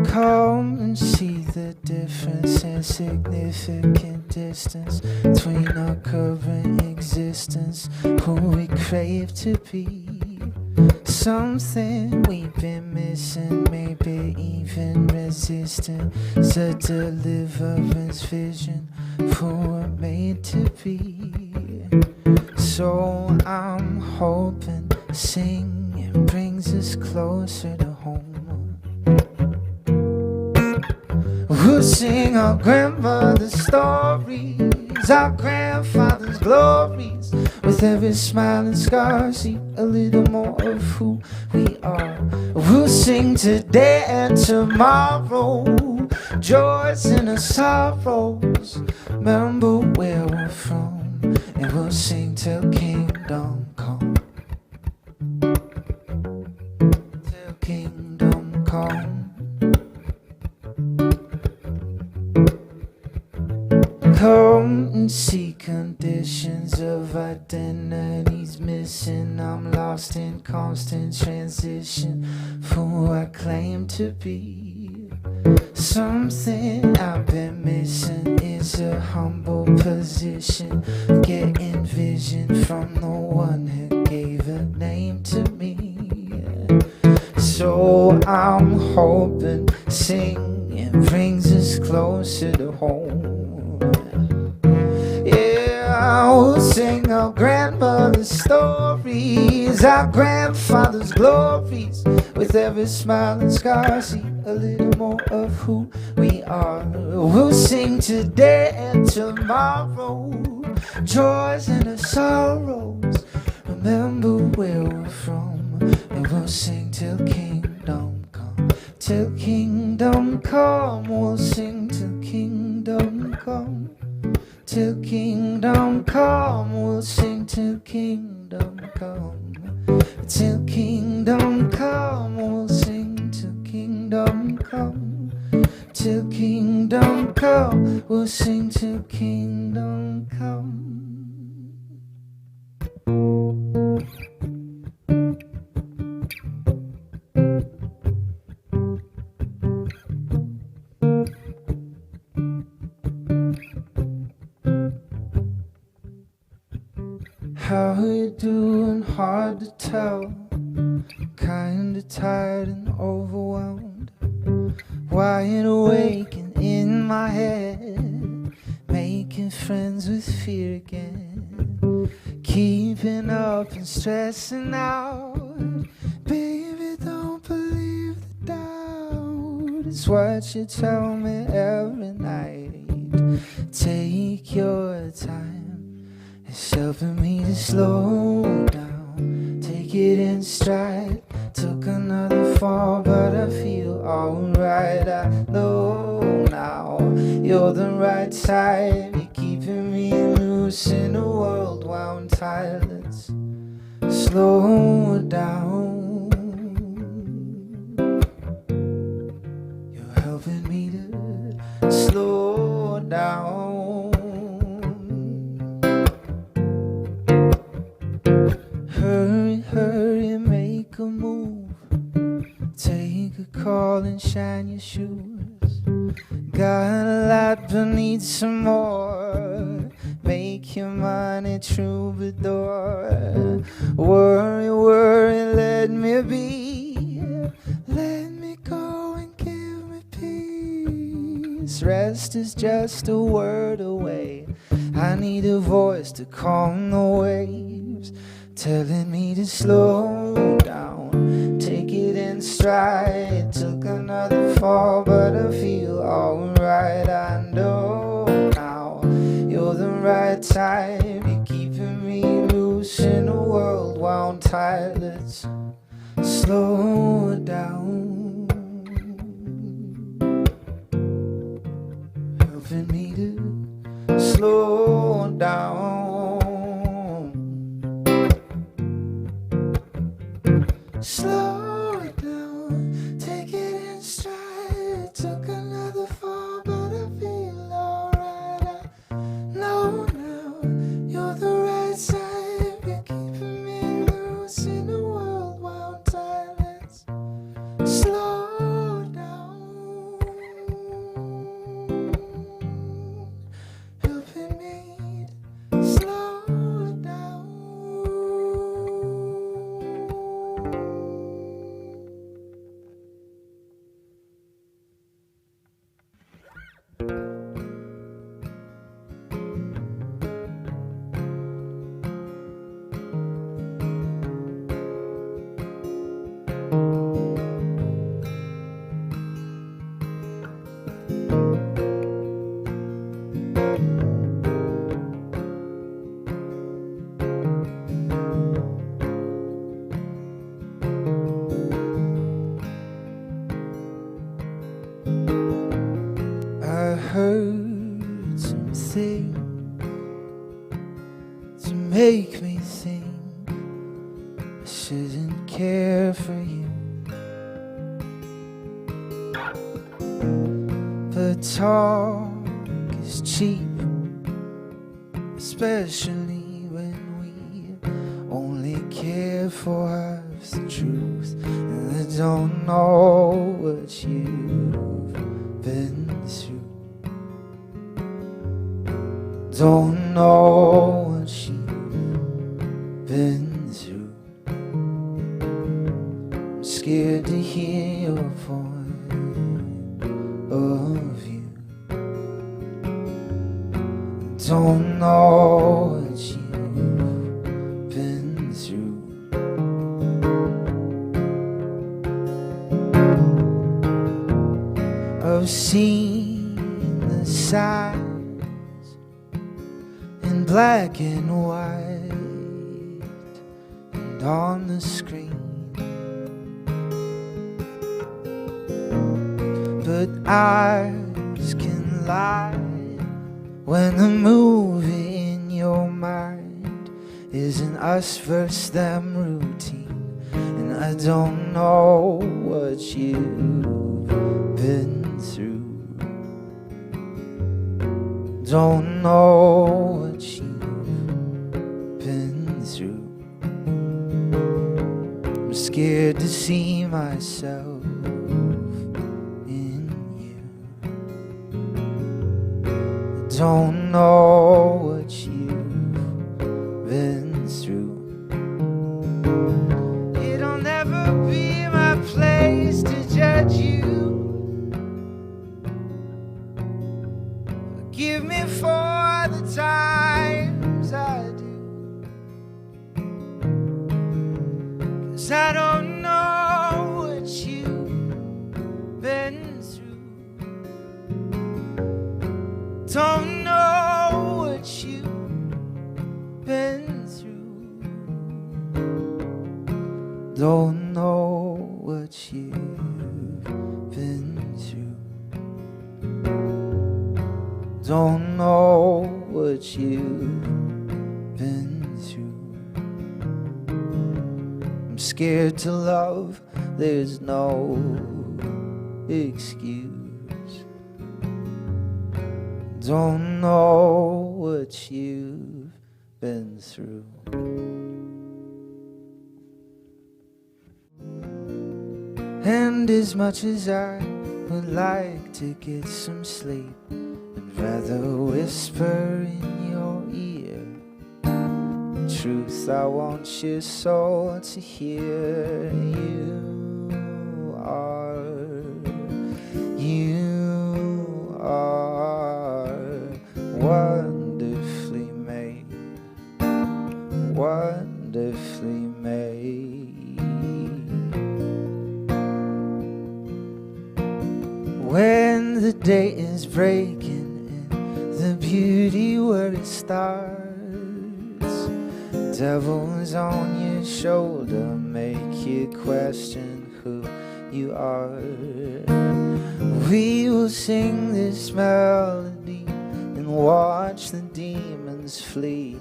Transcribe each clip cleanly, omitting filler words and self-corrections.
Come and see the difference and significant distance between our current existence, who we crave to be. Something we've been missing, maybe even resistant. It's a deliverance vision for what we're made to be. So I'm hoping singing brings us closer to home. We'll sing our grandmother's stories, our grandfather's glories. With every smile and scar, see a little more of who we are. We'll sing today and tomorrow, joys and our sorrows. Remember where we're from, and we'll sing till kingdom come. Till kingdom come. Come and see conditions of identities missing. I'm lost in constant transition for who I claim to be. Something I've been missing is a humble position, getting vision from the one who gave a name to me. So I'm hoping singing brings us closer to home. We'll sing our grandmother's stories, our grandfather's glories. With every smile and scar, see a little more of who we are. We'll sing today and tomorrow, joys and our sorrows. Remember where we're from, and we'll sing till kingdom come. Till kingdom come, we'll sing till kingdom come. Till kingdom come, we'll sing till kingdom come. Till kingdom come, we'll sing till kingdom come. Till kingdom come, we'll sing till kingdom come. How you doing? Hard to tell. Kinda tired and overwhelmed. Wide awake and in my head, making friends with fear again. Keeping up and stressing out. Baby, don't believe the doubt. It's what you tell me every night. Take your time. It's helping me to slow down, take it in stride. Took another fall, but I feel alright. I know now you're the right side. You're keeping me loose in a world wound tight. Let's slow down. You're helping me to slow down. Hurry, hurry, make a move. Take a call and shine your shoes. Got a lot but need some more. Make your money troubadour. Worry, worry, let me be. Let me go and give me peace. Rest is just a word away. I need a voice to calm the waves, telling me to slow down, take it in stride. Took another fall, but I feel alright. I know now you're the right time. You're keeping me loose in a world wound tight. Let's slow down, helping me to slow down. Slow it down, take it in stride. Took another fall, but I feel alright. I to make me think I shouldn't care for you. But talk is cheap, especially when we only care for half the truth. And I don't know what you've been through. Don't know what you've been through. I'm scared to hear your point of view. Don't know what you've been through. I've seen the signs in black and white and on the screen, but eyes can lie when the movie in your mind isn't us versus them routine. And I don't know what you've been through. Don't know what you've been through. I'm scared to see myself in you. I don't know what you've been through. It'll never be my place to judge you. Forgive me for the times I do, 'cause I don't know what you've been through. Don't know what you've been through. Don't know what you've been through. Don't know what you've been through. I'm scared to love, there's no excuse. Don't know what you've been through. And as much as I would like to get some sleep, I'd rather whisper in your ear the truth I want your soul to hear. You are wonderfully made, wonderfully made. When the day is breaking and the beauty where it starts, devil's on your shoulder, make you question who you are. We will sing this melody and watch the demons flee.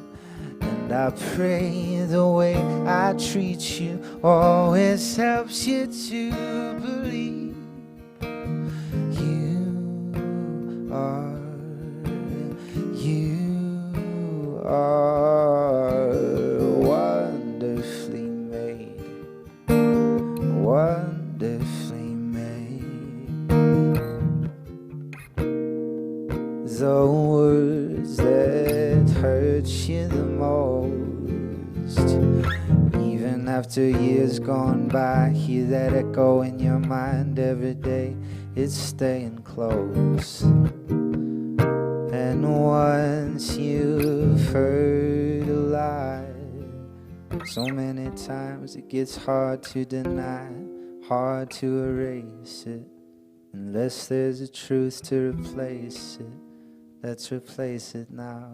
And I pray the way I treat you always helps you to believe. You are wonderfully made, wonderfully made. The words that hurt you the most, even after years gone by, hear that echo in your mind every day. It's staying close. And once you've heard a lie so many times, it gets hard to deny, hard to erase it. Unless there's a truth to replace it, let's replace it now.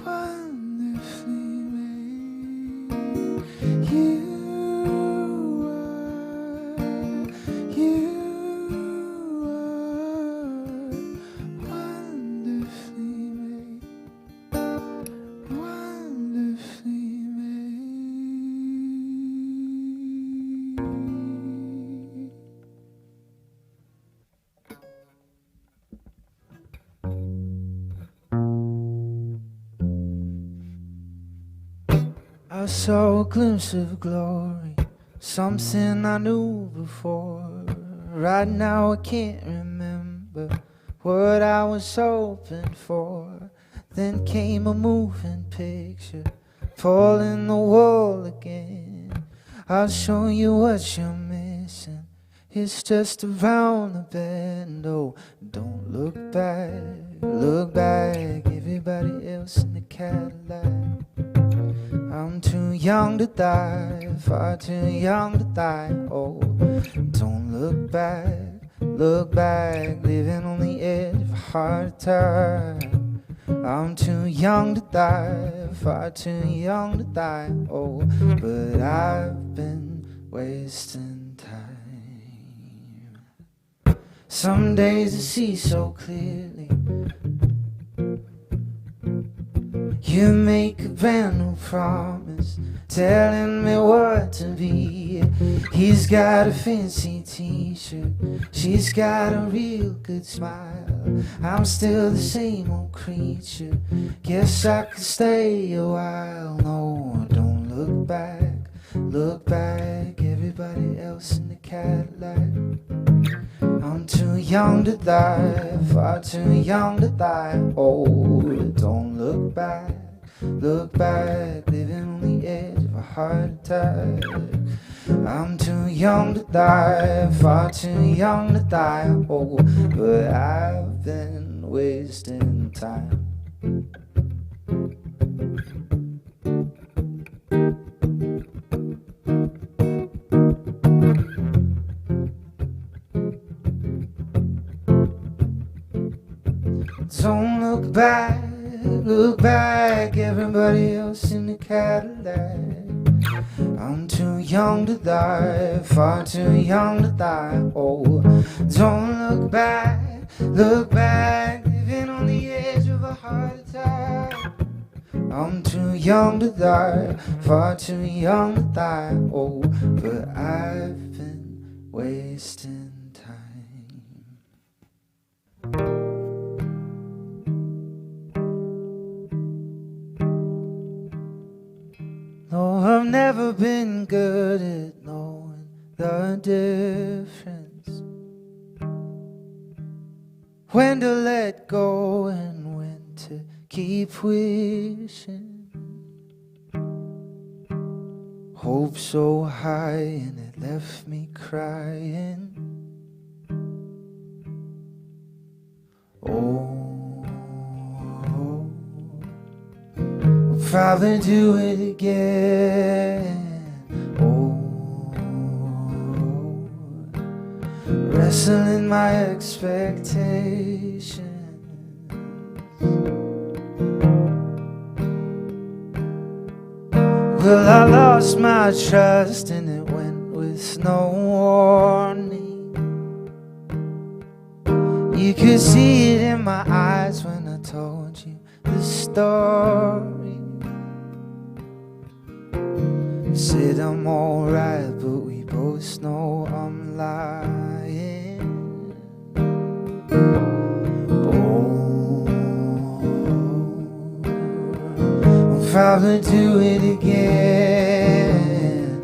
Wonderfully I saw a glimpse of glory, something I knew before. Right now I can't remember what I was hoping for. Then came a moving picture, pulling the wall again. I'll show you what you're missing, it's just around the bend. Oh, don't look back, everybody else in the Cadillac. I'm too young to die, far too young to die. Oh, don't look back, living on the edge of a heart attack. I'm too young to die, far too young to die. Oh, but I've been wasting time. Some days I see so clearly, you make a brand new promise, telling me what to be. He's got a fancy t-shirt, she's got a real good smile. I'm still the same old creature, guess I could stay a while. No, don't look back, everybody else in the Cadillac. I'm too young to die, far too young to die. Oh, don't look back, living on the edge of a heart attack. I'm too young to die, far too young to die. Oh, but I've been wasting time. Don't look back, everybody else in the Cadillac. I'm too young to die, far too young to die. Oh, don't look back, living on the edge of a heart attack. I'm too young to die, far too young to die. Oh, but I've been wasting time. No, I've never been good at knowing the difference, when to let go and when to keep wishing. Hope so high and it left me crying. I'll probably do it again. Wrestling my expectations. Well, I lost my trust and it went with no warning. You could see it in my eyes when I told you the story. Said I'm alright, but we both know I'm lying. I'll probably do it again.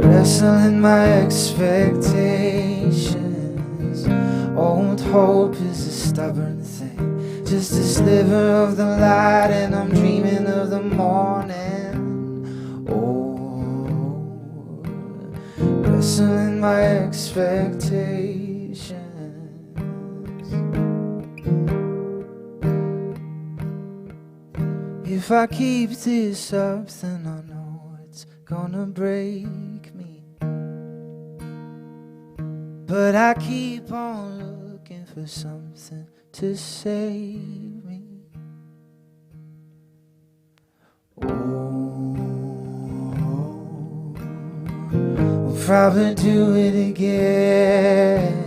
Wrestling my expectations. Old hope is a stubborn thing, just a sliver of the light, and I'm dreaming of the morning. Wrestling my expectations. If I keep this up, then I know it's gonna break me. But I keep on looking for something to save me. We'll probably do it again.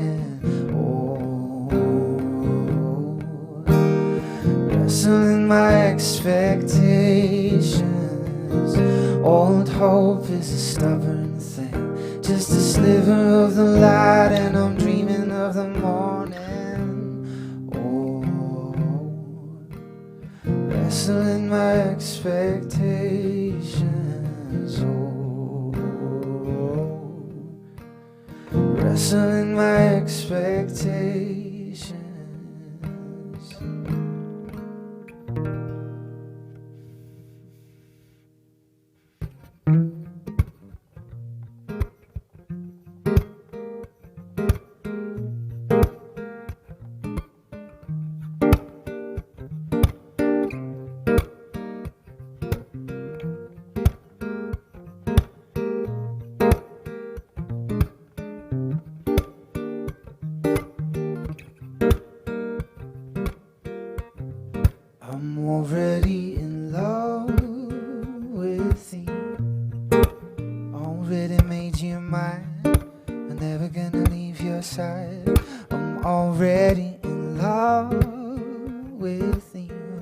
Wrestling my expectations. Old hope is a stubborn thing, just a sliver of the light, and I'm dreaming of the morning. wrestling my expectations. Oh, wrestling my expectations. I'm already in love with you. Already made you mine. I'm never gonna leave your side. I'm already in love with you.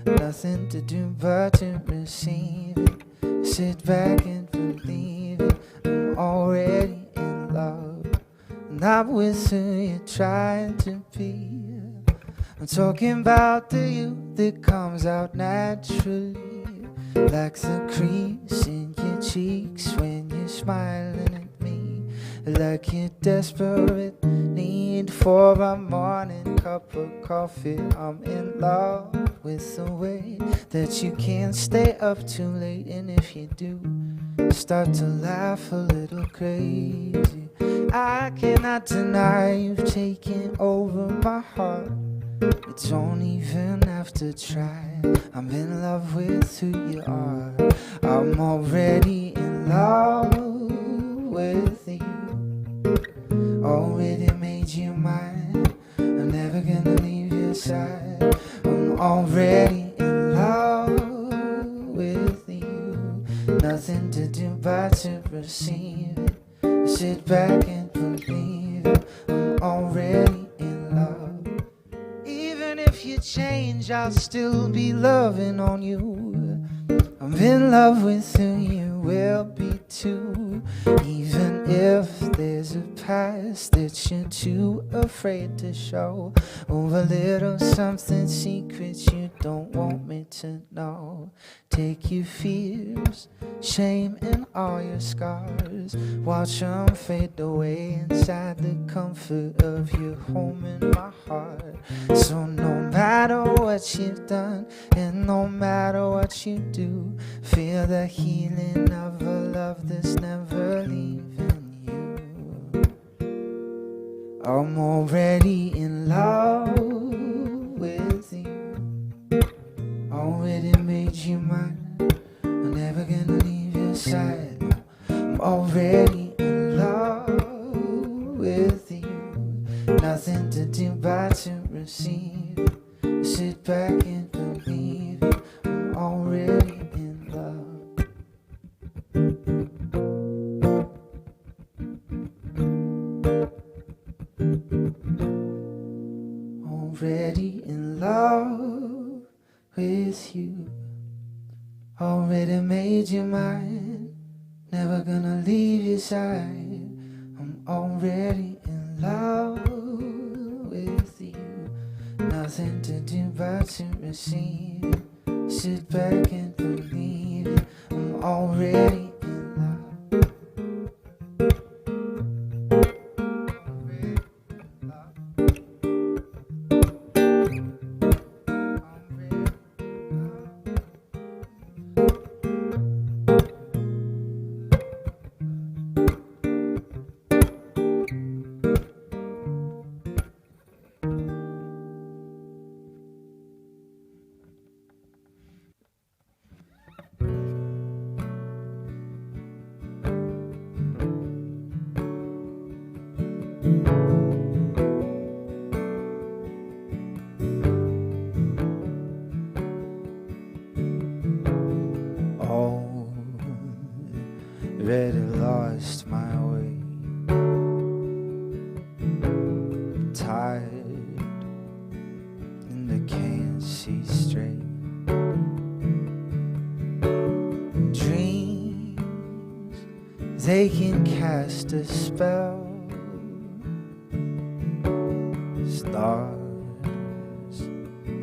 Nothing to do but to receive it. Sit back and believe it. I'm already in love. Not with who you're trying to be. I'm talking about the you that comes out naturally, like the crease in your cheeks when you're smiling at me, like your desperate need for a morning cup of coffee. I'm in love with the way that you can't stay up too late, and if you do, start to laugh a little crazy. I cannot deny you've taken over my heart. You don't even have to try. I'm in love with who you are. I'm already in love with you. Already made you mine. I'm never gonna leave your side. I'm already in love with you. Nothing to do but to receive it. Sit back and believe it. I'm already in love. If you change, I'll still be loving on you. I'm in love with who you will be too. Even if there's a past that you're too afraid to show, or a little something secret you don't want me to know. Take your fears, shame and all your scars, watch them fade away inside the comfort of your home in my heart. So no matter what you've done, and no matter what you do, feel the healing of a love that's never leaving you. I'm already in love with you. Already made you mine. I'm never gonna leave your side. I'm already in love with you. Nothing to do but to receive it. Sit back and believe it. I'm already in love. Already in love with you. Already made you mine. Never gonna leave your side. I'm already in love with you. Nothing to do but to receive it. Sit back and believe it. I'm already in love. Already lost my way. Tired and I can't see straight. Dreams, they can cast a spell. Stars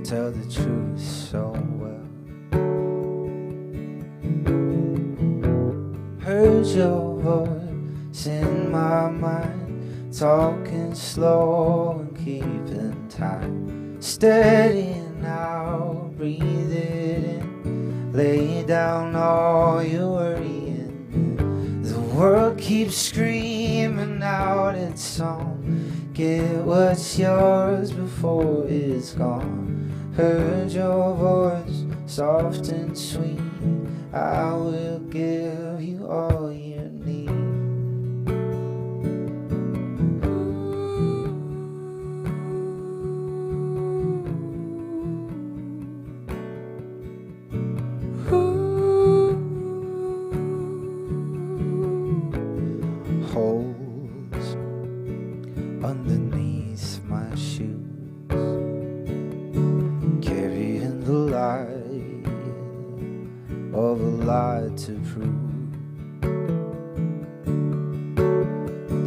tell the truth so well. heard your voice in my mind, talking slow and keeping time. Steady now, breathe it in, lay down all your worrying. The world keeps screaming out its song. Get what's yours before it's gone. Heard your voice, soft and sweet. I will give you all you need. Holes underneath my shoes, carrying the light of a lie to prove.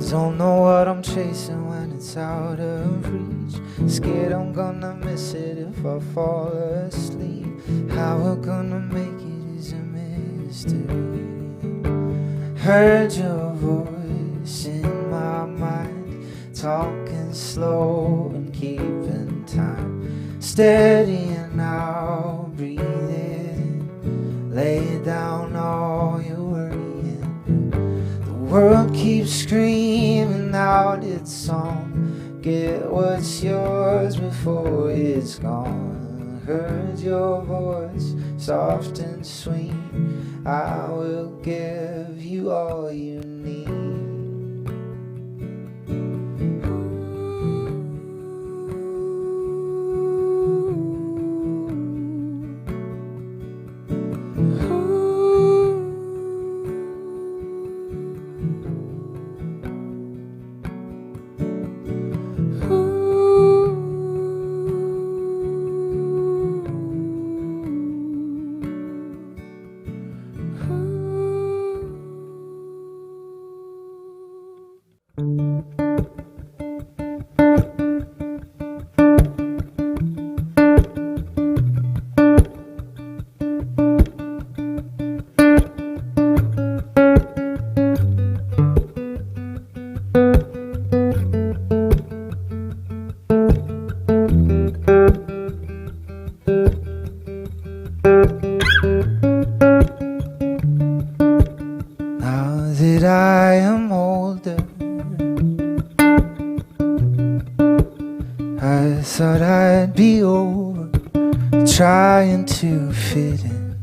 Don't know what I'm chasing when it's out of reach. Scared I'm gonna miss it if I fall asleep. How we're gonna make it is a mystery. Heard your voice in my mind, talking slow and keeping time. Steady and now, breathe it in, lay down all your worrying. The world keeps screaming out its song. Get what's yours before it's gone. Heard your voice, soft and sweet. I will give you all you need. Now that I am older, I thought I'd be over trying to fit in,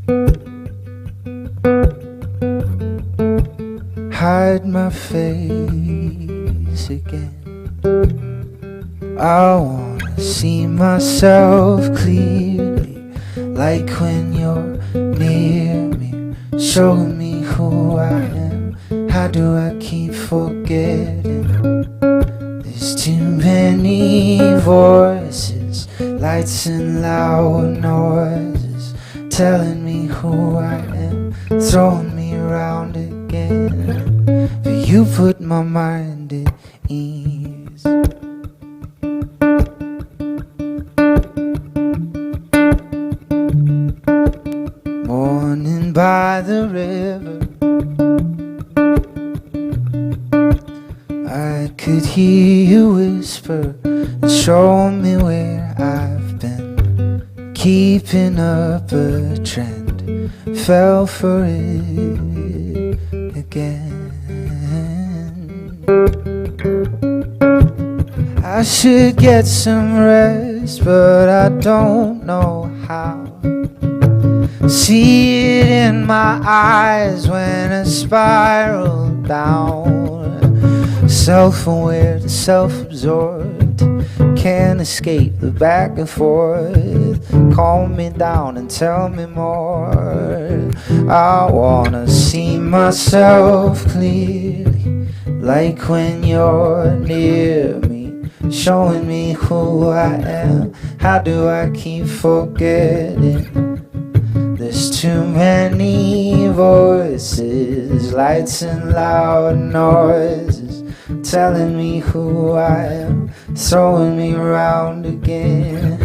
hide my face again. I wanna see myself clearly, like when you're near me, showing me who I am. How do I keep forgetting? There's too many voices, lights and loud noises, telling me who I am, throwing me around again. But you put my mind at ease. Morning by the river, I could hear you whisper and show me where I've been. Keeping up a trend, fell for it again. I should get some rest, but I don't know how. See it in my eyes when I spiral down. Self-aware to self-absorbed, can't escape the back and forth. Calm me down and tell me more. I wanna see myself clearly, like when you're near me, showing me who I am. How do I keep forgetting? There's too many voices, lights and loud noises, telling me who I am, throwing me around again.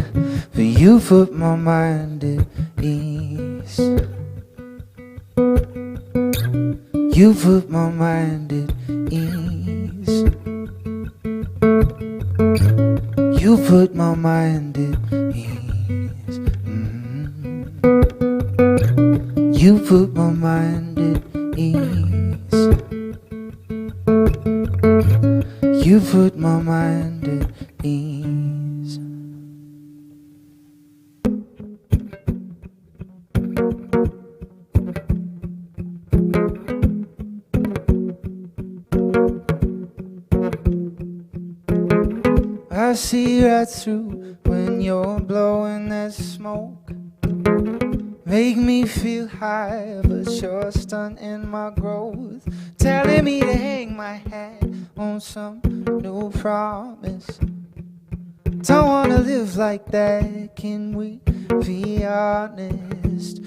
But you put my mind at ease. You put my mind at ease. You put my mind at ease. You put my mind at ease. You put my mind at ease. I see right through when you're blowing that smoke. Make me feel high, but you're stunting my growth. Telling me to hang my hat on some new promise. Don't wanna live like that, can we be honest?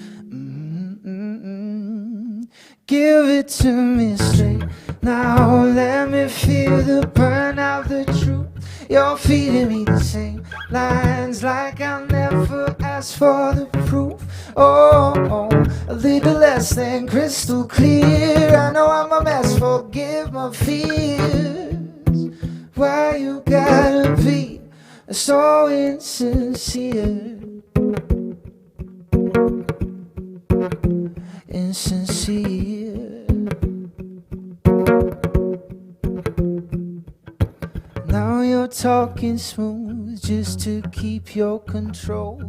Give it to me straight. Now let me feel the burn of the truth. You're feeding me the same lines like I never asked for the proof. Oh, a little less than crystal clear. I know I'm a mess, forgive my fears. Why you gotta be so insincere? Insincere. Now you're talking smooth just to keep your control.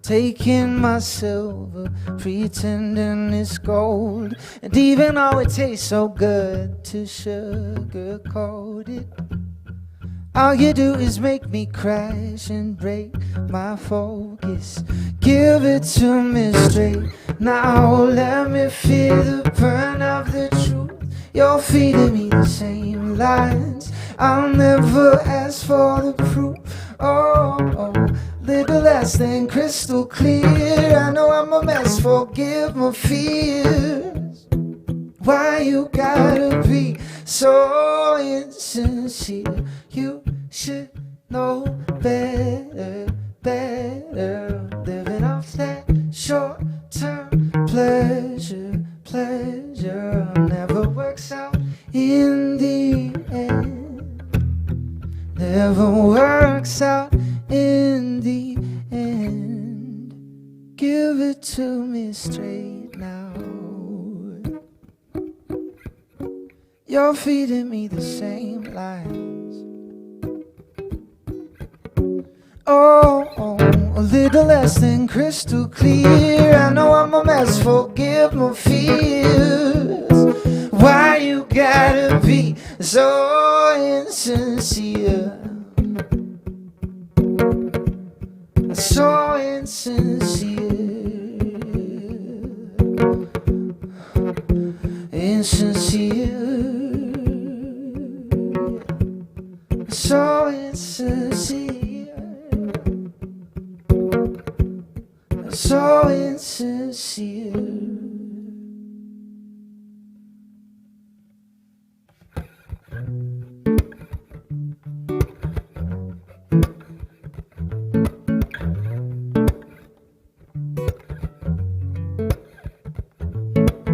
Taking my silver, pretending it's gold. And even though it tastes so good to sugarcoat it, all you do is make me crash and break my focus. Give it to me straight. Now let me feel the burn of the truth. You're feeding me the same lines. I'll never ask for the proof. Oh, little less than crystal clear. I know I'm a mess, forgive my fears. Why you gotta be so insincere? You should know better, better. Living off that short-term pleasure, pleasure never works out in the end. Never works out in the end. Give it to me straight now. You're feeding me the same lines. Oh, a little less than crystal clear. I know I'm a mess, forgive my fears. Why you gotta be so insincere? So insincere. Insincere. So insincere. So insincere.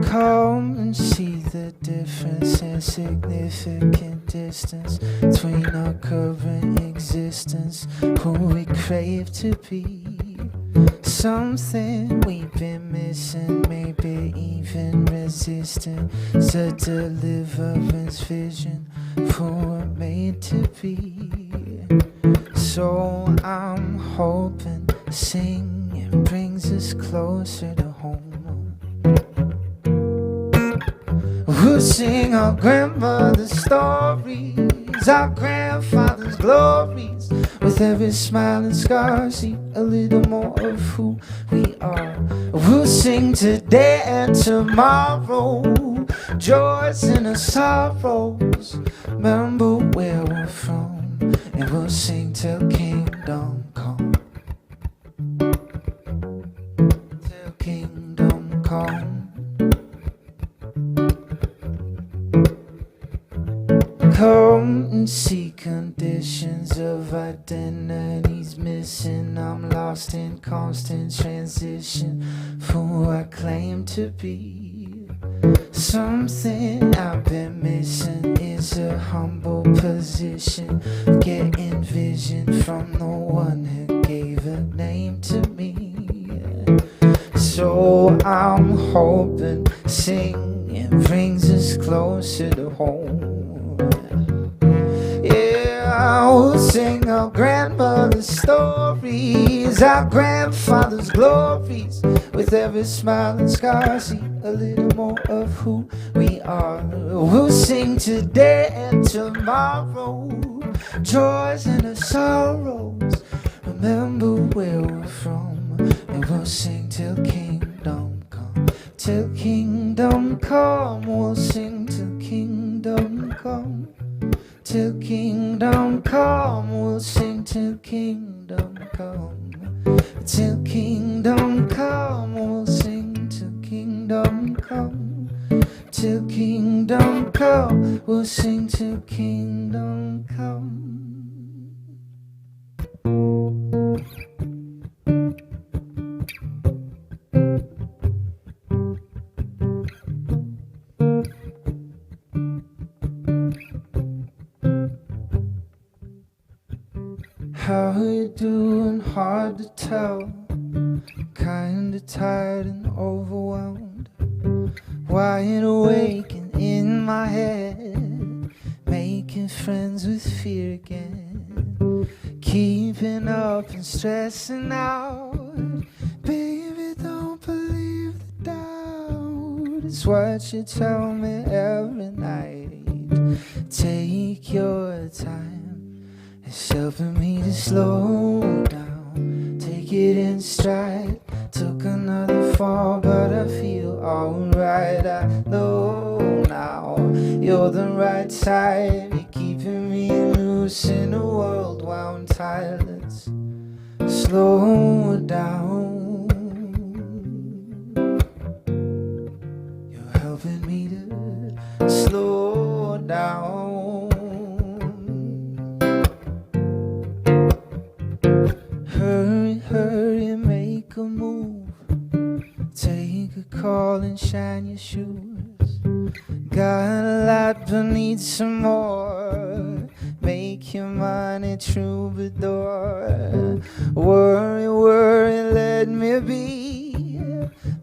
Come and see the difference in significant distance between our current existence, who we crave to be. Something we've been missing, maybe even resisting. It's a deliverance vision for we're made to be. So I'm hoping singing brings us closer to home. We'll sing our grandmother's stories, our grandfather's glories. With every smile and scar, see a little more of who we are. We'll sing today and tomorrow, joys and our sorrows. Remember where we're from, and we'll sing till kingdom come. Till kingdom come. Come and see conditions of identities missing. I'm lost in constant transition for who I claim to be. Something I've been missing is a humble position, getting vision from the one who gave a name to me. So I'm hoping singing brings us closer to home. Yeah, I will sing our grandmother's stories, our grandfather's glories. With every smile and scar, see a little more of who we are. We'll sing today and tomorrow, joys and the sorrows. Remember where we're from, and we'll sing till kingdom come. Till kingdom come, we'll sing till kingdom come. Till kingdom come, we'll sing till kingdom come. Till kingdom come, we'll sing till kingdom come. Till kingdom come, we'll sing till kingdom come. How you doing? Hard to tell. Kinda tired and overwhelmed. Wide awake and in my head, making friends with fear again. Keeping up and stressing out. Baby, don't believe the doubt. It's what you tell me every night. Take your time. It's helping me to slow down, take it in stride. Took another fall, but I feel alright. I know now you're the right side. You're keeping me loose in a world wound tight. Let's slow down. You're helping me to slow down. Hurry, hurry, make a move. Take a call and shine your shoes. Got a lot but need some more. Make your money troubadour. Worry, worry, let me be.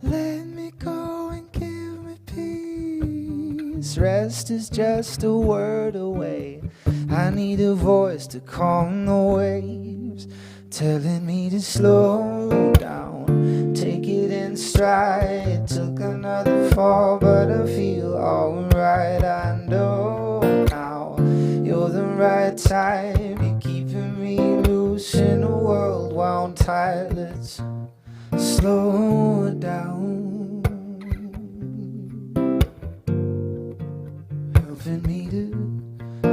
Let me go and give me peace. Rest is just a word away. I need a voice to calm the waves, telling me to slow down, take it in stride. Took another fall, but I feel alright. I know now you're the right time. You're keeping me loose in a world wound tight. Let's slow down. Helping me to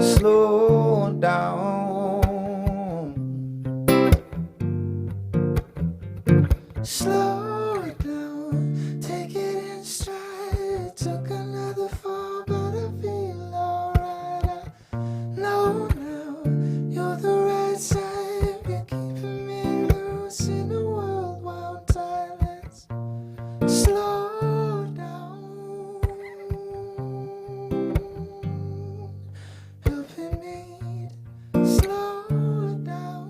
slow down. Slow it down, take it in stride. Took another fall, but I feel alright. I know now you're the right side. You're keeping me loose in a world wound tight. Let's slow down, helping me slow down.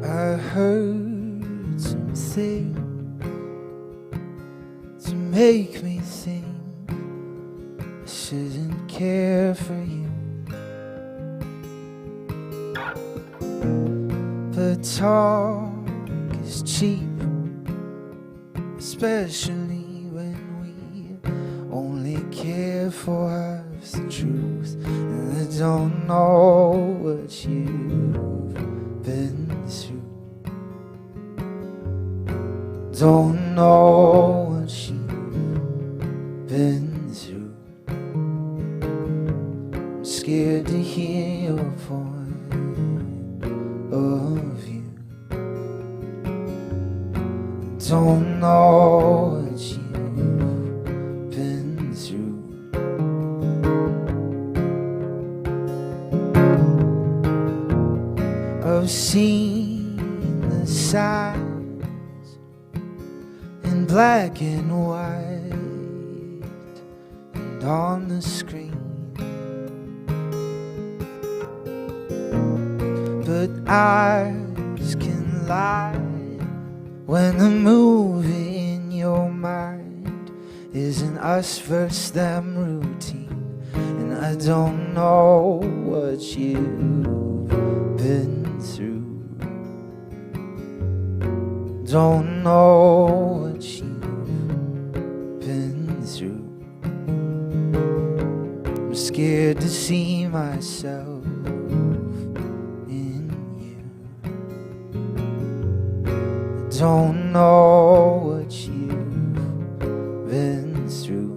I heard some things to make me think I shouldn't care for you. But talk is cheap, especially when we only care for half the truth. And I don't know what you've been through. Don't know what you've been through. I'm scared to hear your point of view. Don't know what you've been through. I've seen the signs in black and white and on the screen, but eyes can lie when the movie in your mind isn't us versus them routine. And I don't know what you've been through. Don't know what you've been through. I'm scared to see myself in you. Don't know what you've been through.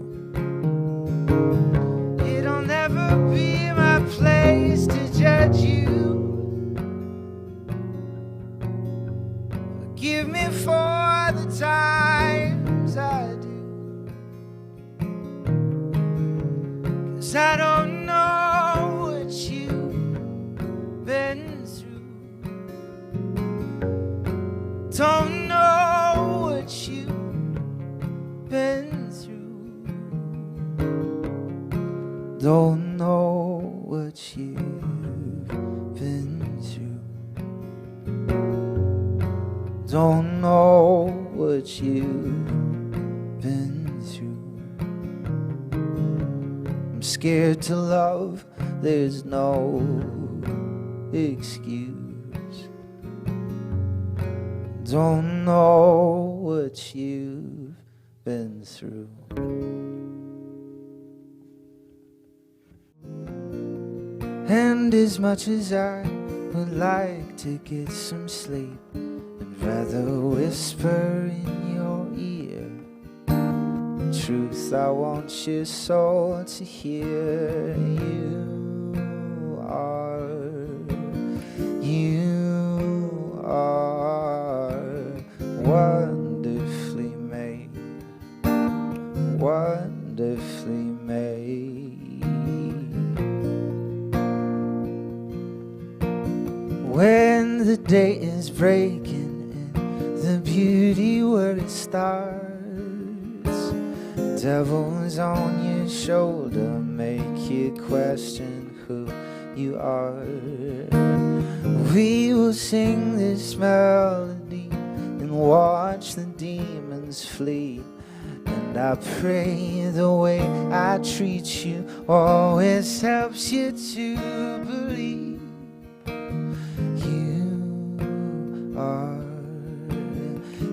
It'll never be my place to judge you. Forgive me for the times I do, 'cause I don't know what you've been through. Don't know what you've been through. Don't know what you've been through. Don't know what you've been through. I'm scared to love, there's no excuse. Don't know what you've been through. And as much as I would like to get some sleep, I'd rather whisper in your ear. In truth, I want your soul to hear. You are wonderfully made, wonderfully made. When the day is breaking and the beauty where it starts, devil's on your shoulder, make you question who you are. We will sing this melody and watch the demons flee. And I pray the way I treat you always helps you to believe.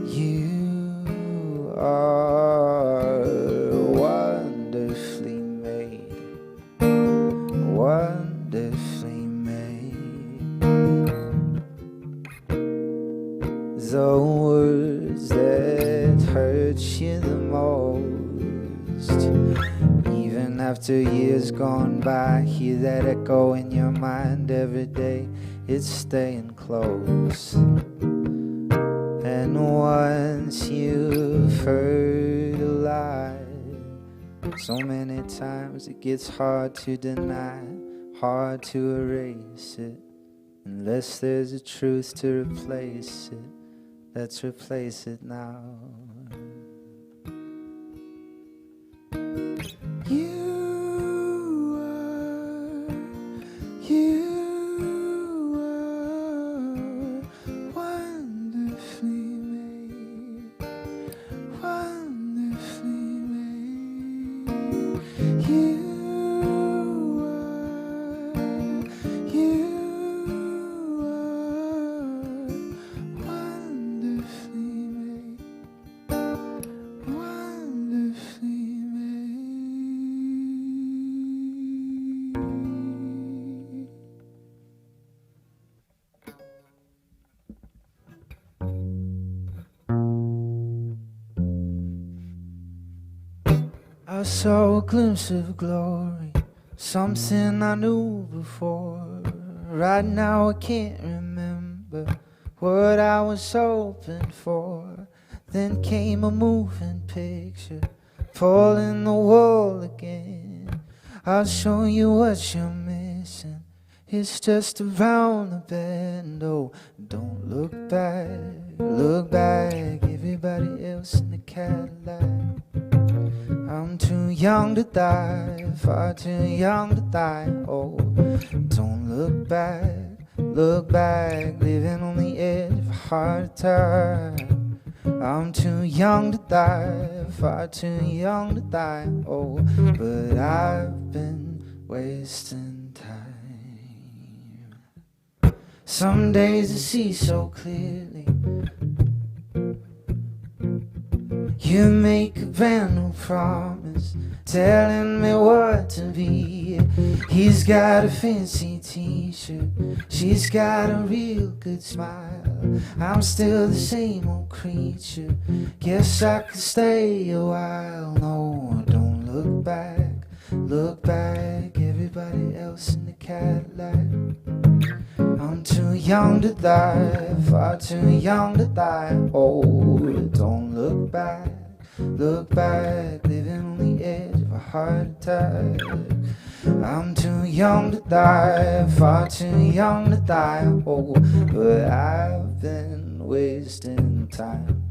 You are wonderfully made, wonderfully made. The words that hurt you the most, even after years gone by, hear that echo in your mind every day. It's staying close. And once you've heard a lie, so many times it gets hard to deny, hard to erase it. Unless there's a truth to replace it, let's replace it now. saw a glimpse of glory, something I knew before. Right now I can't remember what I was hoping for. Then came a moving picture, pulling the wall again. I'll show you what you're missing, it's just around the bend. Oh, don't look back, everybody else in the Cadillac. I'm too young to die, far too young to die. Oh, don't look back, living on the edge of a heart attack. I'm too young to die, far too young to die. Oh, but I've been wasting time. Some days I see so clearly, you make a brand new promise, telling me what to be. He's got a fancy t-shirt, she's got a real good smile. I'm still the same old creature, guess I could stay a while. No, don't look back, everybody else in the Cadillac. I'm too young to die, far too young to die. Oh, don't look back, living on the edge of a heart attack. I'm too young to die, far too young to die. Oh, but I've been wasting time.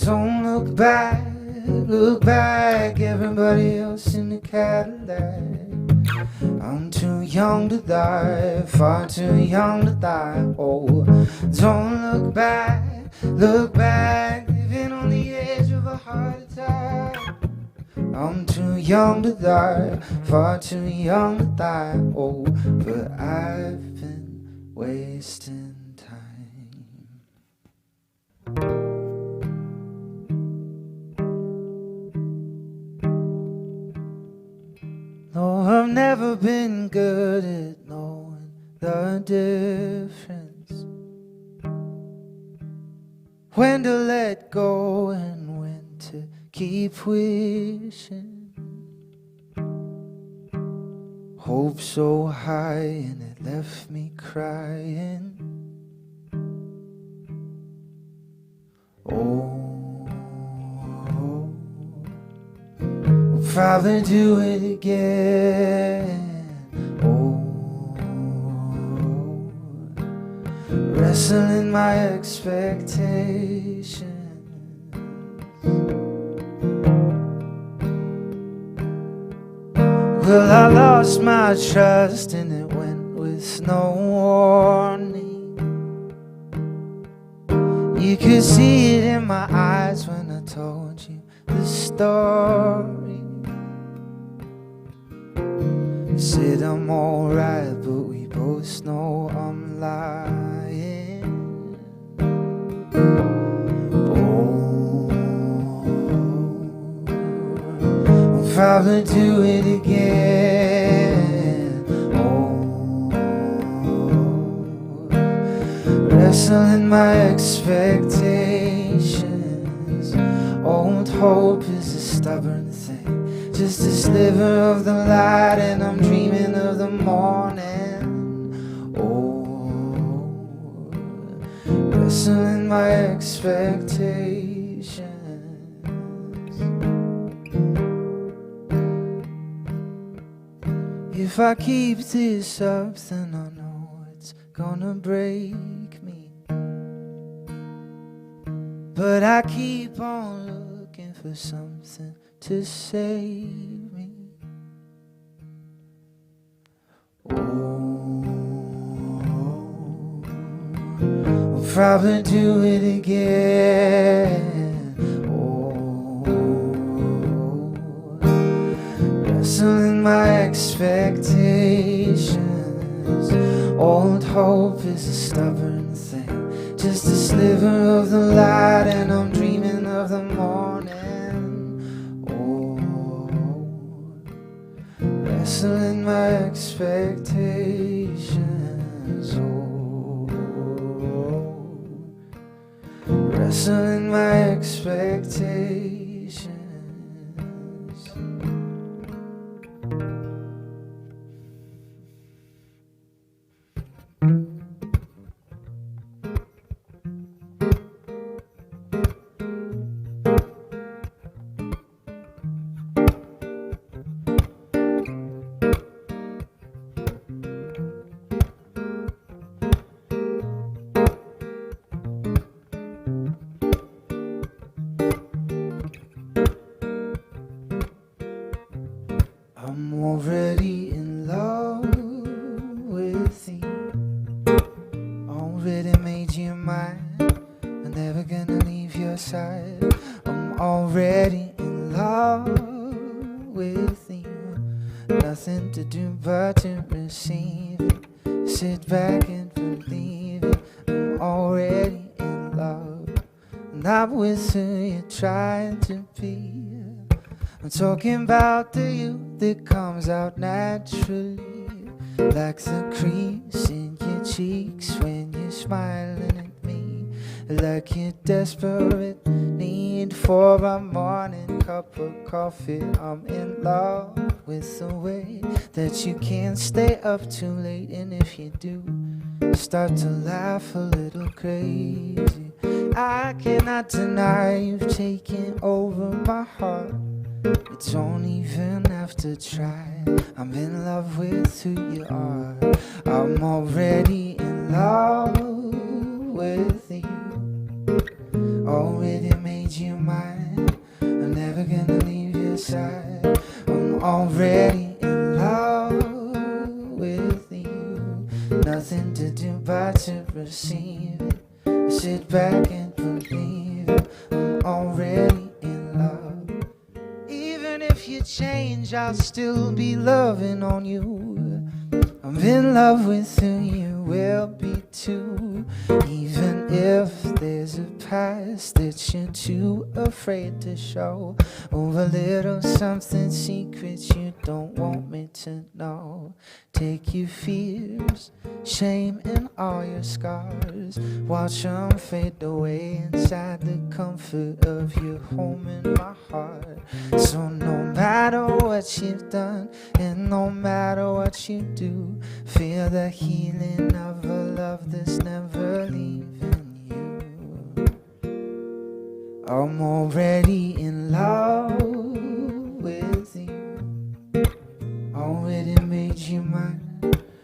Don't look back, everybody else in the Cadillac. I'm too young to die, far too young to die. Oh, don't look back, living on the edge of a heart attack. I'm too young to die, far too young to die. Oh, but I've been wasting time. No, I've never been good at knowing the difference, when to let go and when to keep wishing. Hope so high and it left me crying. Oh, I'll probably do it again. Oh, wrestling my expectations. Well, I lost my trust and it went with no warning. You could see it in my eyes when I told you the story. Said I'm alright, but we both know I'm lying. Oh, I'll probably do it again. Oh, wrestling my expectations. Old hope is a stubborn thing, just a sliver of the light, and I'm dreaming of the morning. Oh, wrestling my expectations. If I keep this up, then I know it's gonna break me. But I keep on looking for something to save me. Oh, I'll probably do it again. Oh, wrestling my expectations. Old hope is a stubborn thing, just a sliver of the light, and I'm dreaming of the morning. wrestling my expectations. Oh, wrestling my expectations. I'm already in love with you. Already made you mine. I'm never gonna leave your side. I'm already in love with you. Nothing to do but to receive it. Sit back and believe it. I'm already in love. Not with who you're trying to be. I'm talking about the you that comes out naturally, like the crease in your cheeks when you're smiling at me, like your desperate need for a morning cup of coffee. I'm in love with the way that you can't stay up too late, and if you do, start to laugh a little crazy. I cannot deny you've taken over my heart. You don't even have to try. I'm in love with who you are. I'm already in love with you. Already made you mine. I'm never gonna leave your side. I'm already in love with you. Nothing to do but to receive it. Sit back and believe it. I'm already in love. If you change, I'll still be loving on you. I'm in love with who you will be too. Even if there's a past that you're too afraid to show, or a little something secret you don't want me to know. Take your fears, shame and all your scars, watch them fade away inside the comfort of your home in my heart. So no matter what you've done and no matter what you do, feel the healing of a love that's never leaving you. I'm already in love with you. Already made you mine.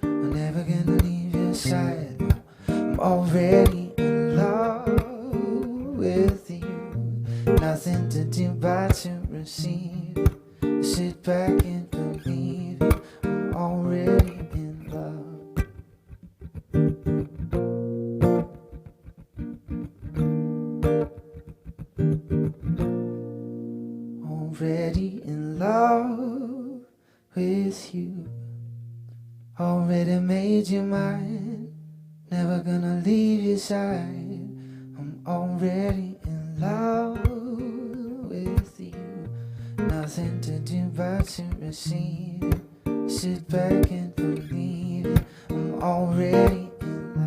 I'm never gonna leave your side. I'm already in love with you. Nothing to do but to receive it. Sit back and believe it. I'm already in love. Already in love with you. Already made you mine. Never gonna leave your side. I'm already in love with you. Nothing to do but to receive it. Sit back and believe it. I'm already in love.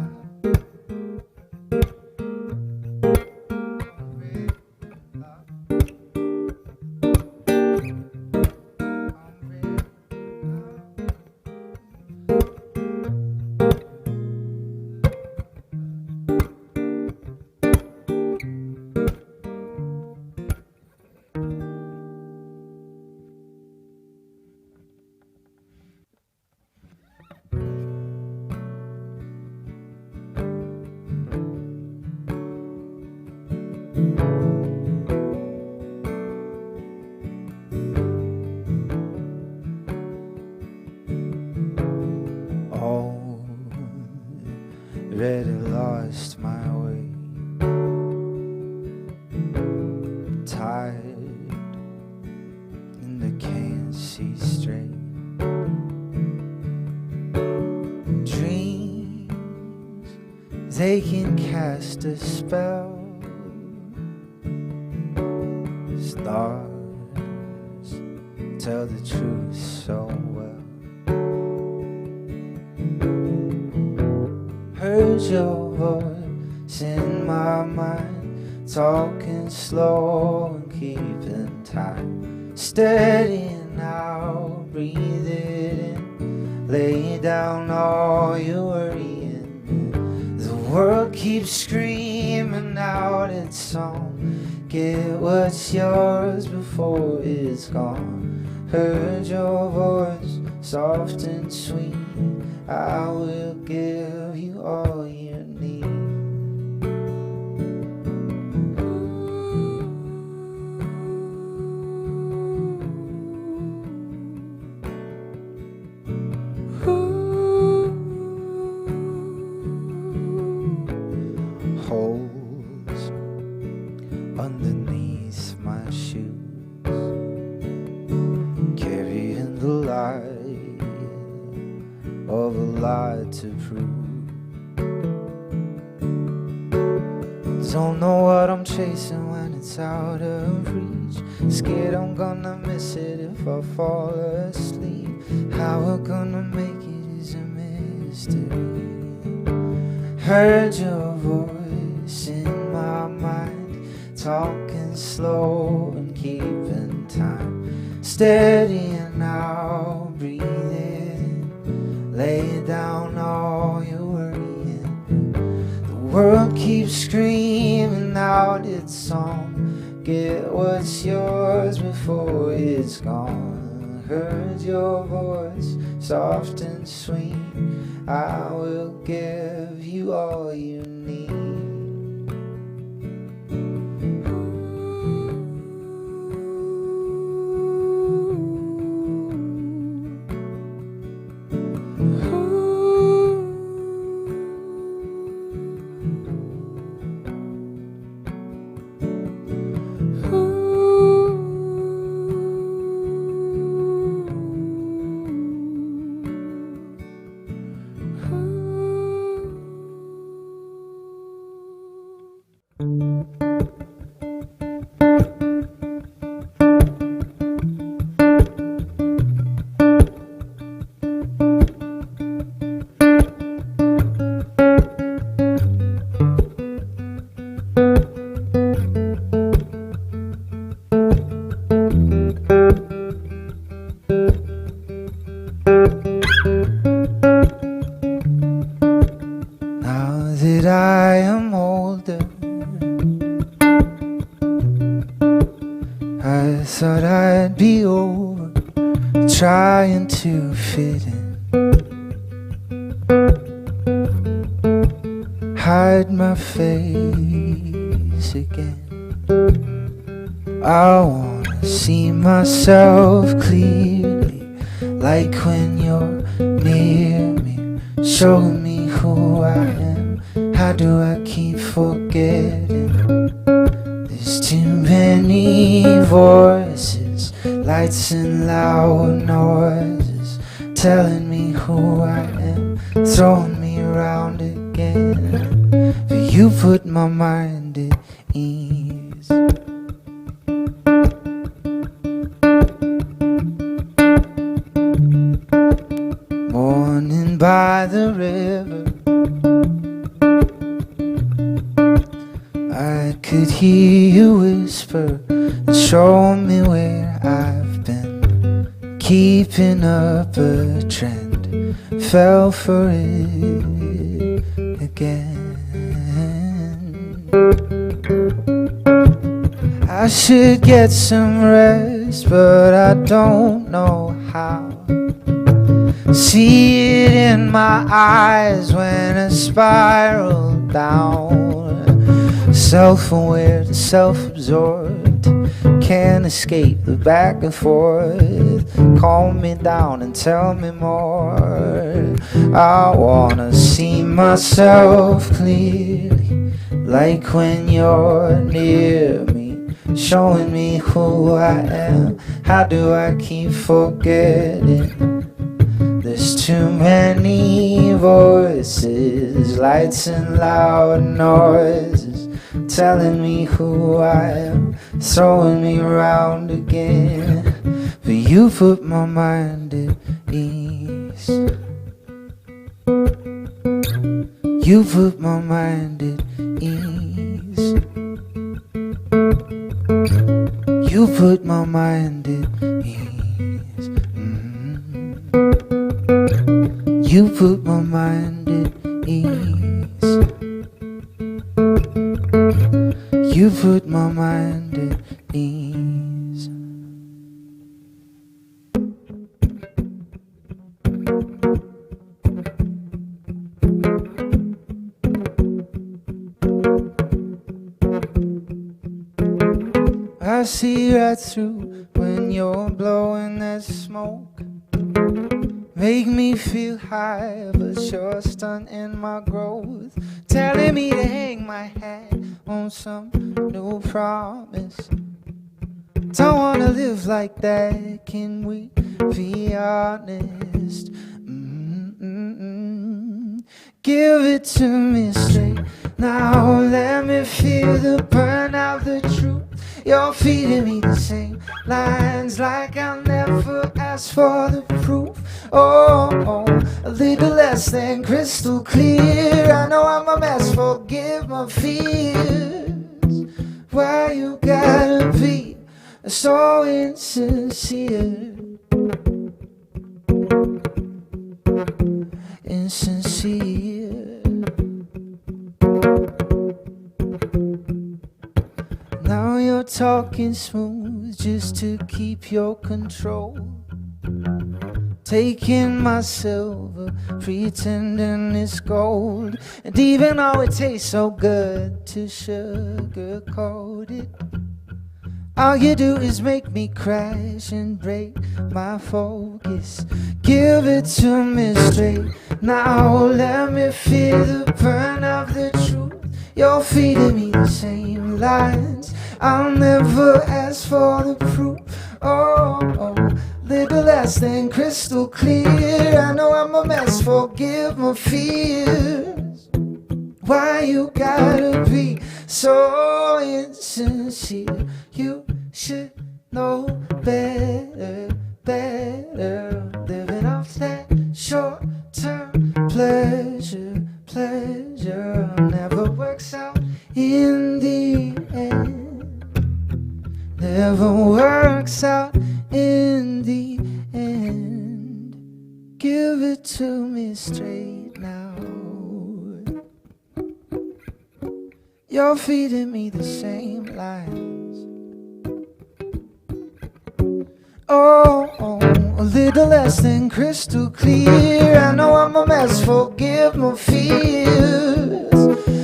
Already lost my way. Tired and I can't see straight. Dreams, they can cast a spell. Stars tell the truth so well. heard your voice in my mind, talking slow and keeping time. Steady now, breathe it in, lay down all your worrying. The world keeps screaming out its song. Get what's yours before it's gone. Heard your voice, soft and sweet. I will give you all you need. Holes underneath my shoes, carrying the light of a lie to prove. Don't know what I'm chasing when it's out of reach. Scared I'm gonna miss it if I fall asleep. How we're gonna make it is a mystery. Heard your voice in my mind, talking slow and keeping time. Steady and now, breathe in, lay down all your worrying. The world keeps screaming out its song. Get what's yours before it's gone. Heard your voice, soft and sweet. I will give you all you need. Now that I am older, I thought I'd be over trying to fit in, hide my face again. I wanna see myself clearly, like when you're near me, showing me who I am. How do I keep forgetting? There's too many voices, lights and loud noises, telling me who I am, throwing me around again. But you put my mind at ease. Morning by the river, I could hear you whisper and show me where I've been, keeping up a trend, fell for it again. I should get some rest, but I don't know how. See it in my eyes when I spiral down. Self-aware to self-absorbed, can't escape the back and forth. Calm me down and tell me more. I wanna see myself clearly, like when you're near me, showing me who I am. How do I keep forgetting? There's too many voices, lights and loud noises, telling me who I am, throwing me around again. But you put my mind at ease. You put my mind at ease. You put my mind at ease. You put my mind at ease. You put my mind at ease. I see right through when you're blowing that smoke. Make me feel high, but you're stunting my growth. Telling me to hang my hat on some new promise. Don't wanna live like that, can we be honest? Give it to me straight. Now let me feel the burn of the truth. You're feeding me the same lines like I'll never ask for the proof. Oh, a little less than crystal clear. I know I'm a mess, forgive my fears. Why you gotta be so insincere? Insincere. Now you're talking smooth just to keep your control. Taking my silver, pretending it's gold. And even though it tastes so good to sugarcoat it, all you do is make me crash and break my focus. Give it to me straight. Now let me feel the burn of the truth. You're feeding me the same lines. I'll never ask for the proof. Oh, little less than crystal clear. I know I'm a mess, forgive my fears. Why you gotta be so insincere? You should know better, better. Living off that short-term pleasure, pleasure never works out in the end. Never works out in the end. Give it to me straight now. You're feeding me the same lines. Oh, a little less than crystal clear. I know I'm a mess, forgive my fears.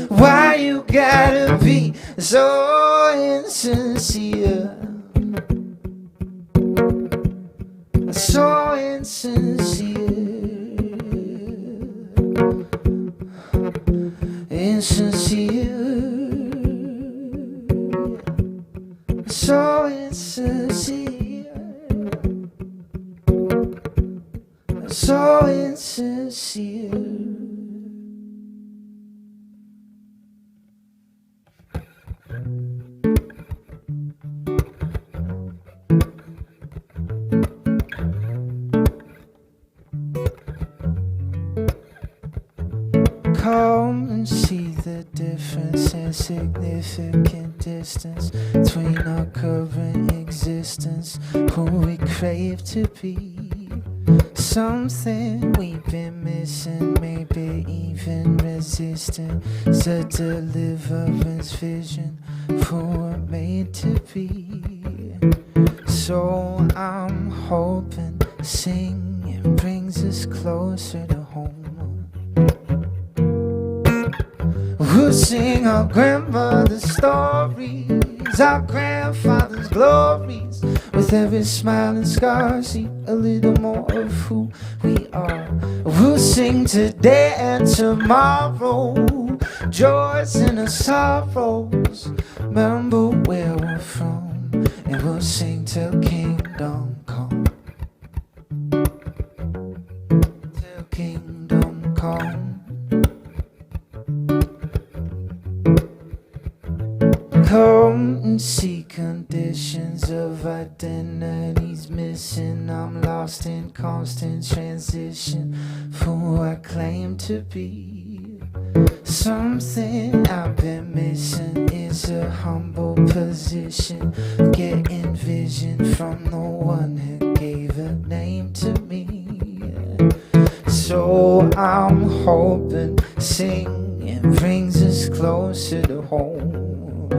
Why you gotta be so insincere? So insincere. Insincere. So insincere. So insincere. Come and see the difference in significant distance between our current existence, who we crave to be. Something we've been missing, maybe even resisting. It's a deliverance vision for what we're made to be. So I'm hoping singing brings us closer to home. We'll sing our grandmother's stories, our grandfather's glories. With every smile and scar, see a little more of who we are. We'll sing today and tomorrow, joys and the sorrows. Remember where we're from, and we'll sing till kingdom come. Till kingdom come. Come and see conditions of identities missing. I'm lost in constant transition for who I claim to be. Something I've been missing is a humble position, getting vision from the one who gave a name to me. So I'm hoping singing brings us closer to home.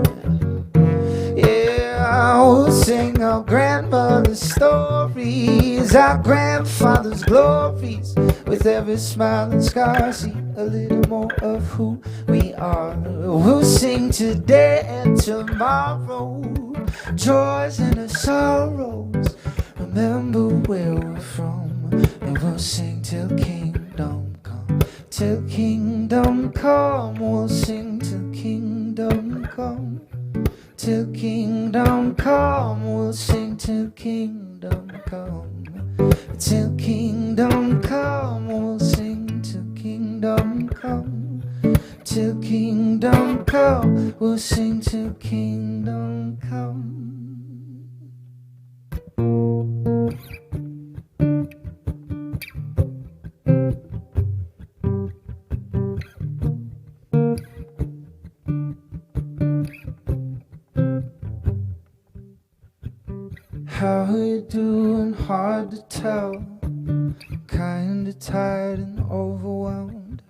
Yeah, I will sing our grandmother's stories, our grandfather's glories. With every smile and scar, see a little more of who we are. We'll sing today and tomorrow, joys and the sorrows. Remember where we're from, and we'll sing till kingdom come. Till kingdom come, we'll sing till kingdom come. Till kingdom come, we'll sing till kingdom come. Till kingdom come, we'll sing till kingdom come. Till kingdom come, we'll sing till kingdom come. How you doing? Hard to tell. Kinda tired and overwhelmed.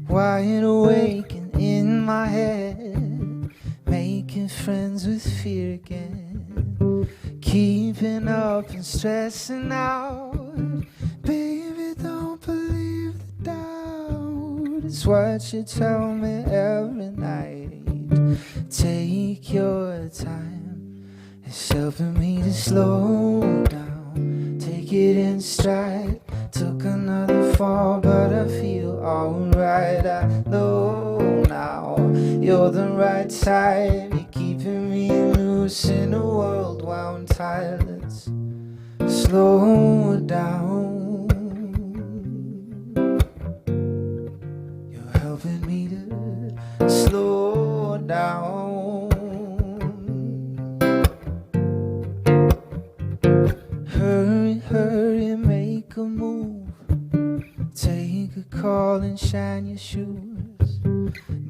Wide awake and in my head, making friends with fear again. Keeping up and stressing out. Baby, don't believe the doubt. It's what you tell me every night. Take your time. It's helping me to slow down, take it in stride. Took another fall, but I feel alright. I know now you're the right side. You're keeping me loose in a world wound tight. Let's slow down. You're helping me to slow down. Hurry, hurry, make a move. Take a call and shine your shoes.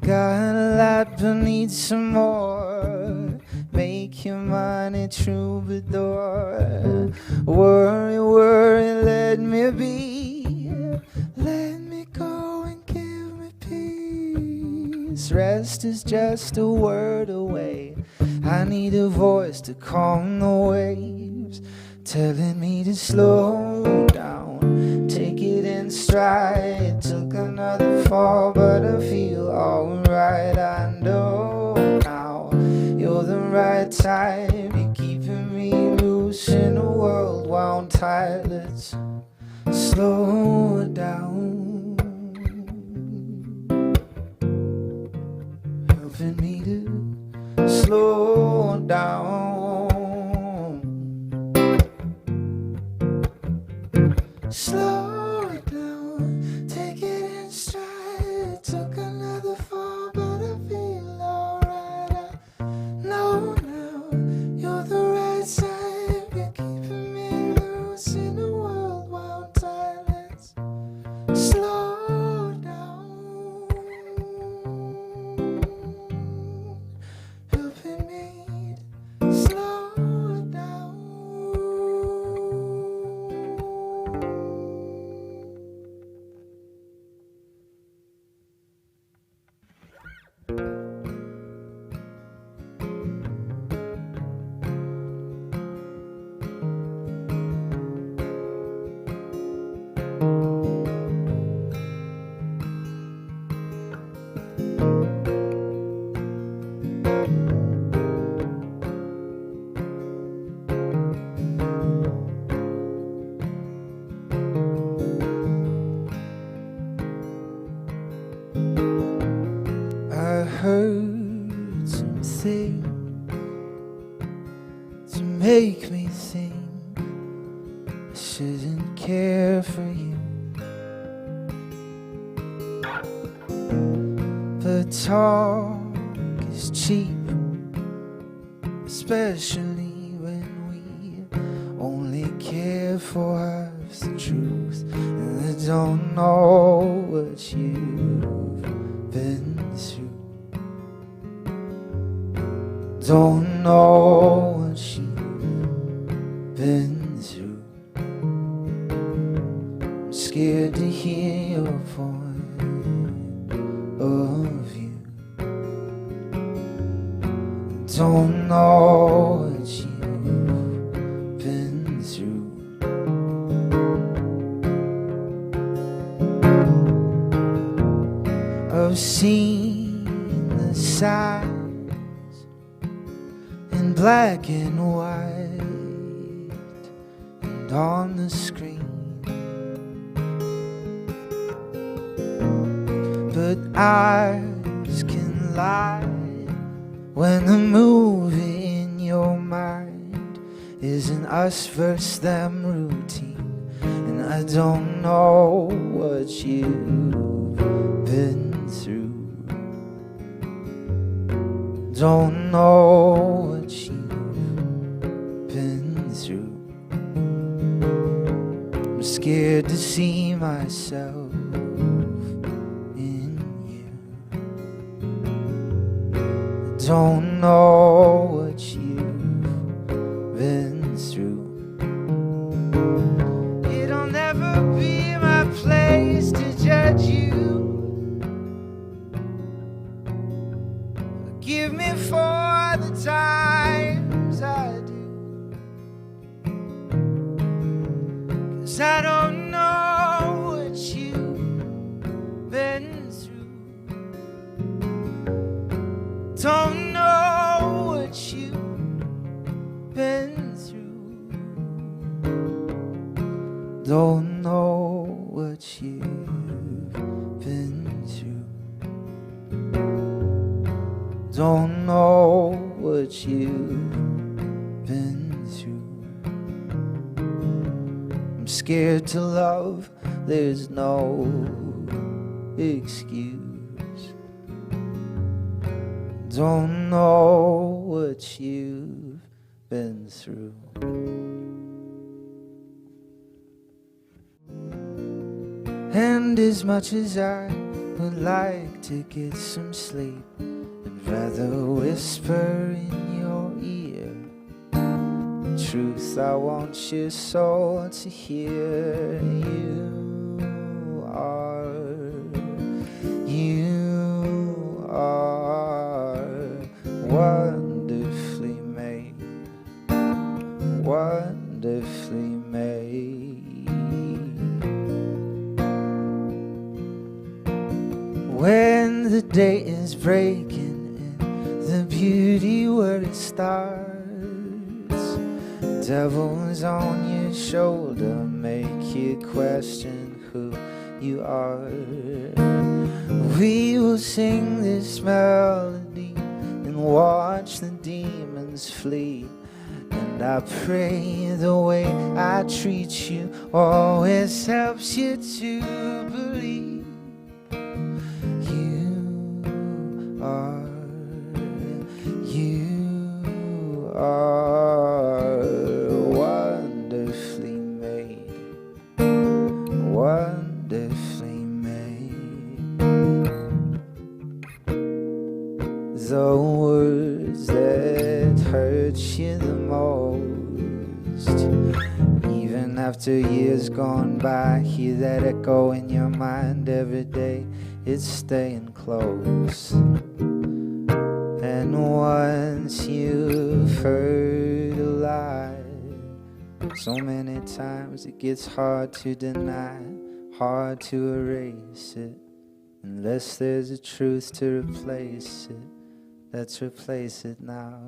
Got a lot but need some more. Make your money troubadour. Worry, worry, let me be. Let me go and give me peace. Rest is just a word away. I need a voice to calm the waves, telling me to slow down, take it in stride. Took another fall, but I feel alright. I know now you're the right time. You're keeping me loose in a world wound tight. Let's slow down. Helping me to slow down. Slow it down, take it in stride. Took another fall, but I feel alright. I know now you're the right side. You're keeping me loose in a world wound tight. Let's slow down, helping me slow down. I heard something to make me think I shouldn't care for you. But talk is cheap, especially when we only care for half the truth. And I don't know what you've been Don't know what you've been through. I'm scared to hear your point of view. Don't know what you've been through. I've seen the signs in black and white and on the screen, but eyes can lie when the movie in your mind isn't us versus them routine. And I don't know what you've been through. Don't know what you've been through. I'm scared to see myself in you. I don't know what you've been through. It'll never be my place to judge you. Forgive me for the times I do, 'cause I don't know what you've been through. Don't know what you've been through. Don't know what you've been through. Don't know what you've been through. I'm scared to love, there's no excuse. Don't know what you've been through. And as much as I would like to get some sleep, I'd rather whisper in your ear the truth I want your soul to hear. You are wonderfully made, wonderfully made. When the day is breaking and the beauty where it starts, devil's on your shoulder, make you question who you are. We will sing this melody and watch the demons flee. And I pray the way I treat you always helps you to believe. You are wonderfully made, wonderfully made. The words that hurt you the most, even after years gone by, hear that echo in your mind every day. It's staying close. And once you've heard a lie so many times, it gets hard to deny, hard to erase it. Unless there's a truth to replace it, let's replace it now.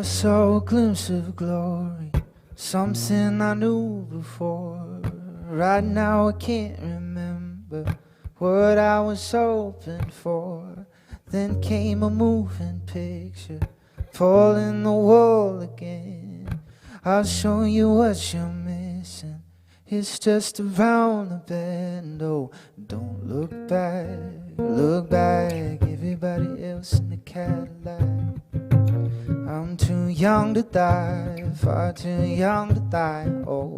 saw a glimpse of glory, something I knew before. Right now I can't remember what I was hoping for. Then came a moving picture, pulling the wall again. I'll show you what you're missing, it's just around the bend. Oh, don't look back, everybody else in the Cadillac. I'm too young to die, far too young to die. Oh,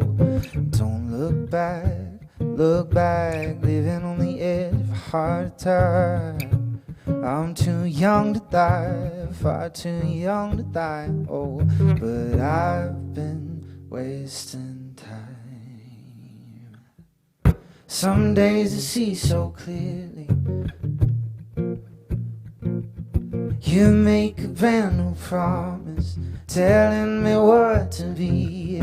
don't look back, living on the edge of a heart attack. I'm too young to die, far too young to die. Oh, but I've been wasting time. Some days I see so clearly, you make a brand new promise, telling me what to be.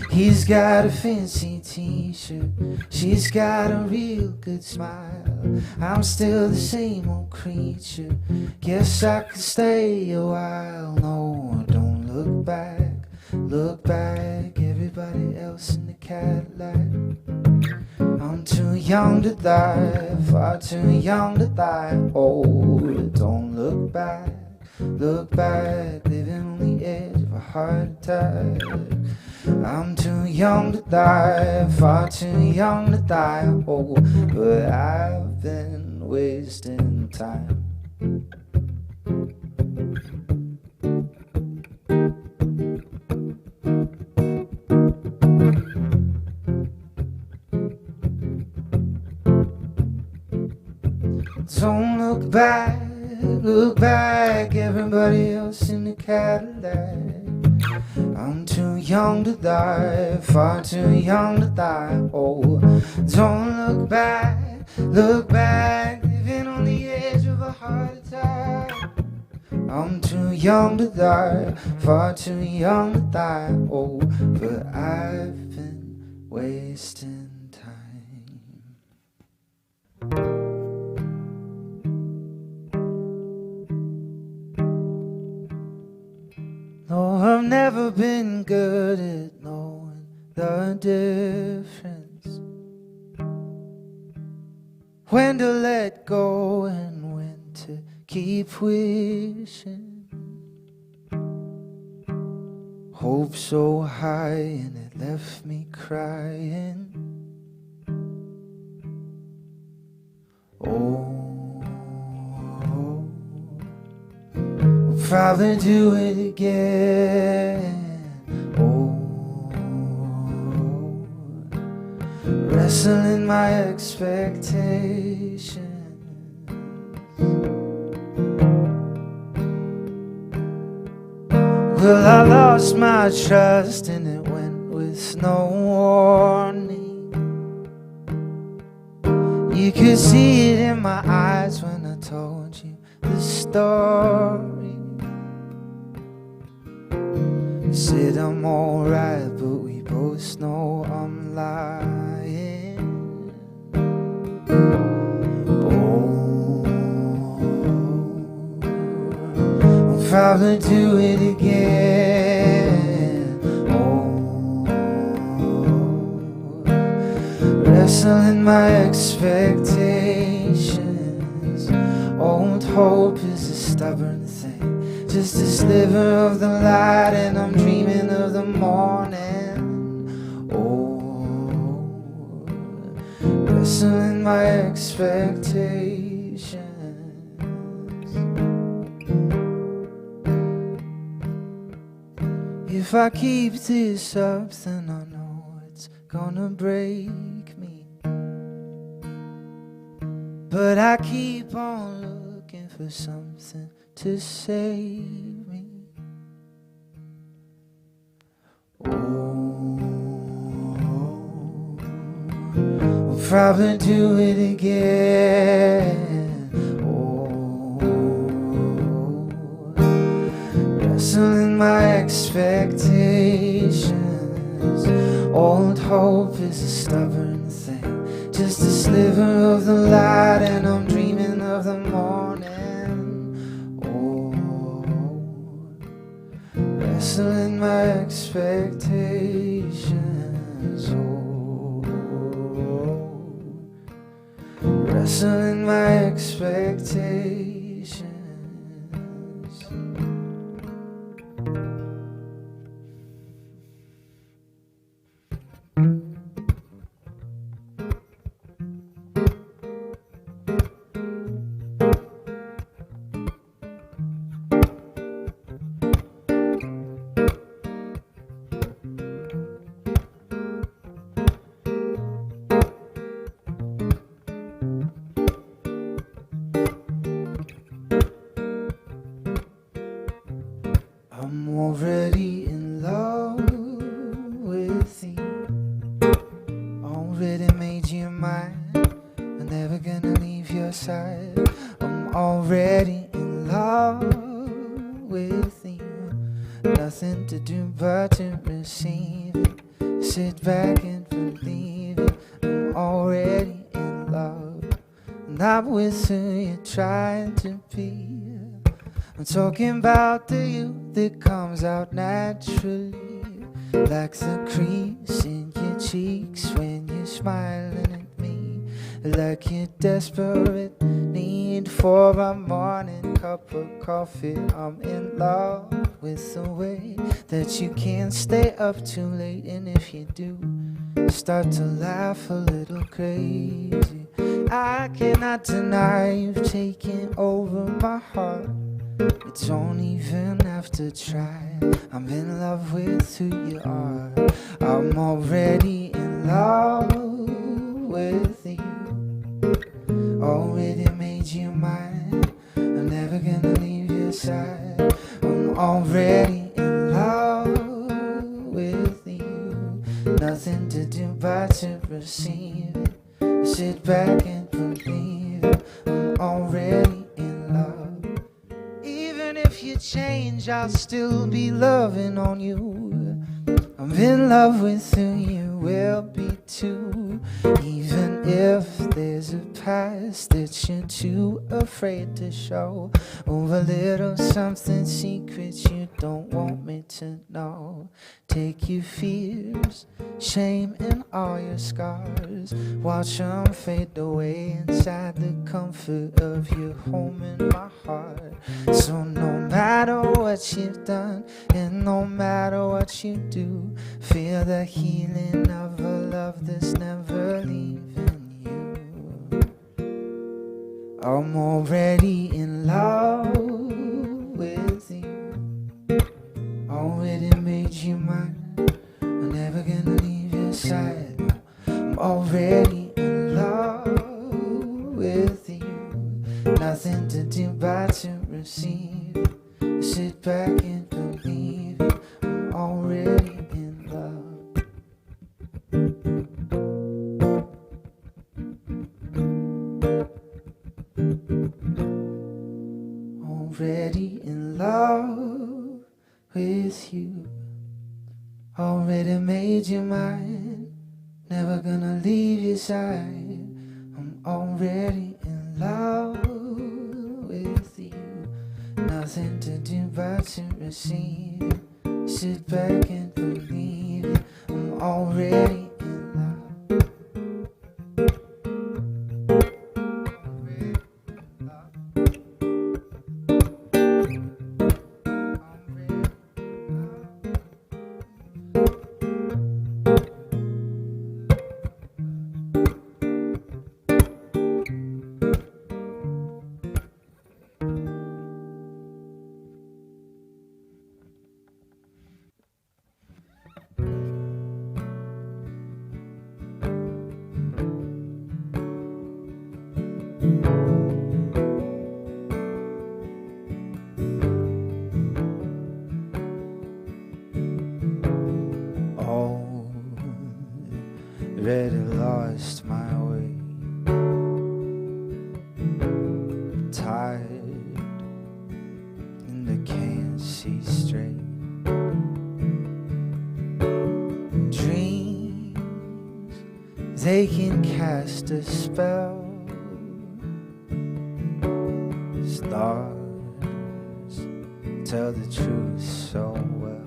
He's got a fancy t-shirt, she's got a real good smile. I'm still the same old creature, guess I could stay a while. No, don't look back, everybody else in the Cadillac. I'm too young to die, far too young to die. Oh, don't look back, living on the edge of a heart attack. I'm too young to die, far too young to die. Oh, but I've been wasting time. Don't look back, everybody else in the Cadillac. I'm too young to die, far too young to die. Oh, don't look back, living on the edge of a heart attack. I'm too young to die, far too young to die. Oh, but I've been wasting time. No, I've never been good at knowing the difference, when to let go and when to keep wishing. Hope so high and it left me crying. Probably do it again. Oh, wrestling my expectations. Well, I lost my trust and it went with no warning. You could see it in my eyes when I told you the story. Said I'm alright, but we both know I'm lying. Oh, I'll probably do it again. Oh, wrestling my expectations. Old hope is a stubborn thing, just a sliver of the light, and I'm dreaming of the morning. Oh, wrestling my expectations. If I keep this up, then I know it's gonna break me. But I keep on looking for something to save me. Oh, I'll probably do it again. Oh, wrestling my expectations. Old hope is a stubborn thing, just a sliver of the light, and I'm dreaming of the morning. expectations. Oh, wrestling my expectations. I'm already in love with you. Already made you mine. I'm never gonna leave your side. I'm already in love with you. Nothing to do but to receive it. Sit back and believe it. I'm already in love. Not with who you're trying to be. I'm talking about the you that comes out naturally, like the crease in your cheeks when you're smiling at me, like your desperate need for a morning cup of coffee. I'm in love with the way that you can't stay up too late, and if you do, start to laugh a little crazy. I cannot deny you've taken over my heart. You don't even have to try. I'm in love with who you are. I'm already in love with you. Already made you mine. I'm never gonna leave your side. I'm already in love with you. Nothing to do but to receive it. Sit back and believe it. I'm already in love. Even if you change, I'll still be loving on you. I'm in love with who you will be too. Even if there's a past that you're too afraid to show, or a little something secret you don't want me to know. Take your fears, shame and all your scars, watch them fade away inside the comfort of your home in my heart. So no matter what you've done and no matter what you do, feel the healing of a love that's never leaving you. I'm already in love with you. Already made you mine. I'm never gonna leave your side. I'm already in love with you. Nothing to do but to receive it. Sit back and believe it. I'm already in love. Already in love with you. Already made you mine. Never gonna leave your side. I'm already in love with you. Nothing to do but to receive it. Sit back and believe it. I'm already in love. Already lost my way. Tired and I can't see straight. Dreams, they can cast a spell. Stars tell the truth so well.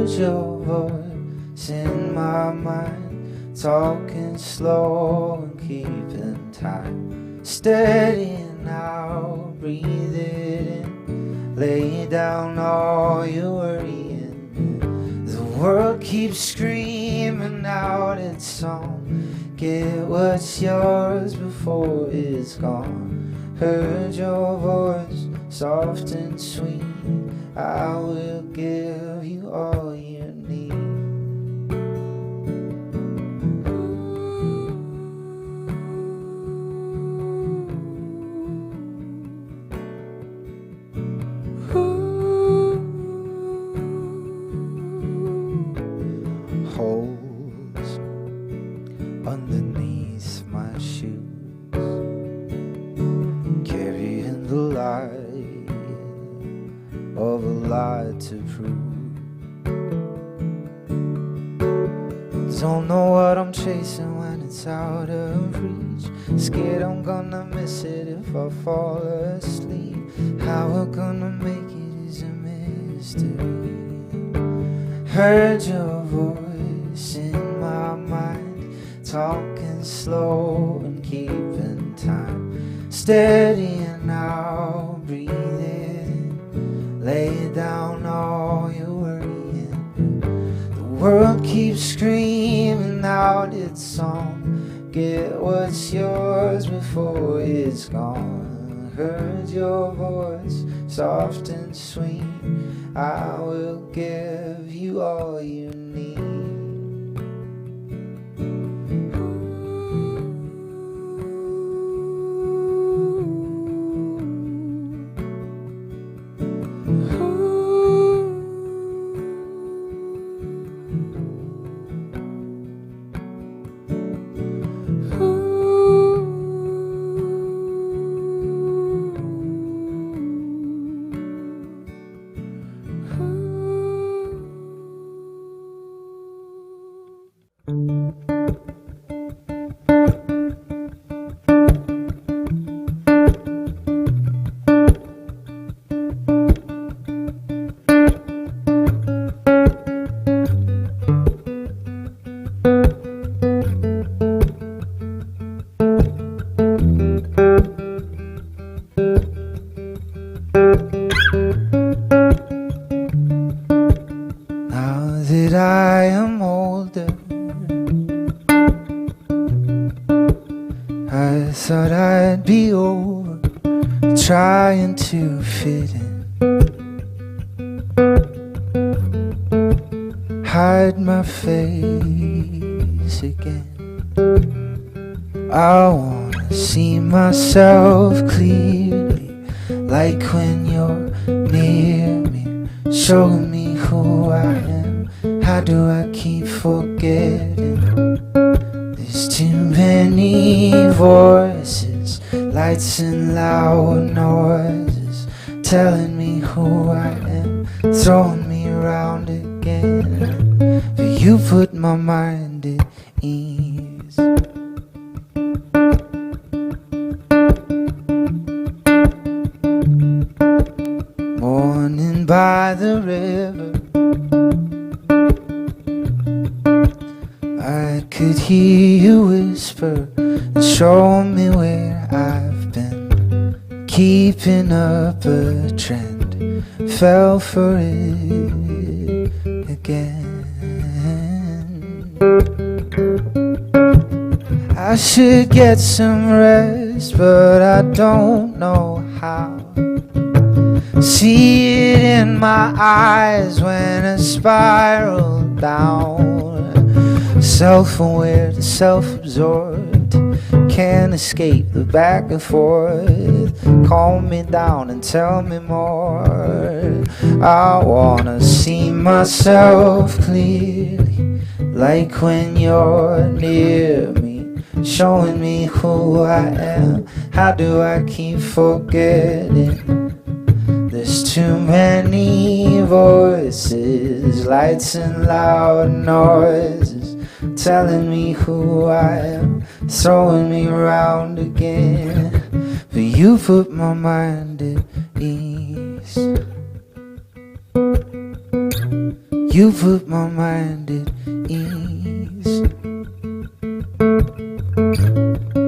heard your voice in my mind, talking slow and keeping time. Steady now, breathe it in, lay down all your worrying. The world keeps screaming out its song. Get what's yours before it's gone. Heard your voice, soft and sweet. I will give you all you need. Holes underneath my shoes, carrying the light of a lie to prove. Don't know what I'm chasing when it's out of reach. Scared I'm gonna miss it if I fall asleep. How we're gonna make it is a mystery. Heard your voice in my mind, talking slow and keeping time. Steady and now, breathe it in, lay down all your worrying. The world keeps screaming out its song. Get what's yours before it's gone. Heard your voice, soft and sweet. I will give you all you need. Now that I am older, I thought I'd be over trying to fit in, hide my face again. I wanna see myself clearly, like when you're near me, showing me who I am. How do I keep forgetting? There's too many voices, lights and loud noises, telling me who I am, throwing me around again. But you put my mind at ease. Morning by the river, I could hear you whisper and show me where I've been, keeping up a trend, fell for it again. I should get some rest, but I don't know how. See it in my eyes when I spiral down. Self-aware to self-absorbed, can't escape the back and forth. Calm me down and tell me more. I wanna see myself clearly, like when you're near me, showing me who I am. How do I keep forgetting? There's too many voices, lights and loud noises, telling me who I am, throwing me around again. But you put my mind at ease. You put my mind at ease.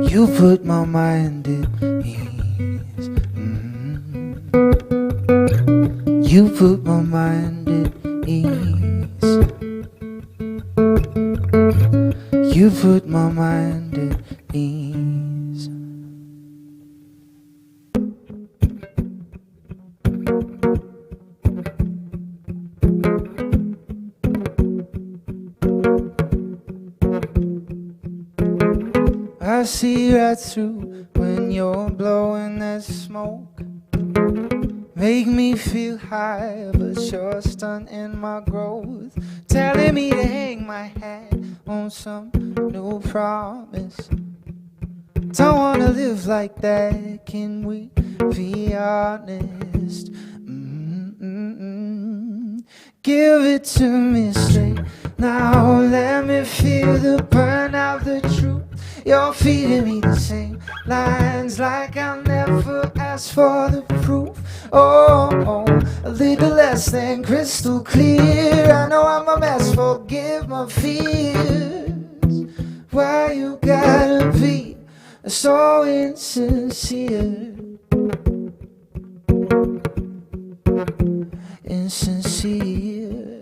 You put my mind at ease. You put my mind at ease. You put my mind at ease. I see right through when you're blowing that smoke. Make me feel high, but you're stunting my growth. Telling me to hang my hat on some new promise. Don't wanna live like that, can we be honest? Give it to me straight. Now let me feel the burn of the truth. You're feeding me the same lines like I never asked for the proof. Oh, a little less than crystal clear. I know I'm a mess, forgive my fears. Why you gotta be so insincere? Insincere.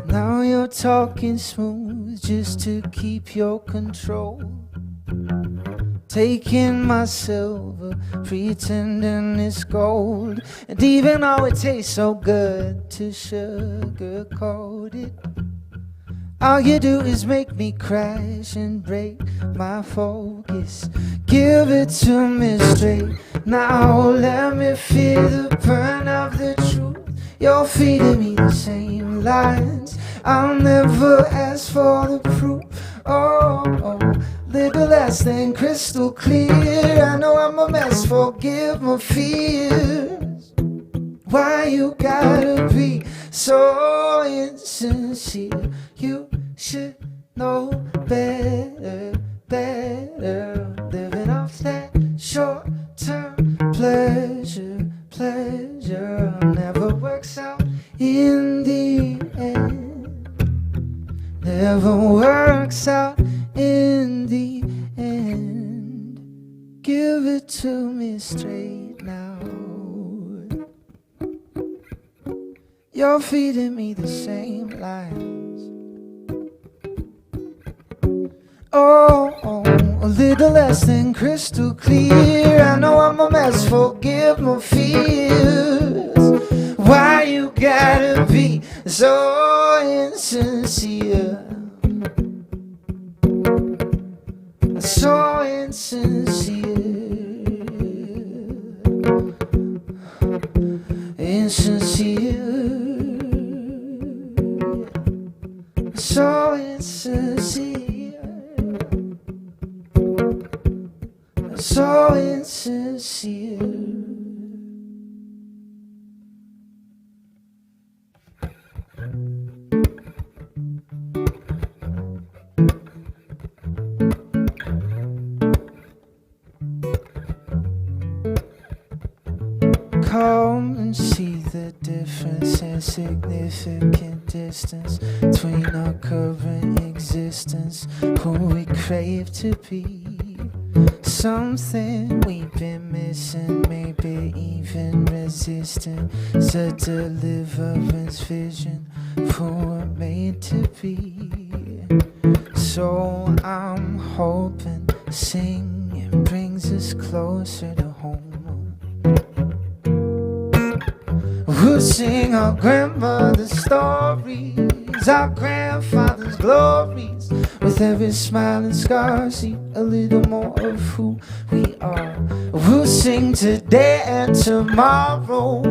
Now you're talking smooth just to keep your control. Taking my silver, pretending it's gold. And even though it tastes so good to sugarcoat it, all you do is make me crash and break my focus. Give it to me straight. Now let me feel the burn of the truth. You're feeding me the same lines. I'll never ask for the proof. Oh, little less than crystal clear. I know I'm a mess, forgive my fears. Why you gotta be so insincere? You should know better, better. Living off that short-term pleasure, pleasure never works out in the end. Never works out in the end. Give it to me straight now. You're feeding me the same lines. Oh, a little less than crystal clear. I know I'm a mess, forgive my fears. Why you gotta be so insincere? So insincere. Insincere. So insincere. So insincere. Come and see the difference and significant distance between our current existence, who we crave to be. Something we've been missing, maybe even resisting. It's a deliverance vision for what we're made to be. So I'm hoping singing brings us closer to home. We'll sing our grandmother's stories, our grandfather's glories. With every smile and scar, see a little more of who we are. We'll sing today and tomorrow,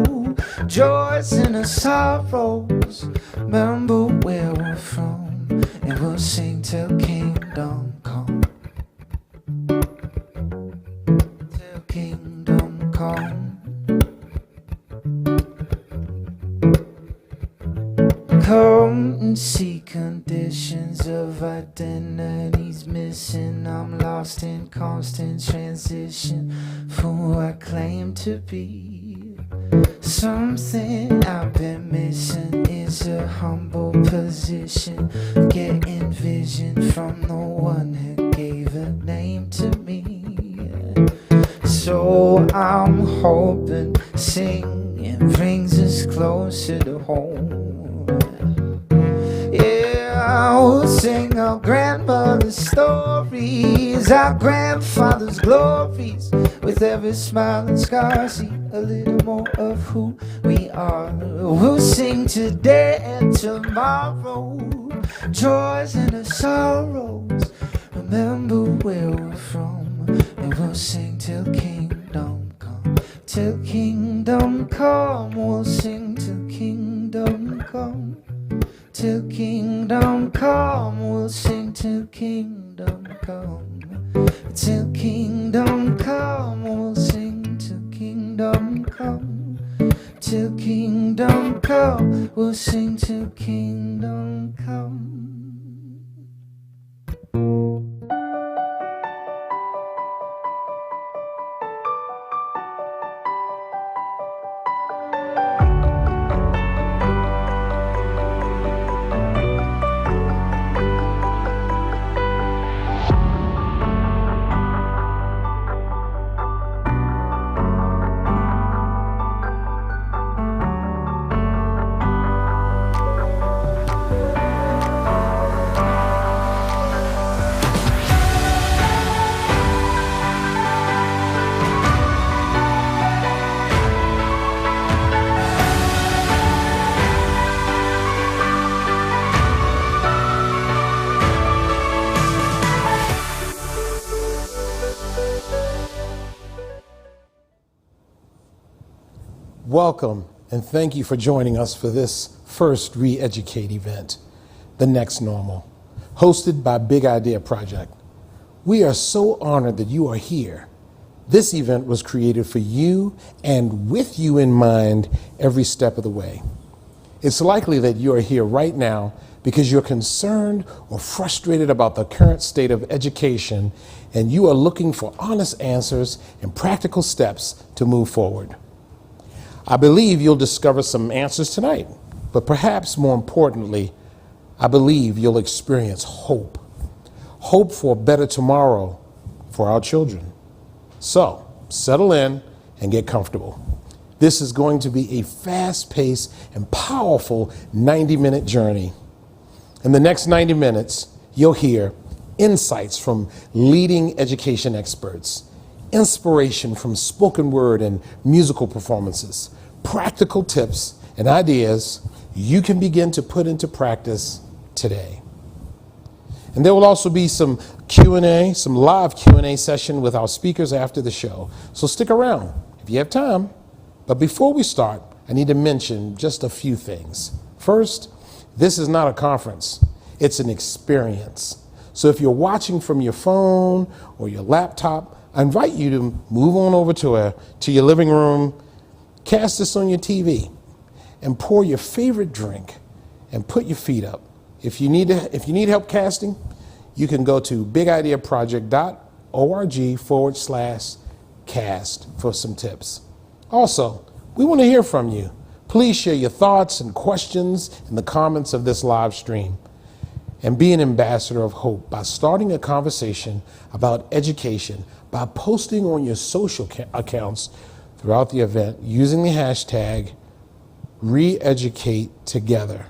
joys and our sorrows. Remember where we're from, and we'll sing till kingdom come. Till kingdom come. Come and see conditions of identities missing. I'm lost in constant transition for who I claim to be. Something I've been missing is a humble position, getting vision from the one who gave a name to me. So I'm hoping singing brings us closer to home. Yeah, I will sing our grandmother's stories, our grandfather's glories. With every smile and scar, see a little more of who we are. We'll sing today and tomorrow, joys and the sorrows. Remember where we're from, and we'll sing till kingdom come. Till kingdom come, we'll sing till kingdom come. Till kingdom come, we'll sing till kingdom come. Till kingdom come, we'll sing till kingdom come. Till kingdom come, we'll sing till kingdom come. Welcome, and thank you for joining us for this first Re-Educate event, The Next Normal, hosted by Big Idea Project. We are so honored that you are here. This event was created for you and with you in mind every step of the way. It's likely that you are here right now because you're concerned or frustrated about the current state of education, and you are looking for honest answers and practical steps to move forward. I believe you'll discover some answers tonight, but perhaps more importantly, I believe you'll experience hope. Hope for a better tomorrow for our children. So, settle in and get comfortable. This is going to be a fast-paced and powerful 90-minute journey. In the next 90 minutes, you'll hear insights from leading education experts, inspiration from spoken word and musical performances, practical tips and ideas you can begin to put into practice today. And there will also be some Q&A, some live Q&A session with our speakers after the show. So stick around if you have time. But before we start, I need to mention just a few things. First, this is not a conference. It's an experience. So if you're watching from your phone or your laptop, I invite you to move on over to your living room, cast this on your TV, and pour your favorite drink and put your feet up. If you need help casting, you can go to bigideaproject.org/cast for some tips. Also, we want to hear from you. Please share your thoughts and questions in the comments of this live stream. And be an ambassador of hope by starting a conversation about education by posting on your social accounts throughout the event using the hashtag #ReEducateTogether.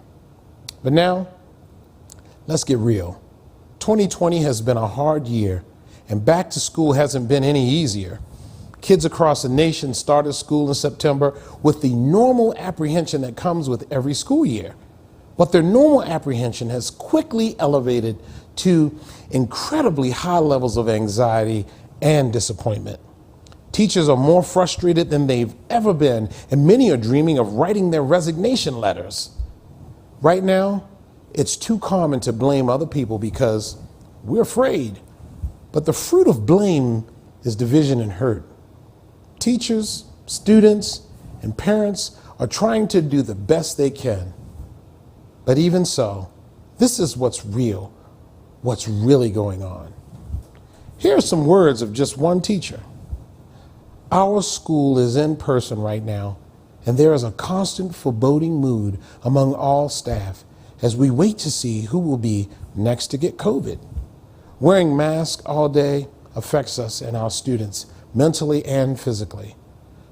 But now, let's get real. 2020 has been a hard year, and back to school hasn't been any easier. Kids across the nation started school in September with the normal apprehension that comes with every school year. But their normal apprehension has quickly elevated to incredibly high levels of anxiety and disappointment. Teachers are more frustrated than they've ever been, and many are dreaming of writing their resignation letters. Right now, it's too common to blame other people because we're afraid. But the fruit of blame is division and hurt. Teachers, students, and parents are trying to do the best they can. But even so, this is what's real, what's really going on. Here are some words of just one teacher. Our school is in person right now, and there is a constant foreboding mood among all staff as we wait to see who will be next to get COVID. Wearing masks all day affects us and our students mentally and physically.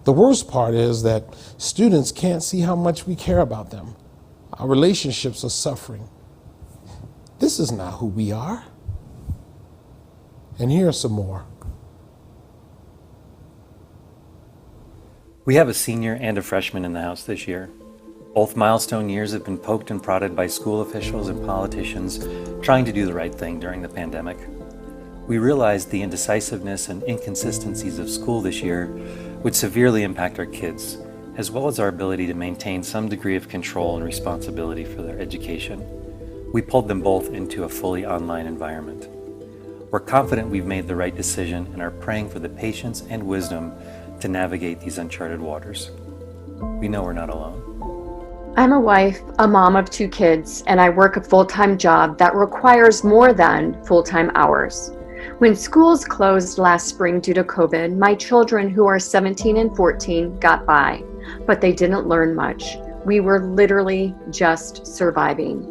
The worst part is that students can't see how much we care about them. Our relationships are suffering. This is not who we are. And here are some more. We have a senior and a freshman in the house this year. Both milestone years have been poked and prodded by school officials and politicians trying to do the right thing during the pandemic. We realized the indecisiveness and inconsistencies of school this year would severely impact our kids, as well as our ability to maintain some degree of control and responsibility for their education. We pulled them both into a fully online environment. We're confident we've made the right decision and are praying for the patience and wisdom to navigate these uncharted waters. We know we're not alone. I'm a wife, a mom of 2 kids, and I work a full-time job that requires more than full-time hours. When schools closed last spring due to COVID, my children, who are 17 and 14, got by, but they didn't learn much. We were literally just surviving.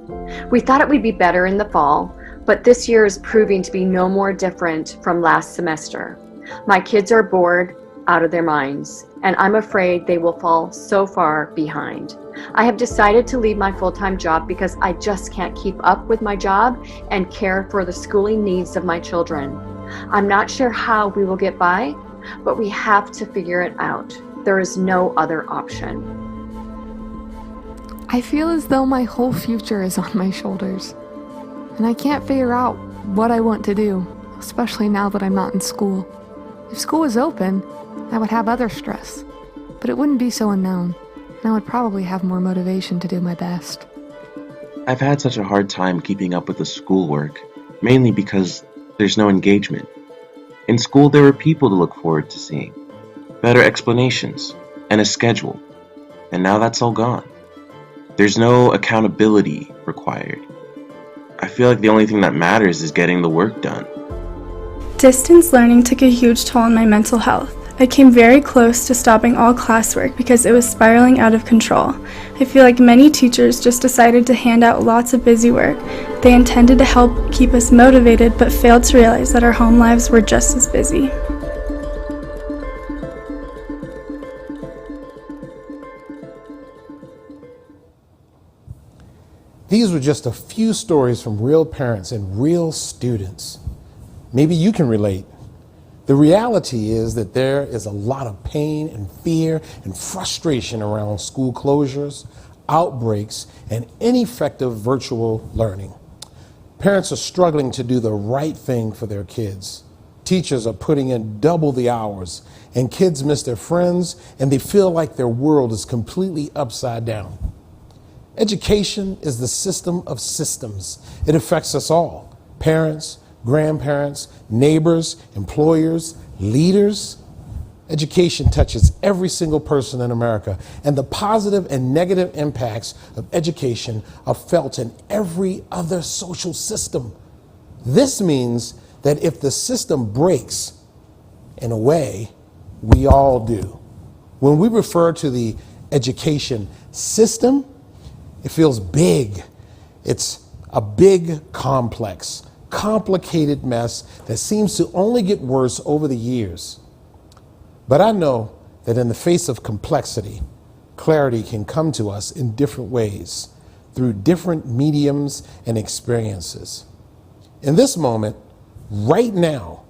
We thought it would be better in the fall, but this year is proving to be no more different from last semester. My kids are bored out of their minds, and I'm afraid they will fall so far behind. I have decided to leave my full-time job because I just can't keep up with my job and care for the schooling needs of my children. I'm not sure how we will get by, but we have to figure it out. There is no other option. I feel as though my whole future is on my shoulders, and I can't figure out what I want to do, especially now that I'm not in school. If school was open, I would have other stress, but it wouldn't be so unknown, and I would probably have more motivation to do my best. I've had such a hard time keeping up with the schoolwork, mainly because there's no engagement. In school, there were people to look forward to seeing, better explanations, and a schedule, and now that's all gone. There's no accountability required. I feel like the only thing that matters is getting the work done. Distance learning took a huge toll on my mental health. I came very close to stopping all classwork because it was spiraling out of control. I feel like many teachers just decided to hand out lots of busy work. They intended to help keep us motivated, but failed to realize that our home lives were just as busy. These were just a few stories from real parents and real students. Maybe you can relate. The reality is that there is a lot of pain and fear and frustration around school closures, outbreaks, and ineffective virtual learning. Parents are struggling to do the right thing for their kids. Teachers are putting in double the hours, and kids miss their friends, and they feel like their world is completely upside down. Education is the system of systems. It affects us all: parents, grandparents, neighbors, employers, leaders. Education touches every single person in America, and the positive and negative impacts of education are felt in every other social system. This means that if the system breaks, in a way, we all do. When we refer to the education system, it feels big. It's a big, complex, complicated mess that seems to only get worse over the years. But I know that in the face of complexity, clarity can come to us in different ways, through different mediums and experiences. In this moment, right now,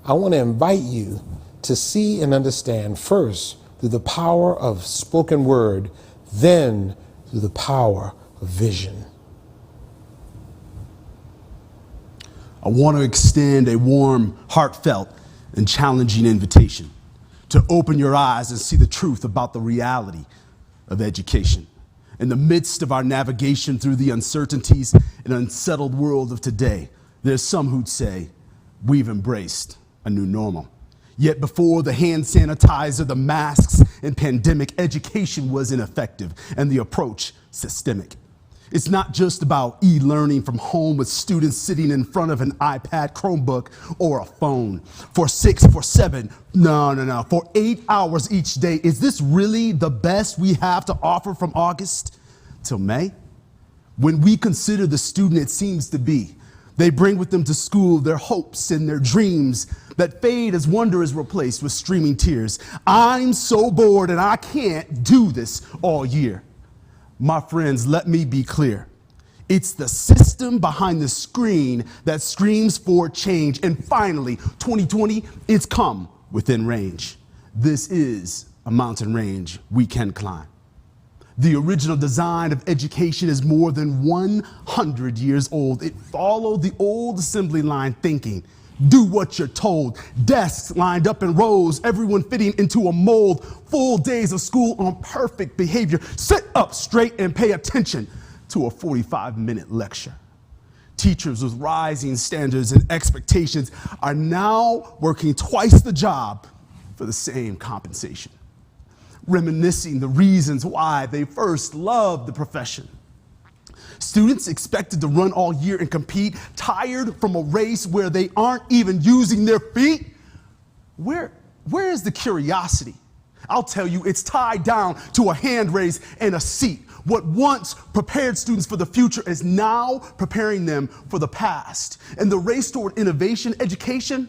I want to invite you to see and understand first through the power of spoken word, then through the power of vision. I want to extend a warm, heartfelt, and challenging invitation to open your eyes and see the truth about the reality of education. In the midst of our navigation through the uncertainties and unsettled world of today, there's some who'd say we've embraced a new normal. Yet before the hand sanitizer, the masks, and pandemic, education was ineffective and the approach systemic. It's not just about e-learning from home with students sitting in front of an iPad, Chromebook, or a phone for 6, for 7, for 8 hours each day. Is this really the best we have to offer from August till May? When we consider the student, it seems to be. They bring with them to school their hopes and their dreams that fade as wonder is replaced with streaming tears. I'm so bored and I can't do this all year. My friends, let me be clear. It's the system behind the screen that screams for change. And finally, 2020, it's come within range. This is a mountain range we can climb. The original design of education is more than 100 years old. It followed the old assembly line thinking. Do what you're told. Desks lined up in rows, everyone fitting into a mold. Full days of school on perfect behavior. Sit up straight and pay attention to a 45-minute lecture. Teachers with rising standards and expectations are now working twice the job for the same compensation, reminiscing the reasons why they first loved the profession. Students expected to run all year and compete, tired from a race where they aren't even using their feet. Where is the curiosity? I'll tell you, it's tied down to a hand raise and a seat. What once prepared students for the future is now preparing them for the past. And the race toward innovation, education,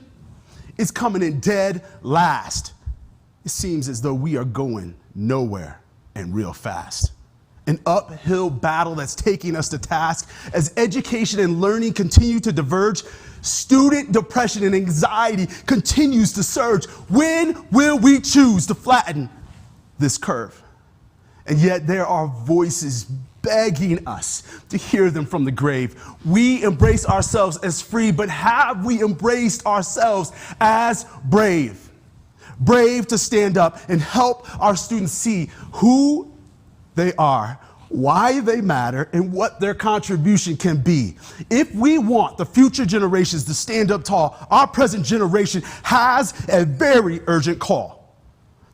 is coming in dead last. It seems as though we are going nowhere and real fast. An uphill battle that's taking us to task as education and learning continue to diverge. Student depression and anxiety continues to surge. When will we choose to flatten this curve? And yet there are voices begging us to hear them from the grave. We embrace ourselves as free, but have we embraced ourselves as brave? Brave to stand up and help our students see who they are, why they matter, and what their contribution can be. If we want the future generations to stand up tall, our present generation has a very urgent call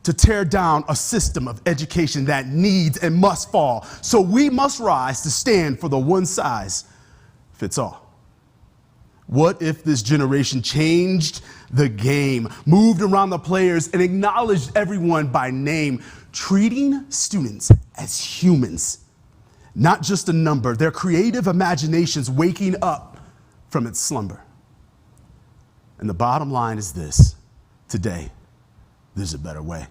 to tear down a system of education that needs and must fall. So we must rise to stand for the one size fits all. What if this generation changed the game, moved around the players, and acknowledged everyone by name, treating students as humans, not just a number, their creative imaginations waking up from its slumber? And the bottom line is this: today, there's a better way.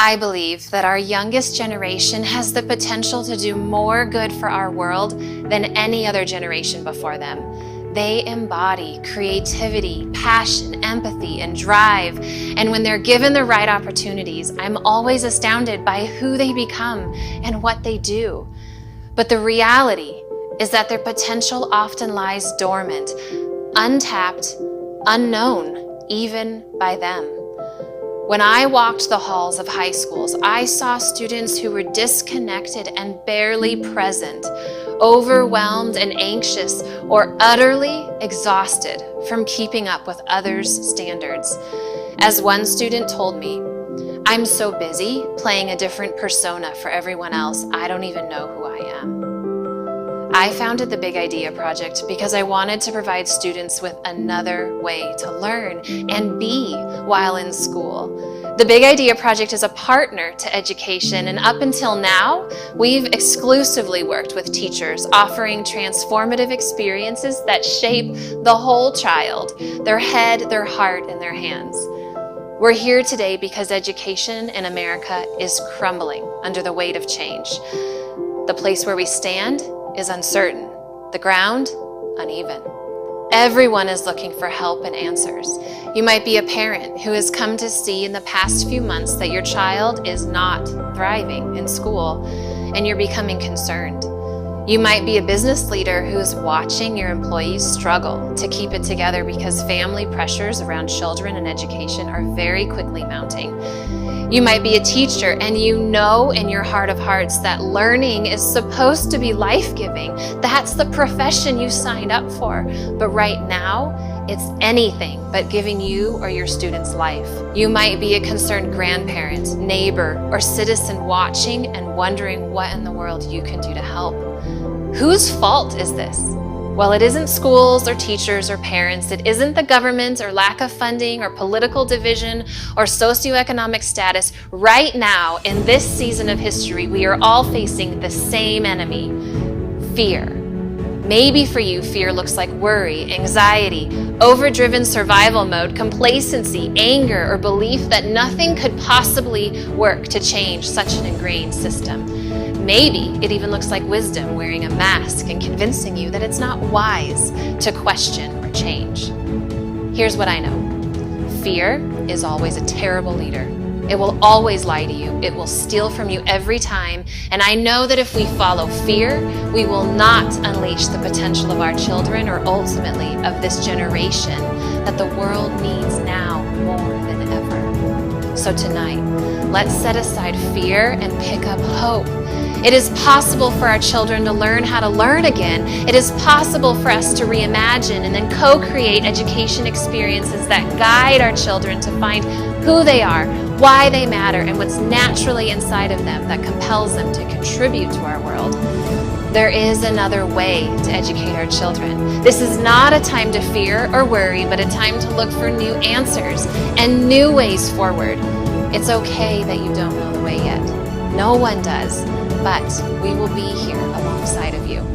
I believe that our youngest generation has the potential to do more good for our world than any other generation before them. They embody creativity, passion, empathy, and drive. And when they're given the right opportunities, I'm always astounded by who they become and what they do. But the reality is that their potential often lies dormant, untapped, unknown, even by them. When I walked the halls of high schools, I saw students who were disconnected and barely present, overwhelmed and anxious, or utterly exhausted from keeping up with others' standards. As one student told me, "I'm so busy playing a different persona for everyone else, I don't even know who I am." I founded the Big Idea Project because I wanted to provide students with another way to learn and be while in school. The Big Idea Project is a partner to education, and up until now, we've exclusively worked with teachers, offering transformative experiences that shape the whole child, their head, their heart, and their hands. We're here today because education in America is crumbling under the weight of change. The place where we stand is uncertain, the ground uneven. Everyone is looking for help and answers. You might be a parent who has come to see in the past few months that your child is not thriving in school, and you're becoming concerned. You might be a business leader who is watching your employees struggle to keep it together because family pressures around children and education are very quickly mounting. You might be a teacher and you know in your heart of hearts that learning is supposed to be life-giving. That's the profession you signed up for. But right now, It's anything but giving you or your students life. You might be a concerned grandparent, neighbor, or citizen watching and wondering what in the world you can do to help. Whose fault is this? Well, it isn't schools or teachers or parents. It isn't the government or lack of funding or political division or socioeconomic status. Right now, in this season of history, we are all facing the same enemy: fear. Maybe for you, fear looks like worry, anxiety, overdriven survival mode, complacency, anger, or belief that nothing could possibly work to change such an ingrained system. Maybe it even looks like wisdom, wearing a mask and convincing you that it's not wise to question or change. Here's what I know. Fear is always a terrible leader. It will always lie to you. It will steal from you every time. And I know that if we follow fear, we will not unleash the potential of our children or ultimately of this generation that the world needs now more than ever. So tonight, let's set aside fear and pick up hope. It is possible for our children to learn how to learn again. It is possible for us to reimagine and then co-create education experiences that guide our children to find who they are, why they matter, and what's naturally inside of them that compels them to contribute to our world. There is another way to educate our children. This is not a time to fear or worry, but a time to look for new answers and new ways forward. It's okay that you don't know the way yet. No one does, but we will be here alongside of you.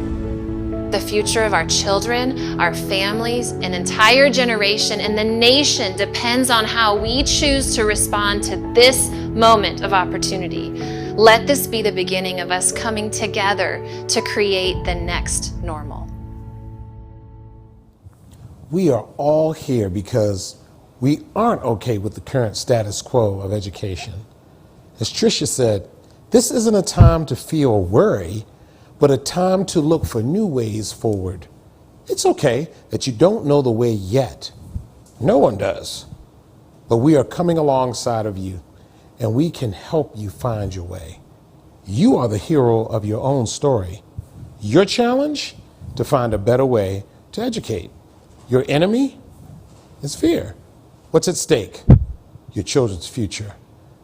The future of our children, our families, an entire generation, and the nation depends on how we choose to respond to this moment of opportunity. Let this be the beginning of us coming together to create the next normal. We are all here because we aren't okay with the current status quo of education. As Tricia said, this isn't a time to fear or worry, but a time to look for new ways forward. It's okay that you don't know the way yet. No one does. But we are coming alongside of you, and we can help you find your way. You are the hero of your own story. Your challenge? To find a better way to educate. Your enemy is fear. What's at stake? Your children's future.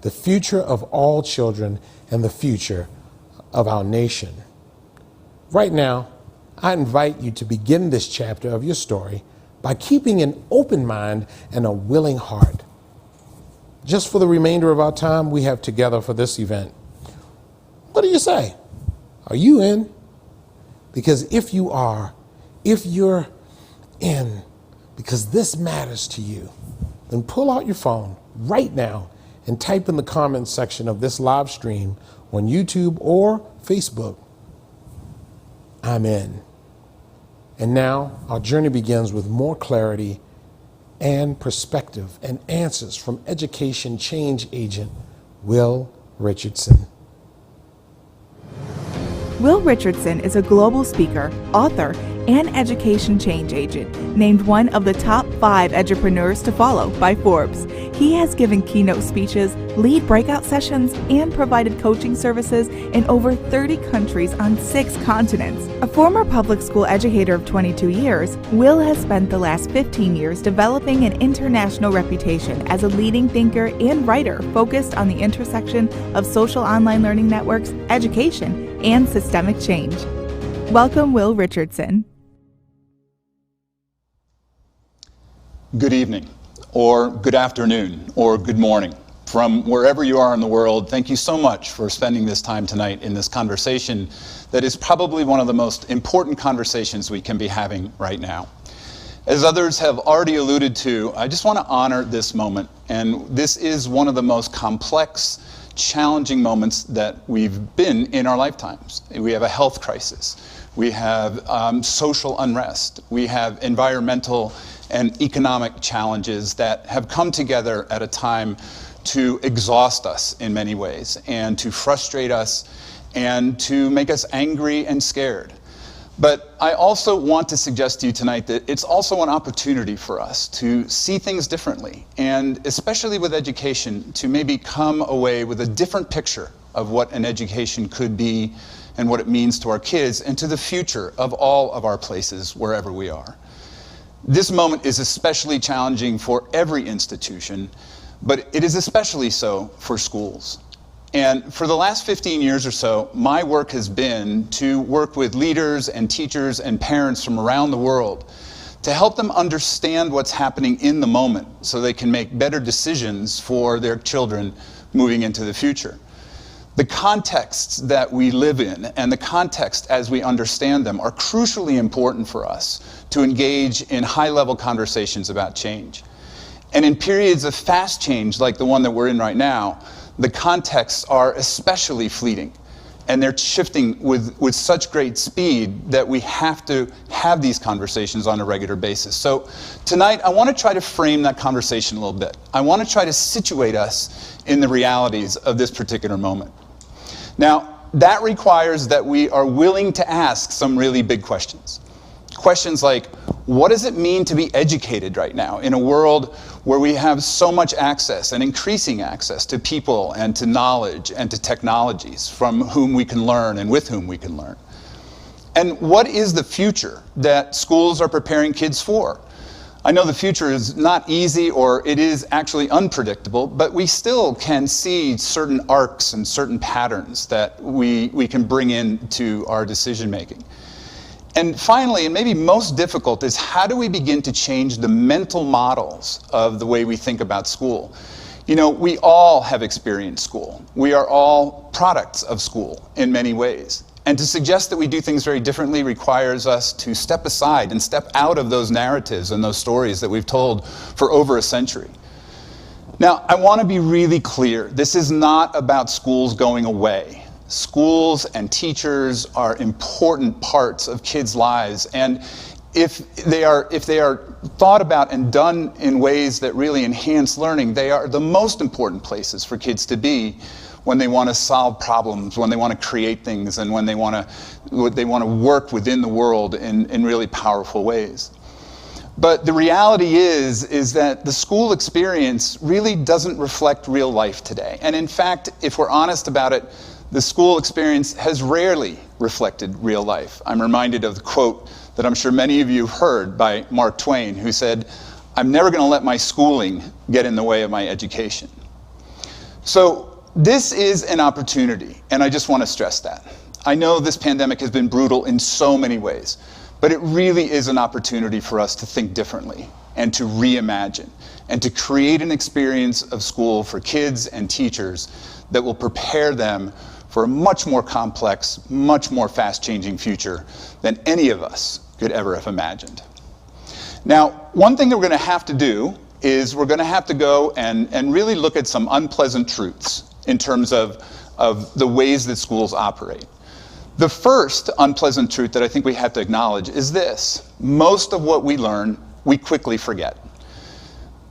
The future of all children and the future of our nation. Right now, I invite you to begin this chapter of your story by keeping an open mind and a willing heart. Just for the remainder of our time we have together for this event, what do you say? Are you in? Because if you are, if you're in, because this matters to you, then pull out your phone right now and type in the comments section of this live stream on YouTube or Facebook, I'm in. And now our journey begins with more clarity and perspective and answers from education change agent Will Richardson. Will Richardson is a global speaker, author, and education change agent, named one of the top 5 edupreneurs to follow by Forbes. He has given keynote speeches, lead breakout sessions, and provided coaching services in over 30 countries on 6 continents. A former public school educator of 22 years, Will has spent the last 15 years developing an international reputation as a leading thinker and writer focused on the intersection of social online learning networks, education, and systemic change. Welcome, Will Richardson. Good evening, or good afternoon, or good morning. From wherever you are in the world, thank you so much for spending this time tonight in this conversation that is probably one of the most important conversations we can be having right now. As others have already alluded to, I just want to honor this moment, and this is one of the most complex, challenging moments that we've been in our lifetimes. We have a health crisis. We have social unrest. We have environmental and economic challenges that have come together at a time to exhaust us in many ways and to frustrate us and to make us angry and scared. But I also want to suggest to you tonight that it's also an opportunity for us to see things differently, and especially with education, to maybe come away with a different picture of what an education could be and what it means to our kids and to the future of all of our places wherever we are. This moment is especially challenging for every institution, but it is especially so for schools. And for the last 15 years or so, my work has been to work with leaders and teachers and parents from around the world to help them understand what's happening in the moment so they can make better decisions for their children moving into the future. The contexts that we live in and the context as we understand them are crucially important for us to engage in high-level conversations about change. And in periods of fast change like the one that we're in right now, the contexts are especially fleeting, and they're shifting with such great speed that we have to have these conversations on a regular basis. So tonight, I want to try to frame that conversation a little bit. I want to try to situate us in the realities of this particular moment. Now, that requires that we are willing to ask some really big questions. Questions like, what does it mean to be educated right now in a world where we have so much access and increasing access to people and to knowledge and to technologies from whom we can learn and with whom we can learn? And what is the future that schools are preparing kids for? I know the future is not easy, or it is actually unpredictable, but we still can see certain arcs and certain patterns that we can bring into our decision making. And finally, and maybe most difficult, is how do we begin to change the mental models of the way we think about school? You know, we all have experienced school. We are all products of school in many ways. And to suggest that we do things very differently requires us to step aside and step out of those narratives and those stories that we've told for over a century. Now, I want to be really clear. This is not about schools going away. Schools and teachers are important parts of kids' lives, and if they are thought about and done in ways that really enhance learning, they are the most important places for kids to be when they want to solve problems, when they want to create things, and when they want to work within the world in really powerful ways. But the reality is that the school experience really doesn't reflect real life today. And in fact, if we're honest about it, the school experience has rarely reflected real life. I'm reminded of the quote that I'm sure many of you heard by Mark Twain, who said, "I'm never going to let my schooling get in the way of my education." So this is an opportunity, and I just want to stress that. I know this pandemic has been brutal in so many ways, but it really is an opportunity for us to think differently and to reimagine and to create an experience of school for kids and teachers that will prepare them for a much more complex, much more fast-changing future than any of us could ever have imagined. Now, one thing that we're going to have to do is we're going to have to go and really look at some unpleasant truths in terms of the ways that schools operate. The first unpleasant truth that I think we have to acknowledge is this: most of what we learn, we quickly forget.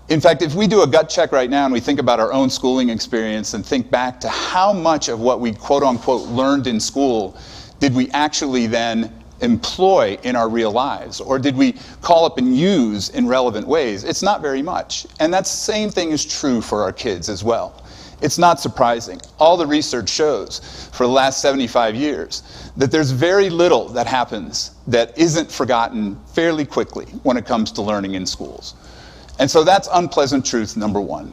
In fact, if we do a gut check right now and we think about our own schooling experience and think back to how much of what we quote unquote learned in school did we actually then employ in our real lives, or did we call up and use in relevant ways, it's not very much. And that same thing is true for our kids as well. It's not surprising. All the research shows for the last 75 years that there's very little that happens that isn't forgotten fairly quickly when it comes to learning in schools. And so that's unpleasant truth number one.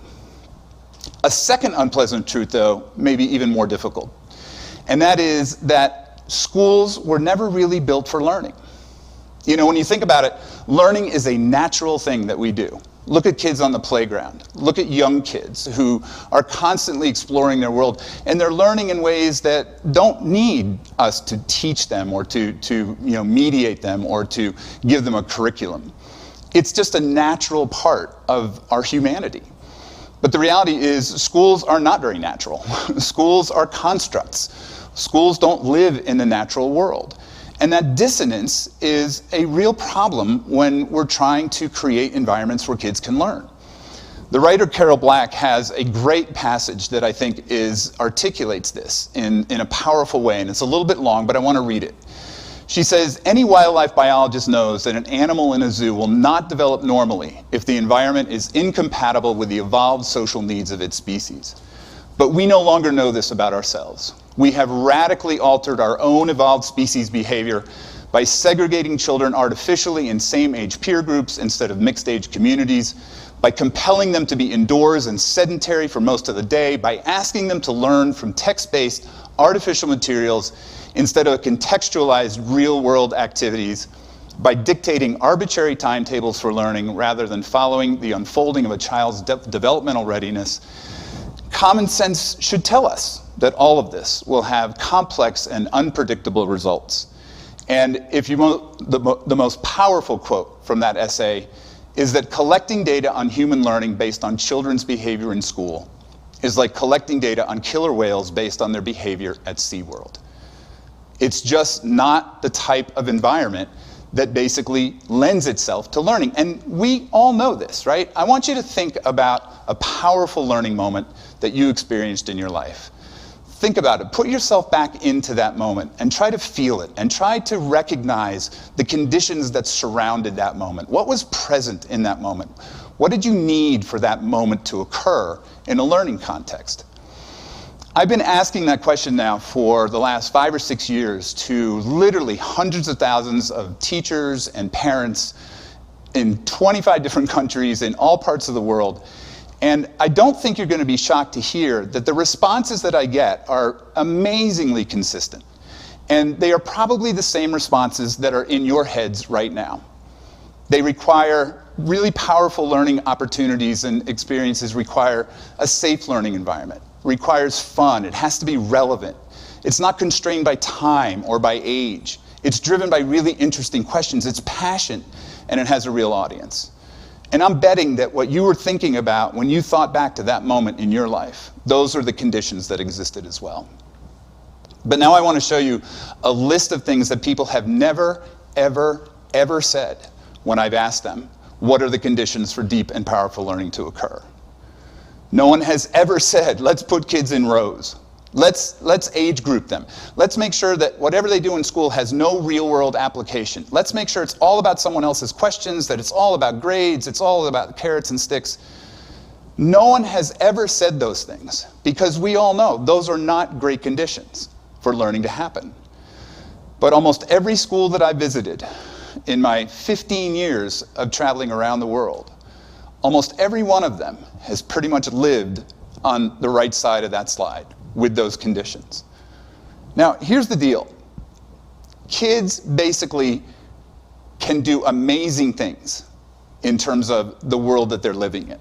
A second unpleasant truth, though, may be even more difficult. And that is that schools were never really built for learning. You know, when you think about it, learning is a natural thing that we do. Look at kids on the playground. Look at young kids who are constantly exploring their world, and they're learning in ways that don't need us to teach them or to mediate them or to give them a curriculum. It's just a natural part of our humanity. But the reality is schools are not very natural. Schools are constructs. Schools don't live in the natural world. And that dissonance is a real problem when we're trying to create environments where kids can learn. The writer Carol Black has a great passage that I think articulates this in a powerful way, and it's a little bit long, but I want to read it. She says, "Any wildlife biologist knows that an animal in a zoo will not develop normally if the environment is incompatible with the evolved social needs of its species. But we no longer know this about ourselves. We have radically altered our own evolved species behavior by segregating children artificially in same-age peer groups instead of mixed-age communities, by compelling them to be indoors and sedentary for most of the day, by asking them to learn from text-based artificial materials instead of contextualized real-world activities, by dictating arbitrary timetables for learning rather than following the unfolding of a child's developmental readiness. Common sense should tell us that all of this will have complex and unpredictable results. And if you want the most powerful quote from that essay is that collecting data on human learning based on children's behavior in school is like collecting data on killer whales based on their behavior at SeaWorld. It's just not the type of environment that basically lends itself to learning. And we all know this, right? I want you to think about a powerful learning moment that you experienced in your life. Think about it. Put yourself back into that moment and try to feel it and try to recognize the conditions that surrounded that moment. What was present in that moment? What did you need for that moment to occur in a learning context? I've been asking that question now for the last 5 or 6 years to literally hundreds of thousands of teachers and parents in 25 different countries in all parts of the world. And I don't think you're going to be shocked to hear that the responses that I get are amazingly consistent. And they are probably the same responses that are in your heads right now. They require really powerful learning opportunities, and experiences require a safe learning environment. Requires fun. It has to be relevant. It's not constrained by time or by age. It's driven by really interesting questions. It's passion, and it has a real audience. And I'm betting that what you were thinking about when you thought back to that moment in your life, those are the conditions that existed as well. But now I want to show you a list of things that people have never, ever, ever said when I've asked them, what are the conditions for deep and powerful learning to occur? No one has ever said, let's put kids in rows. Let's age group them. Let's make sure that whatever they do in school has no real world application. Let's make sure it's all about someone else's questions, that it's all about grades, it's all about carrots and sticks. No one has ever said those things because we all know those are not great conditions for learning to happen. But almost every school that I visited in my 15 years of traveling around the world, almost every one of them has pretty much lived on the right side of that slide with those conditions. Now, here's the deal. Kids basically can do amazing things in terms of the world that they're living in.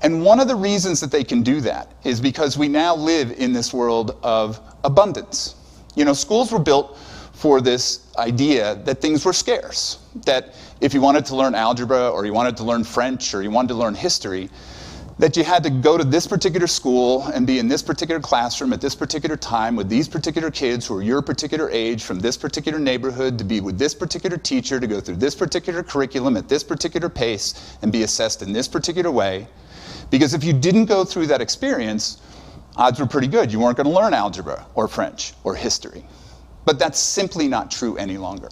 And one of the reasons that they can do that is because we now live in this world of abundance. You know, schools were built for this idea that things were scarce, that if you wanted to learn algebra or you wanted to learn French or you wanted to learn history, that you had to go to this particular school and be in this particular classroom at this particular time with these particular kids who are your particular age from this particular neighborhood, to be with this particular teacher, to go through this particular curriculum at this particular pace and be assessed in this particular way. Because if you didn't go through that experience, odds were pretty good you weren't going to learn algebra or French or history. But that's simply not true any longer.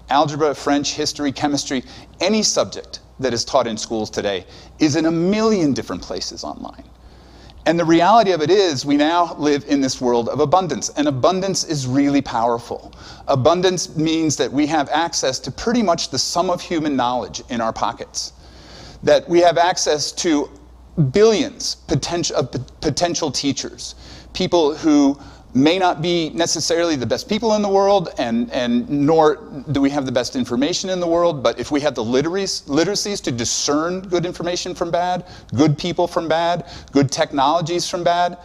Algebra, French, history, chemistry, any subject that is taught in schools today is in a million different places online. And the reality of it is we now live in this world of abundance, and abundance is really powerful. Abundance means that we have access to pretty much the sum of human knowledge in our pockets, that we have access to billions of potential teachers, people who may not be necessarily the best people in the world, and nor do we have the best information in the world, but if we have the literacies to discern good information from bad, good people from bad, good technologies from bad,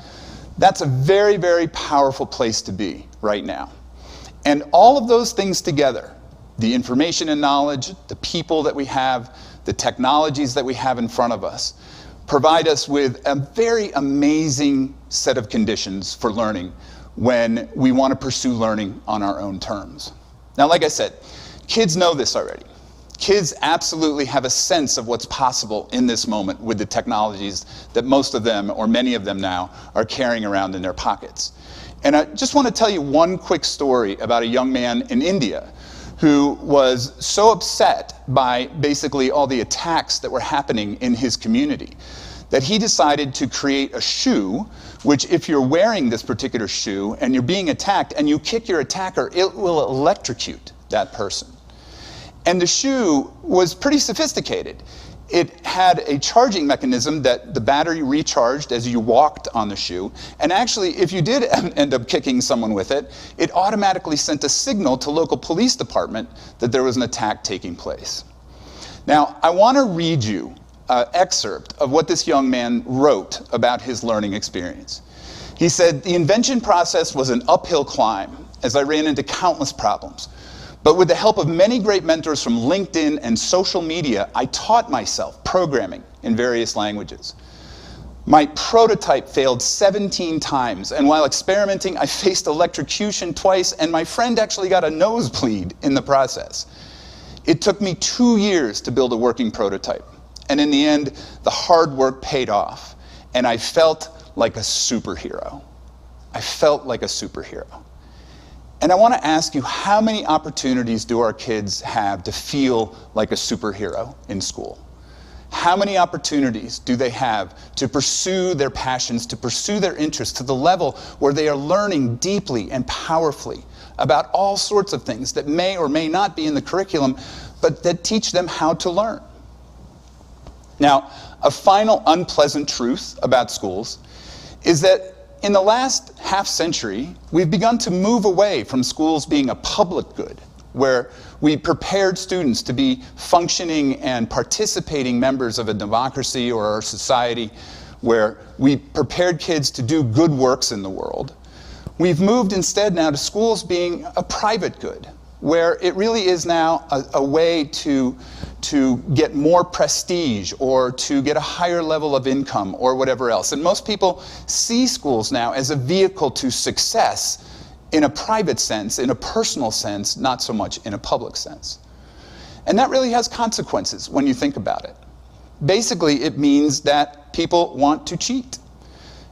that's a very, very powerful place to be right now. And all of those things together, the information and knowledge, the people that we have, the technologies that we have in front of us, provide us with a very amazing set of conditions for learning when we want to pursue learning on our own terms. Now, like I said, kids know this already. Kids absolutely have a sense of what's possible in this moment with the technologies that most of them, or many of them now, are carrying around in their pockets. And I just want to tell you one quick story about a young man in India who was so upset by basically all the attacks that were happening in his community that he decided to create a shoe, which if you're wearing this particular shoe and you're being attacked and you kick your attacker, it will electrocute that person. And the shoe was pretty sophisticated. It had a charging mechanism that the battery recharged as you walked on the shoe. And actually, if you did end up kicking someone with it, it automatically sent a signal to local police department that there was an attack taking place. Now, I want to read you an excerpt of what this young man wrote about his learning experience. He said, "The invention process was an uphill climb as I ran into countless problems. But with the help of many great mentors from LinkedIn and social media, I taught myself programming in various languages. My prototype failed 17 times, and while experimenting, I faced electrocution twice, and my friend actually got a nosebleed in the process. It took me 2 years to build a working prototype, and in the end, the hard work paid off, and I felt like a superhero. I felt like a superhero." And I want to ask you, how many opportunities do our kids have to feel like a superhero in school? How many opportunities do they have to pursue their passions, to pursue their interests to the level where they are learning deeply and powerfully about all sorts of things that may or may not be in the curriculum, but that teach them how to learn? Now, a final unpleasant truth about schools is that in the last half century, we've begun to move away from schools being a public good, where we prepared students to be functioning and participating members of a democracy or our society, where we prepared kids to do good works in the world. We've moved instead now to schools being a private good, where it really is now a way to get more prestige or to get a higher level of income or whatever else. And most people see schools now as a vehicle to success in a private sense, in a personal sense, not so much in a public sense. And that really has consequences when you think about it. Basically, it means that people want to cheat.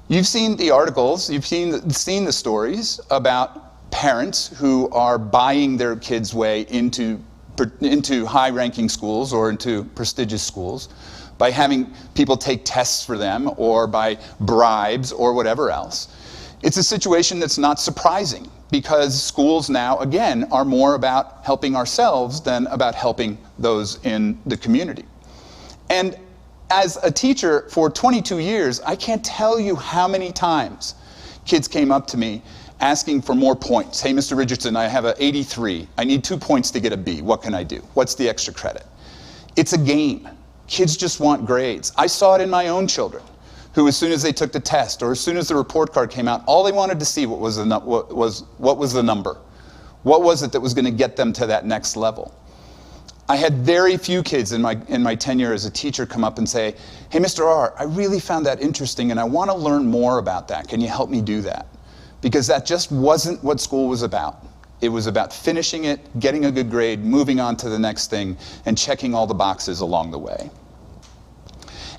You've seen the articles, you've seen the stories about parents who are buying their kids' way into high-ranking schools or into prestigious schools by having people take tests for them or by bribes or whatever else. It's a situation that's not surprising because schools now, again, are more about helping ourselves than about helping those in the community. And as a teacher for 22 years, I can't tell you how many times kids came up to me asking for more points. "Hey, Mr. Richardson, I have an 83. I need 2 points to get a B. What can I do? What's the extra credit?" It's a game. Kids just want grades. I saw it in my own children, who as soon as they took the test or as soon as the report card came out, all they wanted to see what was the number. What was it that was going to get them to that next level? I had very few kids in my tenure as a teacher come up and say, "Hey, Mr. R, I really found that interesting and I want to learn more about that. Can you help me do that?" Because that just wasn't what school was about. It was about finishing it, getting a good grade, moving on to the next thing, and checking all the boxes along the way.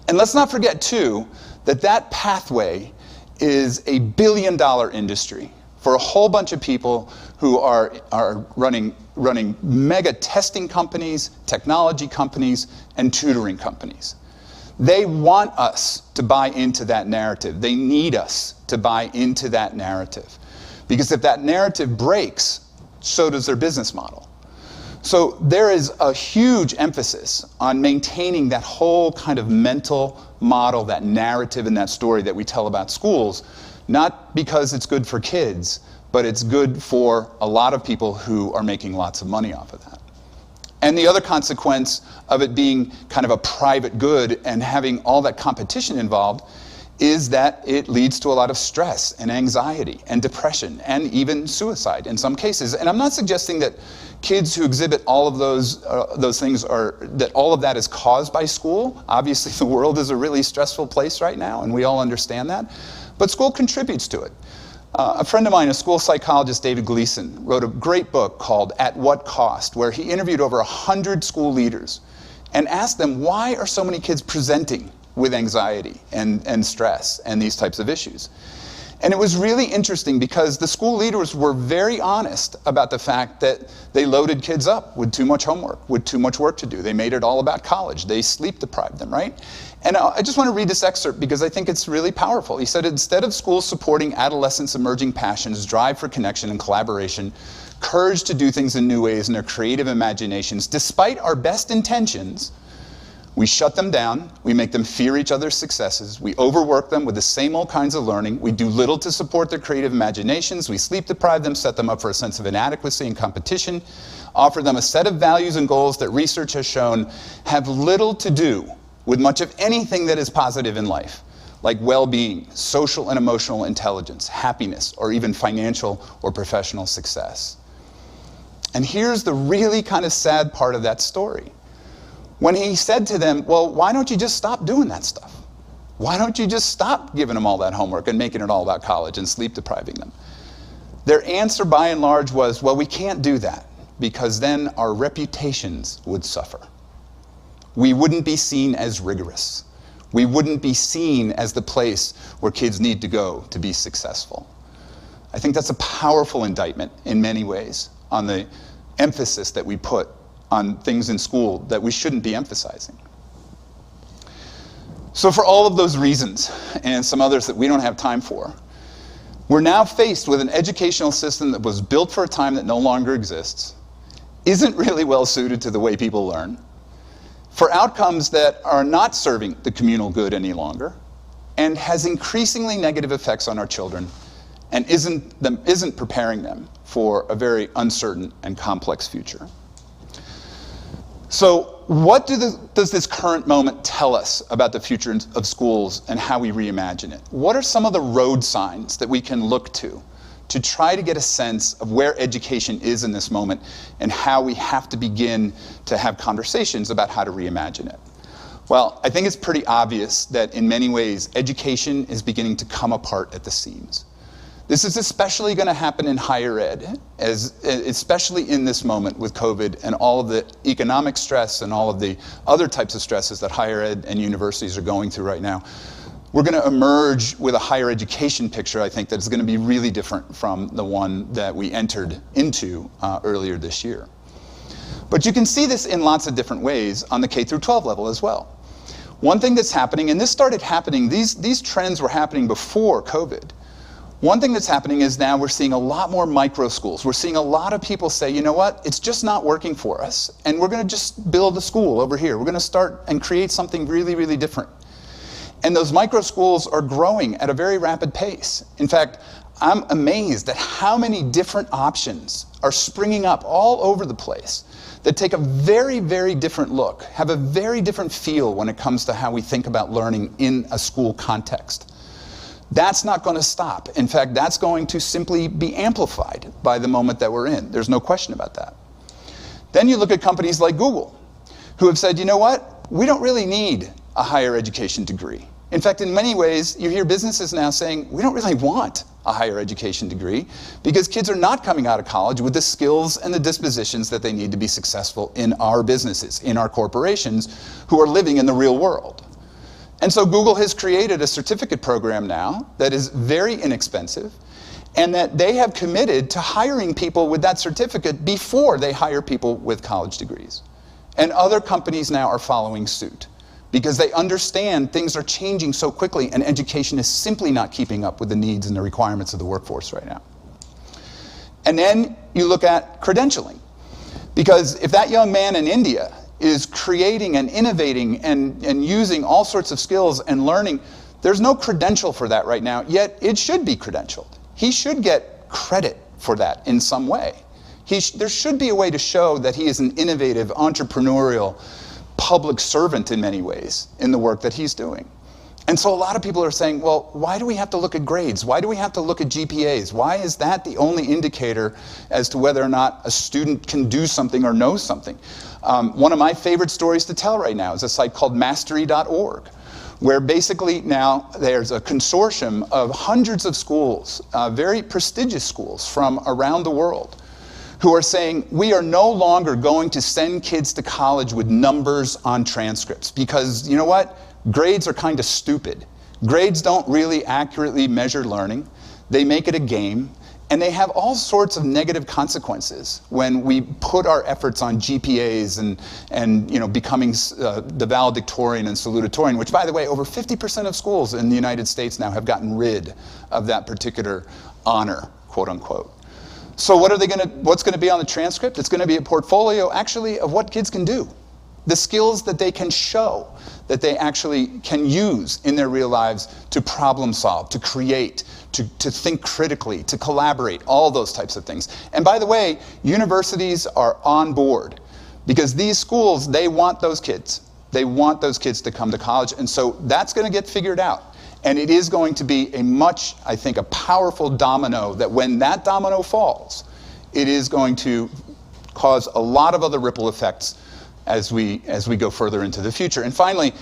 And let's not forget, too, that pathway is a billion-dollar industry for a whole bunch of people who are running mega testing companies, technology companies, and tutoring companies. They want us to buy into that narrative. They need us to buy into that narrative. Because if that narrative breaks, so does their business model. So there is a huge emphasis on maintaining that whole kind of mental model, that narrative and that story that we tell about schools, not because it's good for kids, but it's good for a lot of people who are making lots of money off of that. And the other consequence of it being kind of a private good and having all that competition involved is that it leads to a lot of stress and anxiety and depression and even suicide in some cases. And I'm not suggesting that kids who exhibit all of those things that all of that is caused by school. Obviously, the world is a really stressful place right now, and we all understand that. But school contributes to it. A friend of mine, a school psychologist, David Gleason, wrote a great book called At What Cost, where he interviewed over 100 school leaders and asked them, why are so many kids presenting with anxiety and stress and these types of issues? And it was really interesting because the school leaders were very honest about the fact that they loaded kids up with too much homework, with too much work to do. They made it all about college. They sleep deprived them, right? And I just want to read this excerpt because I think it's really powerful. He said, instead of schools supporting adolescents' emerging passions, drive for connection and collaboration, courage to do things in new ways and their creative imaginations, despite our best intentions, we shut them down, we make them fear each other's successes, we overwork them with the same old kinds of learning, we do little to support their creative imaginations, we sleep deprive them, set them up for a sense of inadequacy and competition, offer them a set of values and goals that research has shown have little to do with much of anything that is positive in life, like well-being, social and emotional intelligence, happiness, or even financial or professional success. And here's the really kind of sad part of that story. When he said to them, well, why don't you just stop doing that stuff? Why don't you just stop giving them all that homework and making it all about college and sleep depriving them? Their answer by and large was, well, we can't do that because then our reputations would suffer. We wouldn't be seen as rigorous. We wouldn't be seen as the place where kids need to go to be successful. I think that's a powerful indictment in many ways on the emphasis that we put on things in school that we shouldn't be emphasizing. So for all of those reasons, and some others that we don't have time for, we're now faced with an educational system that was built for a time that no longer exists, isn't really well suited to the way people learn, for outcomes that are not serving the communal good any longer, and has increasingly negative effects on our children, and isn't preparing them for a very uncertain and complex future. So what does this current moment tell us about the future of schools and how we reimagine it? What are some of the road signs that we can look to try to get a sense of where education is in this moment and how we have to begin to have conversations about how to reimagine it? Well, I think it's pretty obvious that in many ways, education is beginning to come apart at the seams. This is especially going to happen in higher ed, especially in this moment with COVID and all of the economic stress and all of the other types of stresses that higher ed and universities are going through right now. We're going to emerge with a higher education picture, I think, that is going to be really different from the one that we entered into earlier this year. But you can see this in lots of different ways on the K through 12 level as well. One thing that's happening, and this started happening, these trends were happening before COVID. One thing that's happening is now we're seeing a lot more micro schools. We're seeing a lot of people say, you know what, it's just not working for us, and we're going to just build a school over here. We're going to start and create something really, really different. And those micro schools are growing at a very rapid pace. In fact, I'm amazed at how many different options are springing up all over the place that take a very, very different look, have a very different feel when it comes to how we think about learning in a school context. That's not going to stop. In fact, that's going to simply be amplified by the moment that we're in. There's no question about that. Then you look at companies like Google, who have said, you know what, we don't really need a higher education degree. In fact, in many ways, you hear businesses now saying, we don't really want a higher education degree because kids are not coming out of college with the skills and the dispositions that they need to be successful in our businesses, in our corporations, who are living in the real world. And so Google has created a certificate program now that is very inexpensive and that they have committed to hiring people with that certificate before they hire people with college degrees. And other companies now are following suit because they understand things are changing so quickly and education is simply not keeping up with the needs and the requirements of the workforce right now. And then you look at credentialing, because if that young man in India is creating and innovating and using all sorts of skills and learning, there's no credential for that right now, yet it should be credentialed. He should get credit for that in some way. There should be a way to show that he is an innovative, entrepreneurial, public servant in many ways in the work that he's doing. And so a lot of people are saying, well, why do we have to look at grades? Why do we have to look at GPAs? Why is that the only indicator as to whether or not a student can do something or knows something? One of my favorite stories to tell right now is a site called mastery.org, where basically now there's a consortium of hundreds of schools, very prestigious schools from around the world, who are saying, we are no longer going to send kids to college with numbers on transcripts because, you know what? Grades are kind of stupid. Grades don't really accurately measure learning. they make it a game, and they have all sorts of negative consequences when we put our efforts on GPAs and you know, becoming the valedictorian and salutatorian, which, by the way, over 50% of schools in the United States now have gotten rid of that particular honor, quote unquote. So what's gonna be on the transcript? It's gonna be a portfolio, actually, of what kids can do. The skills that they can show, that they actually can use in their real lives to problem solve, to create, to think critically, to collaborate, all those types of things. And by the way, universities are on board because these schools, they want those kids. They want those kids to come to college, and so that's gonna get figured out. And it is going to be I think, a powerful domino that when that domino falls, it is going to cause a lot of other ripple effects as we go further into the future. And finally,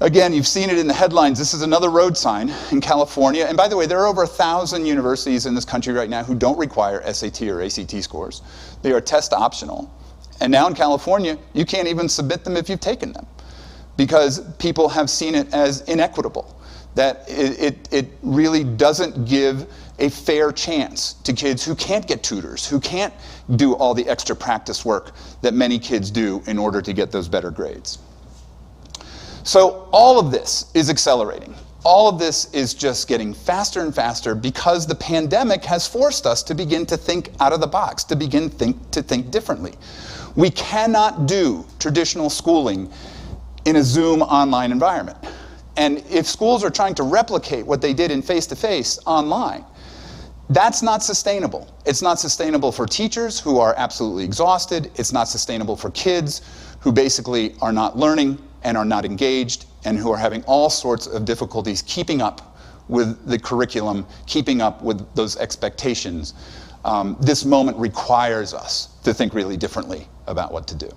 again, you've seen it in the headlines. This is another road sign in California. And by the way, there are over 1,000 universities in this country right now who don't require SAT or ACT scores. They are test optional. And now in California, you can't even submit them if you've taken them because people have seen it as inequitable, that it really doesn't give a fair chance to kids who can't get tutors, who can't do all the extra practice work that many kids do in order to get those better grades. So all of this is accelerating. All of this is just getting faster and faster because the pandemic has forced us to begin to think out of the box, to begin to think differently. We cannot do traditional schooling in a Zoom online environment. And if schools are trying to replicate what they did in face-to-face online, that's not sustainable. It's not sustainable for teachers who are absolutely exhausted. It's not sustainable for kids who basically are not learning and are not engaged and who are having all sorts of difficulties keeping up with the curriculum, keeping up with those expectations. This moment requires us to think really differently about what to do.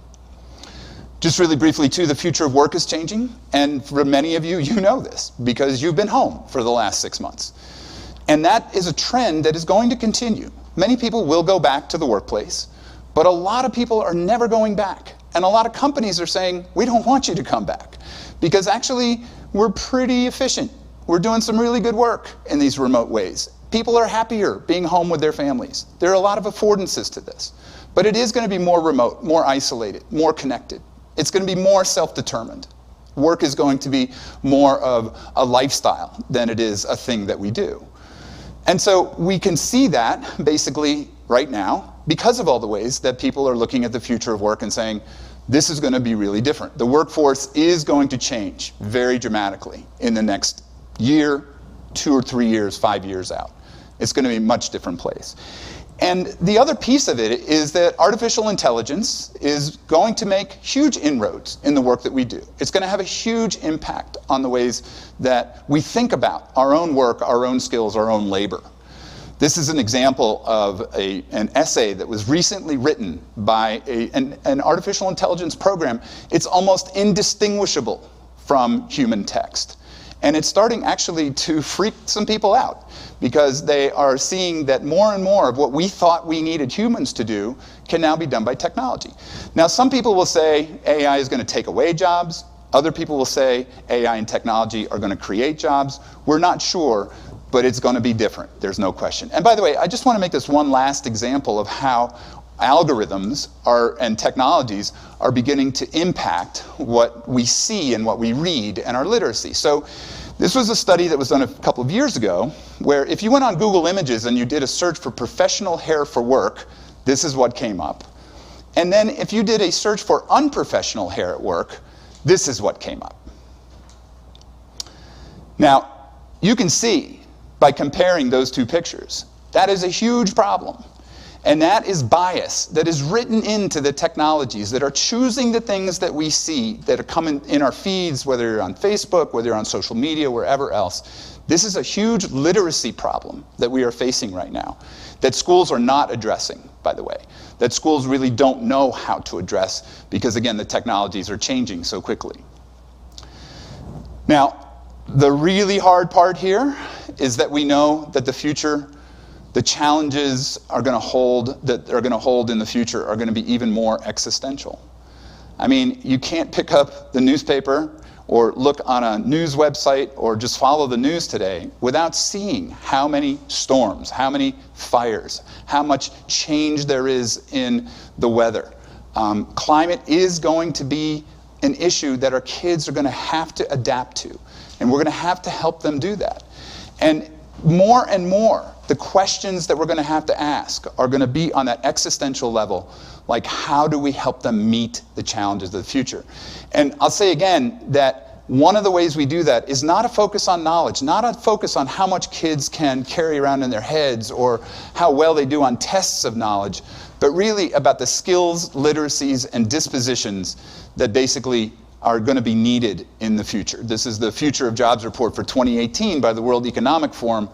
Just really briefly, too, the future of work is changing. And for many of you, you know this because you've been home for the last 6 months. And that is a trend that is going to continue. Many people will go back to the workplace, but a lot of people are never going back. And a lot of companies are saying, we don't want you to come back because actually we're pretty efficient. We're doing some really good work in these remote ways. People are happier being home with their families. There are a lot of affordances to this, but it is going to be more remote, more isolated, more connected. It's going to be more self-determined. Work is going to be more of a lifestyle than it is a thing that we do. And so we can see that basically right now because of all the ways that people are looking at the future of work and saying, this is going to be really different. The workforce is going to change very dramatically in the next year, 2 or 3 years, 5 years out. It's going to be a much different place. And the other piece of it is that artificial intelligence is going to make huge inroads in the work that we do. It's going to have a huge impact on the ways that we think about our own work, our own skills, our own labor. This is an example of an essay that was recently written by an artificial intelligence program. It's almost indistinguishable from human text. And it's starting actually to freak some people out because they are seeing that more and more of what we thought we needed humans to do can now be done by technology. Now, some people will say AI is going to take away jobs. Other people will say AI and technology are going to create jobs. We're not sure, but it's going to be different. There's no question. And by the way, I just want to make this one last example of how algorithms and technologies are beginning to impact what we see and what we read and our literacy. So this was a study that was done a couple of years ago where if you went on Google Images and you did a search for professional hair for work, this is what came up. And then if you did a search for unprofessional hair at work, this is what came up. Now, you can see by comparing those two pictures, that is a huge problem. And that is bias that is written into the technologies that are choosing the things that we see that are coming in our feeds, whether you're on Facebook, whether you're on social media, wherever else. This is a huge literacy problem that we are facing right now that schools are not addressing, by the way, that schools really don't know how to address because, again, the technologies are changing so quickly. Now, the really hard part here is that we know that the future, the challenges that are going to hold in the future are going to be even more existential. I mean, you can't pick up the newspaper or look on a news website or just follow the news today without seeing how many storms, how many fires, how much change there is in the weather. Climate is going to be an issue that our kids are going to have to adapt to, and we're going to have to help them do that. And more, the questions that we're going to have to ask are going to be on that existential level, like how do we help them meet the challenges of the future? And I'll say again that one of the ways we do that is not a focus on knowledge, not a focus on how much kids can carry around in their heads or how well they do on tests of knowledge, but really about the skills, literacies, and dispositions that basically are going to be needed in the future. This is the Future of Jobs report for 2018 by the World Economic Forum,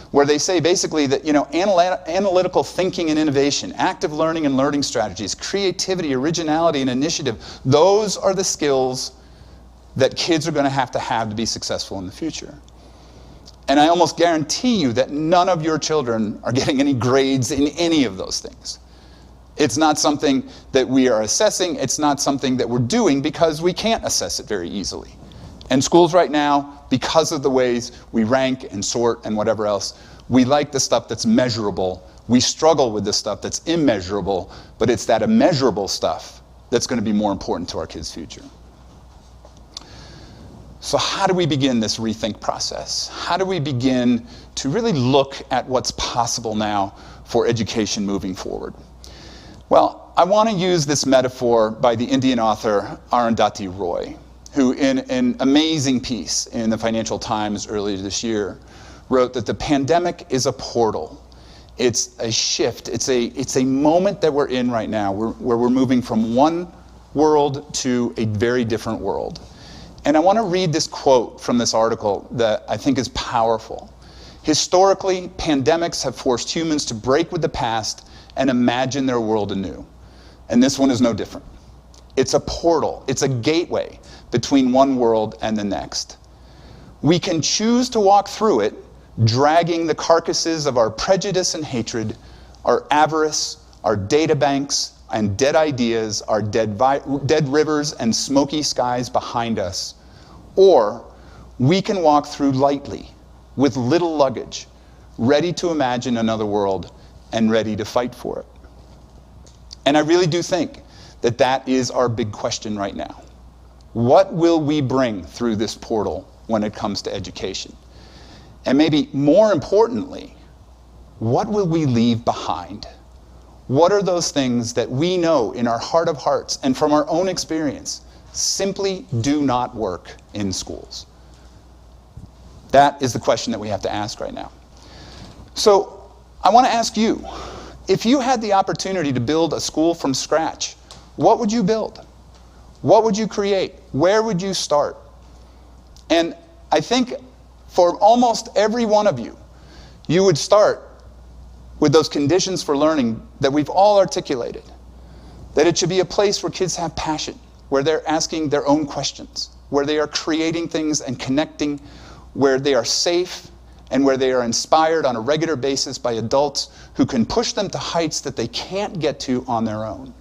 where they say basically that, analytical thinking and innovation, active learning and learning strategies, creativity, originality, and initiative, those are the skills that kids are going to have to be successful in the future. And I almost guarantee you that none of your children are getting any grades in any of those things. It's not something that we are assessing. It's not something that we're doing because we can't assess it very easily. And schools right now, because of the ways we rank and sort and whatever else, we like the stuff that's measurable. We struggle with the stuff that's immeasurable, but it's that immeasurable stuff that's going to be more important to our kids' future. So how do we begin this rethink process? How do we begin to really look at what's possible now for education moving forward? Well, I want to use this metaphor by the Indian author Arundhati Roy, who in an amazing piece in the Financial Times earlier this year wrote that the pandemic is a portal. It's a shift. It's a moment that we're in right now where we're moving from one world to a very different world. And I want to read this quote from this article that I think is powerful. Historically, pandemics have forced humans to break with the past and imagine their world anew. And this one is no different. It's a portal. It's a gateway between one world and the next. We can choose to walk through it, dragging the carcasses of our prejudice and hatred, our avarice, our data banks and dead ideas, our dead rivers and smoky skies behind us. Or we can walk through lightly, with little luggage, ready to imagine another world and ready to fight for it. And I really do think that that is our big question right now. What will we bring through this portal when it comes to education? And maybe more importantly, what will we leave behind? What are those things that we know in our heart of hearts and from our own experience simply do not work in schools? That is the question that we have to ask right now. So I want to ask you, if you had the opportunity to build a school from scratch, what would you build? What would you create? Where would you start? And I think for almost every one of you, you would start with those conditions for learning that we've all articulated. That it should be a place where kids have passion, where they're asking their own questions, where they are creating things and connecting, where they are safe, and where they are inspired on a regular basis by adults who can push them to heights that they can't get to on their own.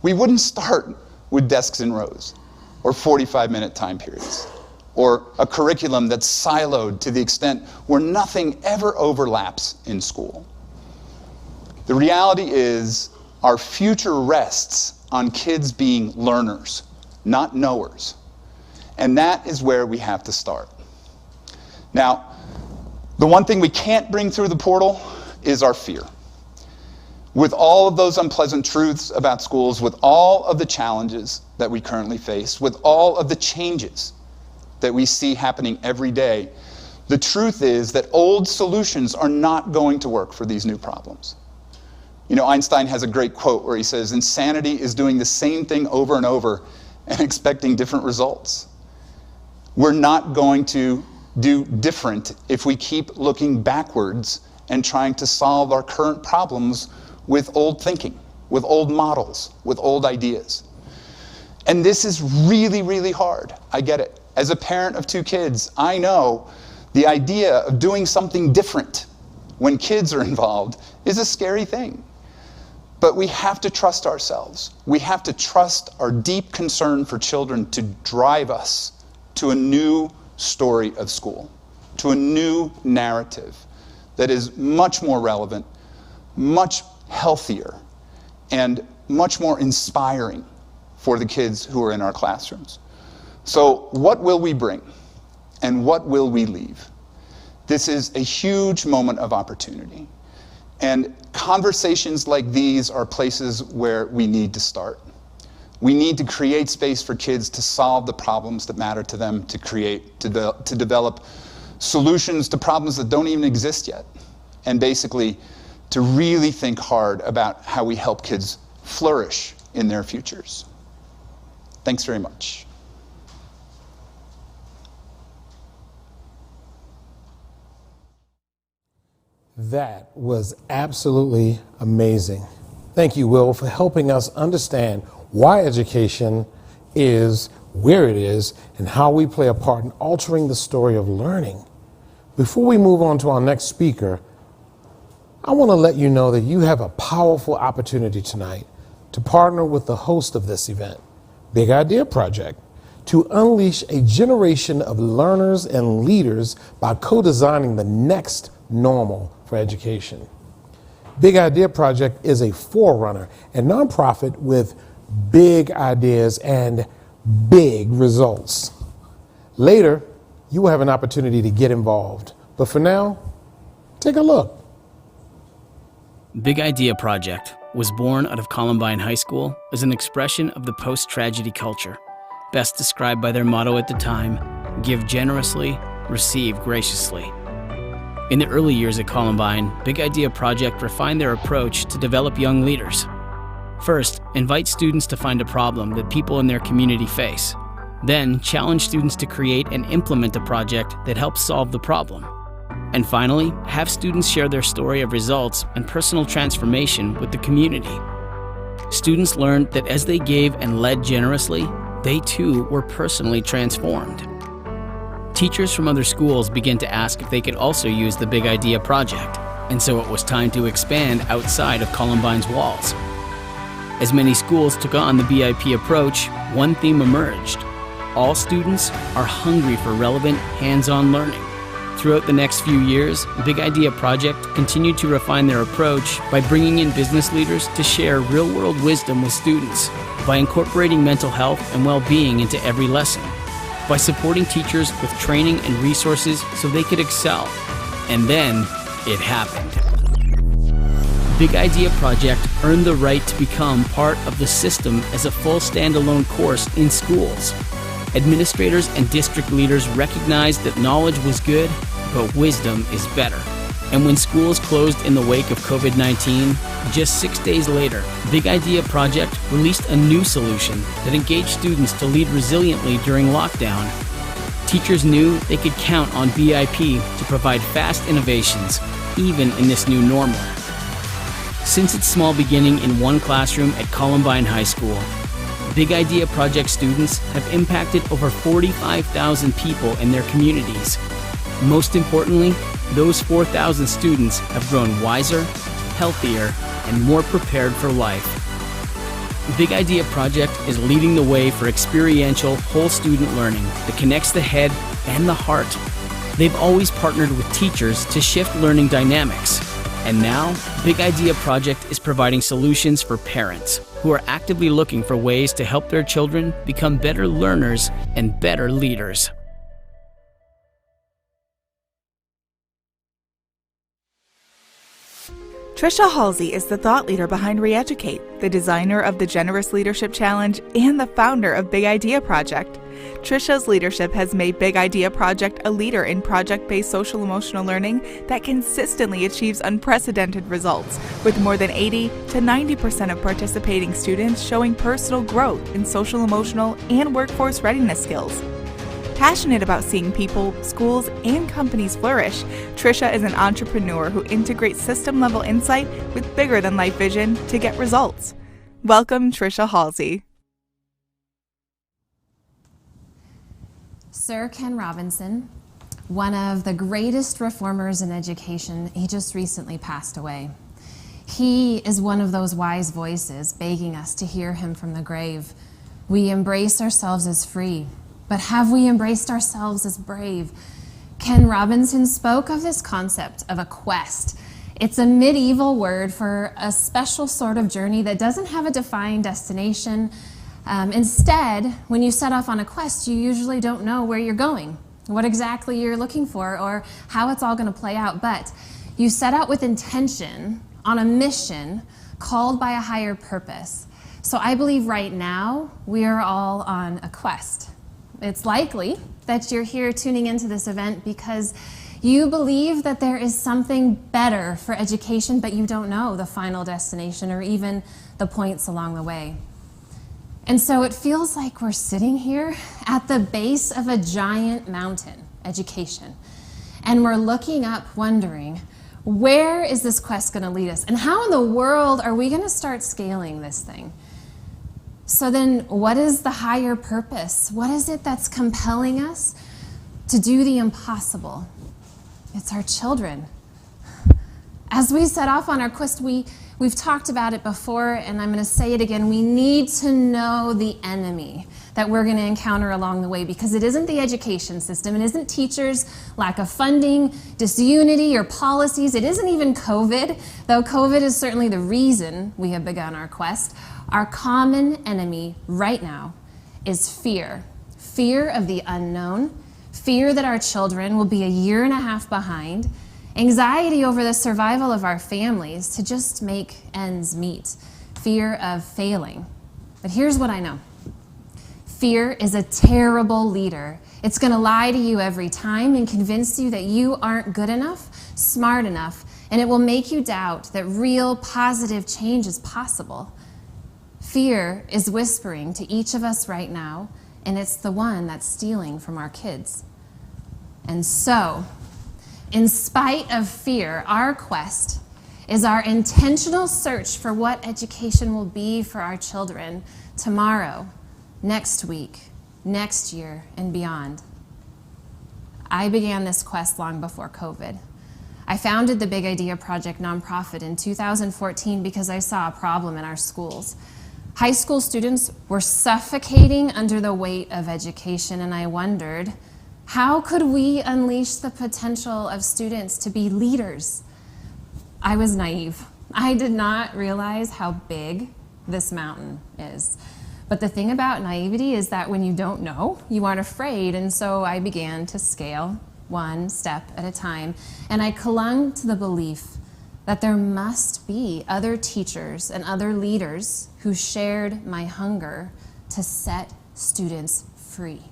We wouldn't start with desks in rows, or 45-minute time periods, or a curriculum that's siloed to the extent where nothing ever overlaps in school. The reality is our future rests on kids being learners, not knowers. And that is where we have to start. Now, the one thing we can't bring through the portal is our fear. With all of those unpleasant truths about schools, with all of the challenges that we currently face, with all of the changes that we see happening every day, the truth is that old solutions are not going to work for these new problems. Einstein has a great quote where he says, "Insanity is doing the same thing over and over and expecting different results." We're not going to do different if we keep looking backwards and trying to solve our current problems with old thinking, with old models, with old ideas. And this is really, really hard. I get it. As a parent of 2 kids, I know the idea of doing something different when kids are involved is a scary thing. But we have to trust ourselves. We have to trust our deep concern for children to drive us to a new story of school, to a new narrative that is much more relevant, much healthier, and much more inspiring for the kids who are in our classrooms. So what will we bring and what will we leave? This is a huge moment of opportunity. And conversations like these are places where we need to start. We need to create space for kids to solve the problems that matter to them, to develop solutions to problems that don't even exist yet, and basically to really think hard about how we help kids flourish in their futures. Thanks very much. That was absolutely amazing. Thank you, Will, for helping us understand why education is where it is and how we play a part in altering the story of learning. Before we move on to our next speaker, I want to let you know that you have a powerful opportunity tonight to partner with the host of this event, Big Idea Project, to unleash a generation of learners and leaders by co-designing the next normal for education. Big Idea Project is a forerunner and nonprofit with big ideas and big results. Later, you will have an opportunity to get involved. But for now, take a look. Big Idea Project was born out of Columbine High School as an expression of the post-tragedy culture, best described by their motto at the time, "Give generously, receive graciously." In the early years at Columbine, Big Idea Project refined their approach to develop young leaders. First, invite students to find a problem that people in their community face. Then, challenge students to create and implement a project that helps solve the problem. And finally, have students share their story of results and personal transformation with the community. Students learned that as they gave and led generously, they too were personally transformed. Teachers from other schools began to ask if they could also use the Big Idea Project, and so it was time to expand outside of Columbine's walls. As many schools took on the BIP approach, one theme emerged. All students are hungry for relevant, hands-on learning. Throughout the next few years, Big Idea Project continued to refine their approach by bringing in business leaders to share real-world wisdom with students, by incorporating mental health and well-being into every lesson, by supporting teachers with training and resources so they could excel. And then, it happened. Big Idea Project earned the right to become part of the system as a full standalone course in schools. Administrators and district leaders recognized that knowledge was good, but wisdom is better. And when schools closed in the wake of COVID-19, just 6 days later, Big Idea Project released a new solution that engaged students to lead resiliently during lockdown. Teachers knew they could count on BIP to provide fast innovations, even in this new normal. Since its small beginning in one classroom at Columbine High School, Big Idea Project students have impacted over 45,000 people in their communities. Most importantly, those 4,000 students have grown wiser, healthier, and more prepared for life. Big Idea Project is leading the way for experiential, whole student learning that connects the head and the heart. They've always partnered with teachers to shift learning dynamics. And now, Big Idea Project is providing solutions for parents who are actively looking for ways to help their children become better learners and better leaders. Trisha Halsey is the thought leader behind Reeducate, the designer of the Generous Leadership Challenge, and the founder of Big Idea Project. Trisha's leadership has made Big Idea Project a leader in project-based social-emotional learning that consistently achieves unprecedented results, with more than 80 to 90% of participating students showing personal growth in social-emotional and workforce readiness skills. Passionate about seeing people, schools, and companies flourish, Trisha is an entrepreneur who integrates system-level insight with bigger-than-life vision to get results. Welcome, Trisha Halsey. Sir Ken Robinson, one of the greatest reformers in education, he just recently passed away. He is one of those wise voices begging us to hear him from the grave. We embrace ourselves as free. But have we embraced ourselves as brave? Ken Robinson spoke of this concept of a quest. It's a medieval word for a special sort of journey that doesn't have a defined destination. Instead, when you set off on a quest, you usually don't know where you're going, what exactly you're looking for, or how it's all going to play out. But you set out with intention on a mission called by a higher purpose. So I believe right now we are all on a quest. It's likely that you're here tuning into this event because you believe that there is something better for education, but you don't know the final destination or even the points along the way. And so it feels like we're sitting here at the base of a giant mountain, education, and we're looking up wondering, where is this quest going to lead us? And how in the world are we going to start scaling this thing? So then what is the higher purpose? What is it that's compelling us to do the impossible? It's our children. As we set off on our quest, we've talked about it before, and I'm going to say it again. We need to know the enemy that we're going to encounter along the way, because it isn't the education system, it isn't teachers, lack of funding, disunity, or policies. It isn't even COVID, though COVID is certainly the reason we have begun our quest. Our common enemy right now is fear. Fear of the unknown, fear that our children will be a year and a half behind, anxiety over the survival of our families to just make ends meet, fear of failing. But here's what I know. Fear is a terrible leader. It's going to lie to you every time and convince you that you aren't good enough, smart enough, and it will make you doubt that real positive change is possible. Fear is whispering to each of us right now, and it's the one that's stealing from our kids. And so, in spite of fear, our quest is our intentional search for what education will be for our children tomorrow, next week, next year, and beyond. I began this quest long before COVID. I founded the Big Idea Project nonprofit in 2014 because I saw a problem in our schools. High school students were suffocating under the weight of education, and I wondered, how could we unleash the potential of students to be leaders? I was naive. I did not realize how big this mountain is. But the thing about naivety is that when you don't know, you aren't afraid, and so I began to scale one step at a time, and I clung to the belief that there must be other teachers and other leaders who shared my hunger to set students free.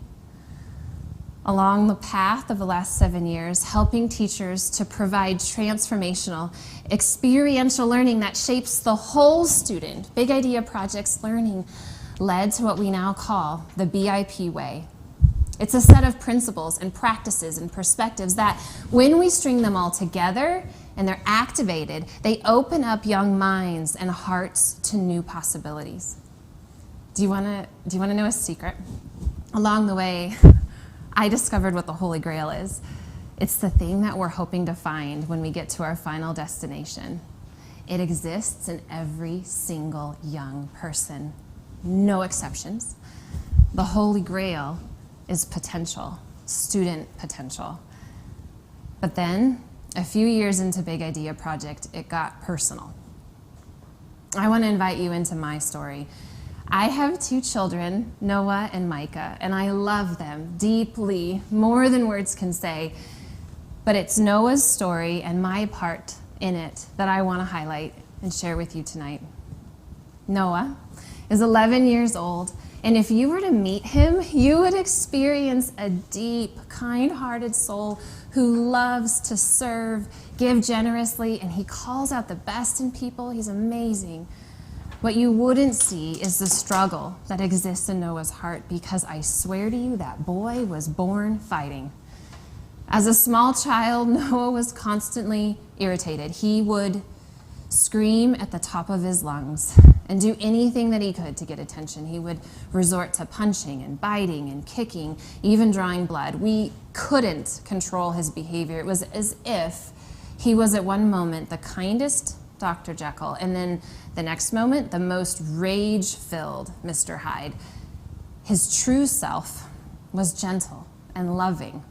Along the path of the last 7 years, helping teachers to provide transformational, experiential learning that shapes the whole student, Big Idea Project's learning led to what we now call the BIP way. It's a set of principles and practices and perspectives that, when we string them all together and they're activated, they open up young minds and hearts to new possibilities. Do you want to know a secret? Along the way, I discovered what the Holy Grail is. It's the thing that we're hoping to find when we get to our final destination. It exists in every single young person, no exceptions. The Holy Grail is potential, student potential. But then, a few years into Big Idea Project, it got personal. I want to invite you into my story. I have 2 children, Noah and Micah, and I love them deeply, more than words can say. But it's Noah's story and my part in it that I want to highlight and share with you tonight. Noah is 11 years old, and if you were to meet him, you would experience a deep, kind-hearted soul who loves to serve, give generously, and he calls out the best in people. He's amazing. What you wouldn't see is the struggle that exists in Noah's heart, because I swear to you, that boy was born fighting. As a small child, Noah was constantly irritated. He would scream at the top of his lungs and do anything that he could to get attention. He would resort to punching and biting and kicking, even drawing blood. We couldn't control his behavior. It was as if he was at one moment the kindest Dr. Jekyll, and then the next moment, the most rage-filled Mr. Hyde. His true self was gentle and loving.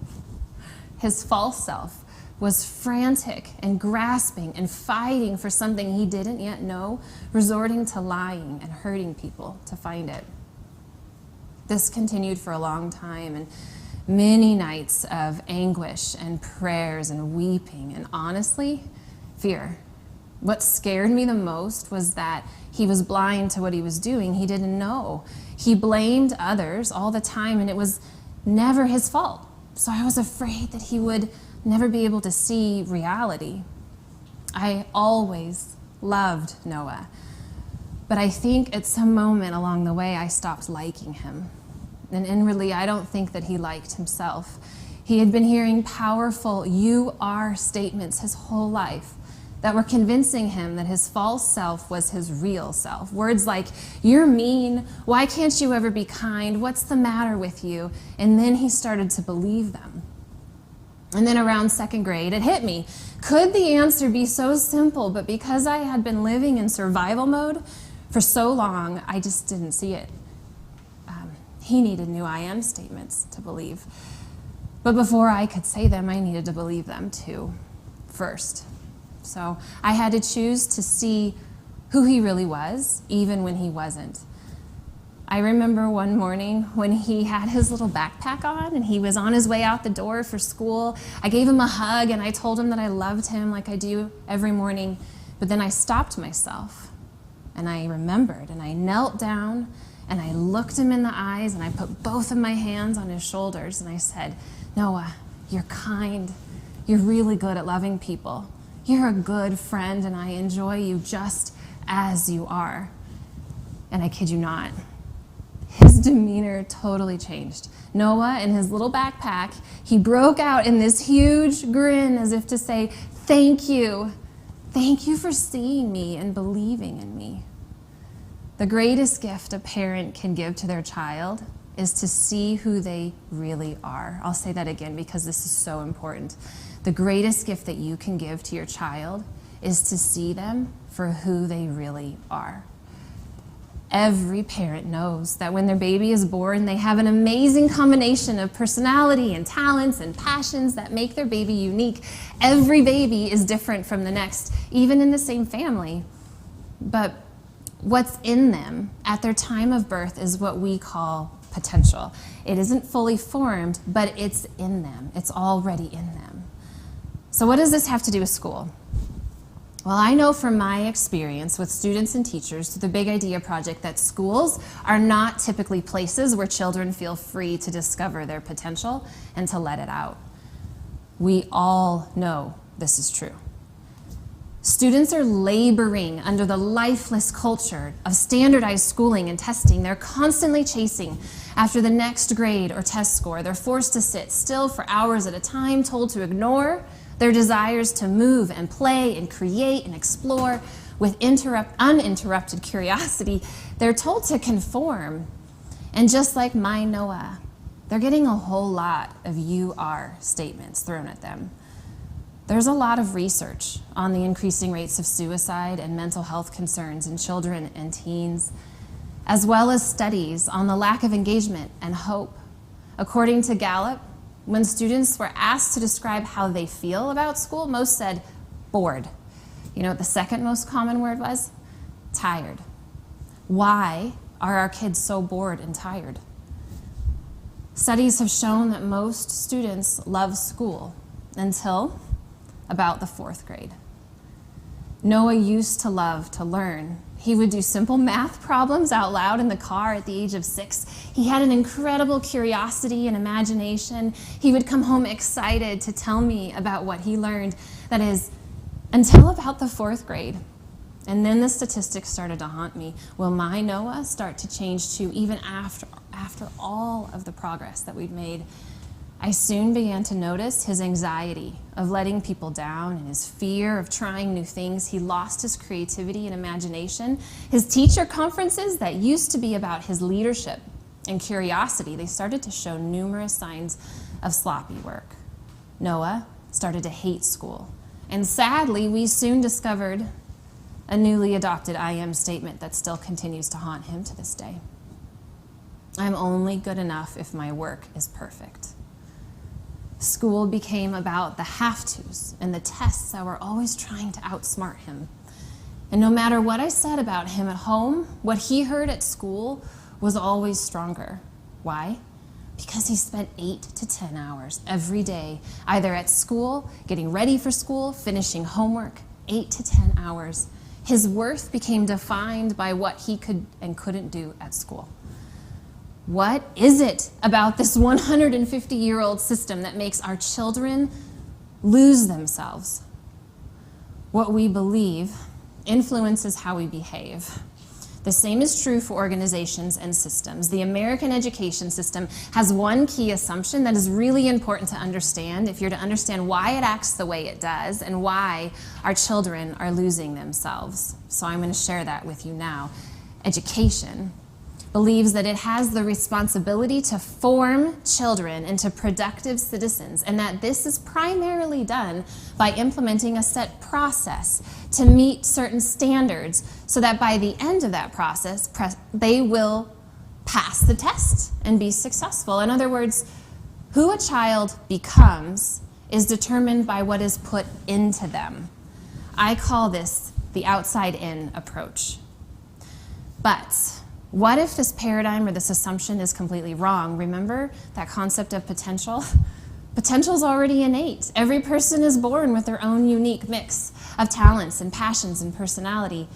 His false self was frantic and grasping and fighting for something he didn't yet know, resorting to lying and hurting people to find it. This continued for a long time, and many nights of anguish and prayers and weeping and, honestly, fear. What scared me the most was that he was blind to what he was doing. He didn't know. He blamed others all the time, and it was never his fault. So I was afraid that he would never be able to see reality. I always loved Noah, but I think at some moment along the way I stopped liking him. And inwardly, I don't think that he liked himself. He had been hearing powerful "you are" statements his whole life that were convincing him that his false self was his real self. Words like, "You're mean, why can't you ever be kind, what's the matter with you?" And then he started to believe them. And then around second grade, it hit me. Could the answer be so simple, but because I had been living in survival mode for so long, I just didn't see it. He needed new "I am" statements to believe. But before I could say them, I needed to believe them too, first. So I had to choose to see who he really was, even when he wasn't. I remember one morning when he had his little backpack on and he was on his way out the door for school. I gave him a hug and I told him that I loved him like I do every morning. But then I stopped myself and I remembered and I knelt down and I looked him in the eyes and I put both of my hands on his shoulders and I said, "Noah, you're kind. You're really good at loving people. You're a good friend and I enjoy you just as you are." And I kid you not, his demeanor totally changed. Noah, in his little backpack, he broke out in this huge grin as if to say, "Thank you. Thank you for seeing me and believing in me." The greatest gift a parent can give to their child is to see who they really are. I'll say that again because this is so important. The greatest gift that you can give to your child is to see them for who they really are. Every parent knows that when their baby is born, they have an amazing combination of personality and talents and passions that make their baby unique. Every baby is different from the next, even in the same family. But what's in them at their time of birth is what we call potential. It isn't fully formed, but it's in them. It's already in them. So what does this have to do with school? Well, I know from my experience with students and teachers through the Big Idea Project that schools are not typically places where children feel free to discover their potential and to let it out. We all know this is true. Students are laboring under the lifeless culture of standardized schooling and testing. They're constantly chasing after the next grade or test score. They're forced to sit still for hours at a time, told to ignore their desires to move and play and create and explore with uninterrupted curiosity. They're told to conform. And just like my Noah, they're getting a whole lot of "you are" statements thrown at them. There's a lot of research on the increasing rates of suicide and mental health concerns in children and teens, as well as studies on the lack of engagement and hope. According to Gallup, when students were asked to describe how they feel about school, most said bored. You know what the second most common word was? Tired. Why are our kids so bored and tired? Studies have shown that most students love school until about the 4th grade. Noah used to love to learn. He would do simple math problems out loud in the car at the age of 6. He had an incredible curiosity and imagination. He would come home excited to tell me about what he learned. That is, until about the 4th grade. And then the statistics started to haunt me. Will my Noah start to change too, even after all of the progress that we'd made? I soon began to notice his anxiety of letting people down and his fear of trying new things. He lost his creativity and imagination. His teacher conferences that used to be about his leadership and curiosity, they started to show numerous signs of sloppy work. Noah started to hate school. And sadly, we soon discovered a newly adopted "I am" statement that still continues to haunt him to this day. I'm only good enough if my work is perfect. School became about the have-tos and the tests that were always trying to outsmart him. And no matter what I said about him at home, what he heard at school was always stronger. Why? Because he spent 8 to 10 hours every day, either at school, getting ready for school, finishing homework, 8 to 10 hours. His worth became defined by what he could and couldn't do at school. What is it about this 150-year-old system that makes our children lose themselves? What we believe influences how we behave. The same is true for organizations and systems. The American education system has one key assumption that is really important to understand if you're to understand why it acts the way it does and why our children are losing themselves. So I'm going to share that with you now. Education believes that it has the responsibility to form children into productive citizens, and that this is primarily done by implementing a set process to meet certain standards so that by the end of that process, they will pass the test and be successful. In other words, who a child becomes is determined by what is put into them. I call this the outside-in approach. But what if this paradigm or this assumption is completely wrong? Remember that concept of potential? Potential is already innate. Every person is born with their own unique mix of talents and passions and personality.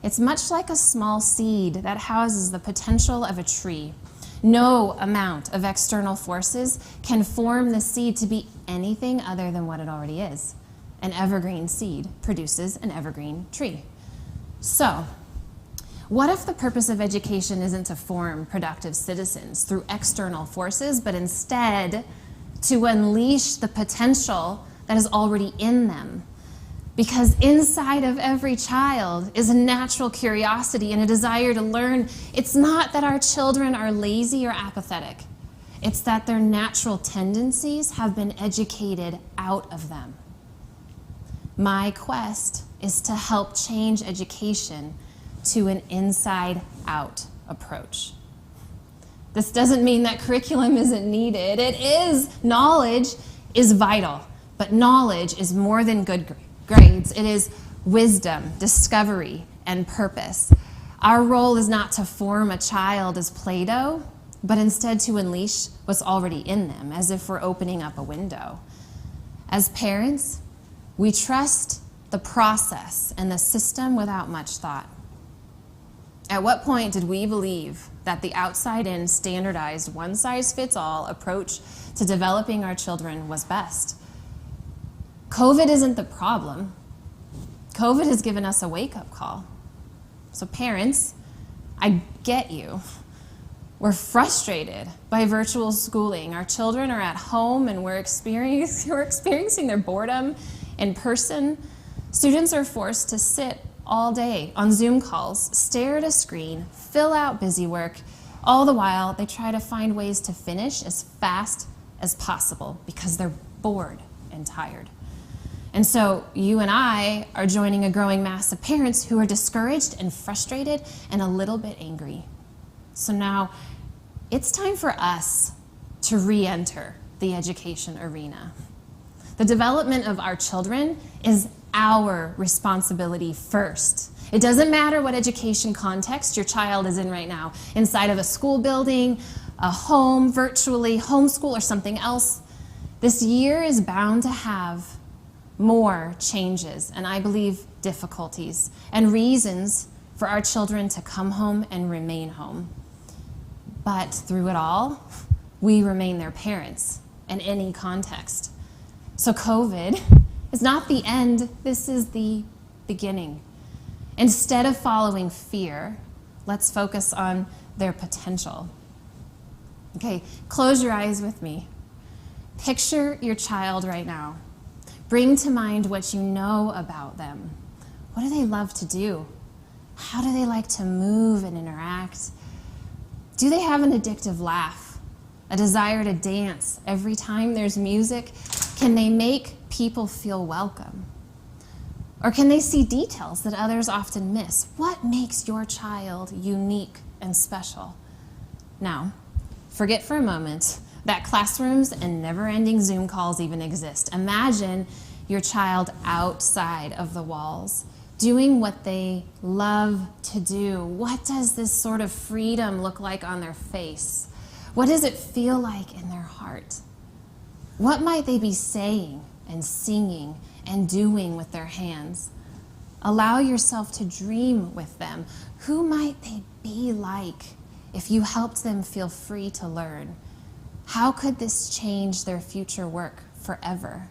It's much like a small seed that houses the potential of a tree. No amount of external forces can form the seed to be anything other than what it already is. An evergreen seed produces an evergreen tree. So, what if the purpose of education isn't to form productive citizens through external forces, but instead to unleash the potential that is already in them? Because inside of every child is a natural curiosity and a desire to learn. It's not that our children are lazy or apathetic. It's that their natural tendencies have been educated out of them. My quest is to help change education to an inside-out approach. This doesn't mean that curriculum isn't needed. It is. Knowledge is vital, but knowledge is more than good grades. It is wisdom, discovery, and purpose. Our role is not to form a child as Play-Doh, but instead to unleash what's already in them, as if we're opening up a window. As parents, we trust the process and the system without much thought. At what point did we believe that the outside-in, standardized, one-size-fits-all approach to developing our children was best? COVID isn't the problem. COVID has given us a wake-up call. So parents, I get you. We're frustrated by virtual schooling. Our children are at home and we're experiencing their boredom in person. Students are forced to sit all day on Zoom calls, stare at a screen, fill out busy work. All the while, they try to find ways to finish as fast as possible because they're bored and tired. And so you and I are joining a growing mass of parents who are discouraged and frustrated and a little bit angry. So now it's time for us to re-enter the education arena. The development of our children is our responsibility first. It doesn't matter what education context your child is in right now, inside of a school building, a home, virtually, homeschool, or something else. This year is bound to have more changes, and I believe difficulties, and reasons for our children to come home and remain home. But through it all, we remain their parents in any context. So COVID is not the end, this is the beginning. Instead of following fear, let's focus on their potential. Okay, close your eyes with me. Picture your child right now. Bring to mind what you know about them. What do they love to do? How do they like to move and interact? Do they have an addictive laugh? A desire to dance every time there's music? Can they make people feel welcome? Or can they see details that others often miss? What makes your child unique and special? Now, Forget for a moment that classrooms and never-ending Zoom calls even exist. Imagine your child outside of the walls, doing what they love to do. What does this sort of freedom look like on their face? What does it feel like in their heart? What might they be saying and singing and doing with their hands? Allow yourself to dream with them. Who might they be like if you helped them feel free to learn? How could this change their future work forever?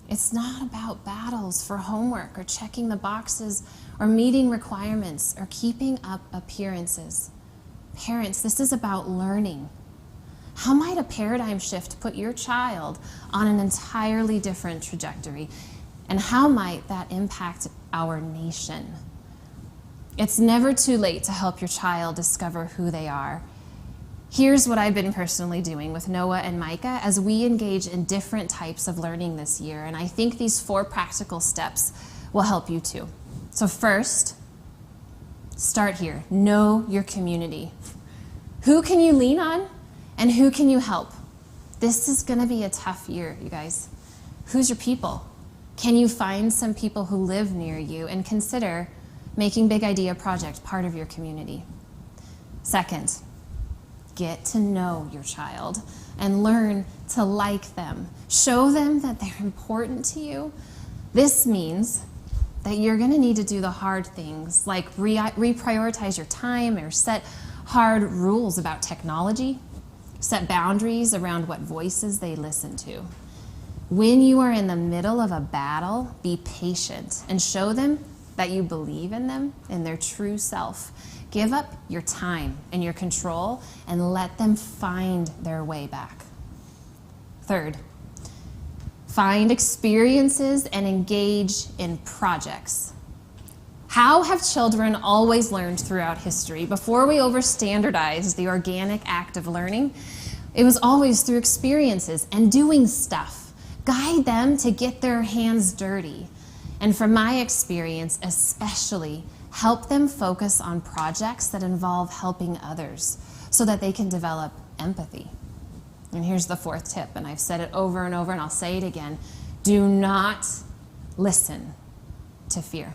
It's not about battles for homework or checking the boxes or meeting requirements or keeping up appearances. Parents, this is about learning. How might a paradigm shift put your child on an entirely different trajectory? And how might that impact our nation? It's never too late to help your child discover who they are. Here's what I've been personally doing with Noah and Micah as we engage in different types of learning this year, and I think these 4 practical steps will help you too. So first, start here. Know your community. Who can you lean on and who can you help? This is going to be a tough year, you guys. Who's your people? Can you find some people who live near you and consider making Big Idea Project part of your community? Second, get to know your child and learn to like them. Show them that they're important to you. This means that you're going to need to do the hard things like reprioritize your time or set hard rules about technology, set boundaries around what voices they listen to. When you are in the middle of a battle, be patient and show them that you believe in them, in their true self. Give up your time and your control and let them find their way back. Third, find experiences and engage in projects. How have children always learned throughout history? Before we over-standardized the organic act of learning, it was always through experiences and doing stuff. Guide them to get their hands dirty. And from my experience, especially, help them focus on projects that involve helping others so that they can develop empathy. And here's the 4th tip, and I've said it over and over, and I'll say it again. Do not listen to fear.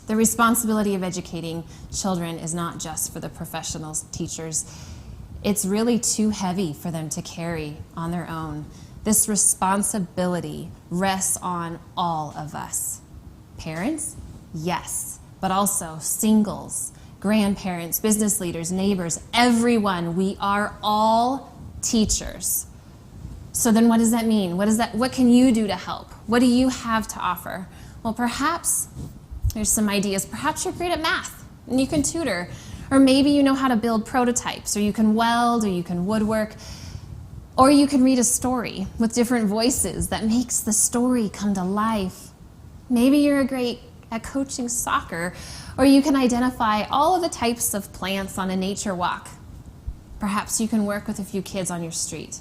The responsibility of educating children is not just for the professionals, teachers. It's really too heavy for them to carry on their own. This responsibility rests on all of us. Parents, yes, but also singles, grandparents, business leaders, neighbors, everyone. We are all teachers. So then what does that mean? What can you do to help? What do you have to offer? Well, perhaps there's some ideas. Perhaps you're great at math and you can tutor, or maybe you know how to build prototypes, or you can weld, or you can woodwork, or you can read a story with different voices that makes the story come to life. Maybe you're great at coaching soccer, or you can identify all of the types of plants on a nature walk. Perhaps you can work with a few kids on your street.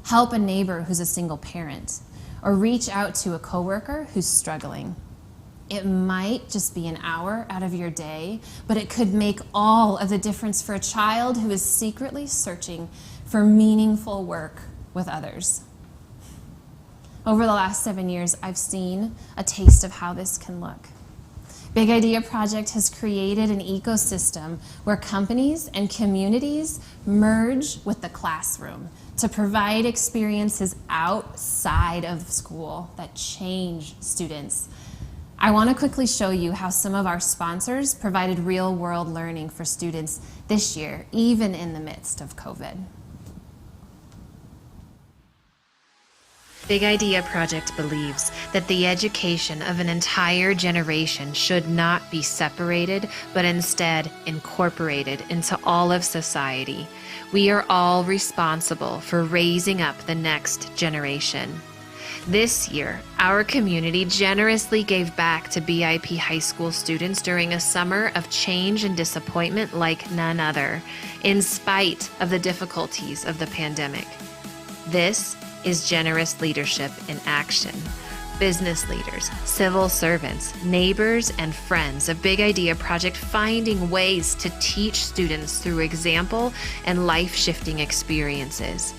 Help a neighbor who's a single parent, or reach out to a coworker who's struggling. It might just be an hour out of your day, but it could make all of the difference for a child who is secretly searching for meaningful work with others. Over the last 7 years, I've seen a taste of how this can look. Big Idea Project has created an ecosystem where companies and communities merge with the classroom to provide experiences outside of school that change students. I want to quickly show you how some of our sponsors provided real-world learning for students this year, even in the midst of COVID. Big Idea Project believes that the education of an entire generation should not be separated, but instead incorporated into all of society. We are all responsible for raising up the next generation. This year, our community generously gave back to BIP high school students during a summer of change and disappointment like none other, in spite of the difficulties of the pandemic. This is generous leadership in action. business leaders, civil servants, neighbors, and friends of Big Idea Project finding ways to teach students through example and life-shifting experiences.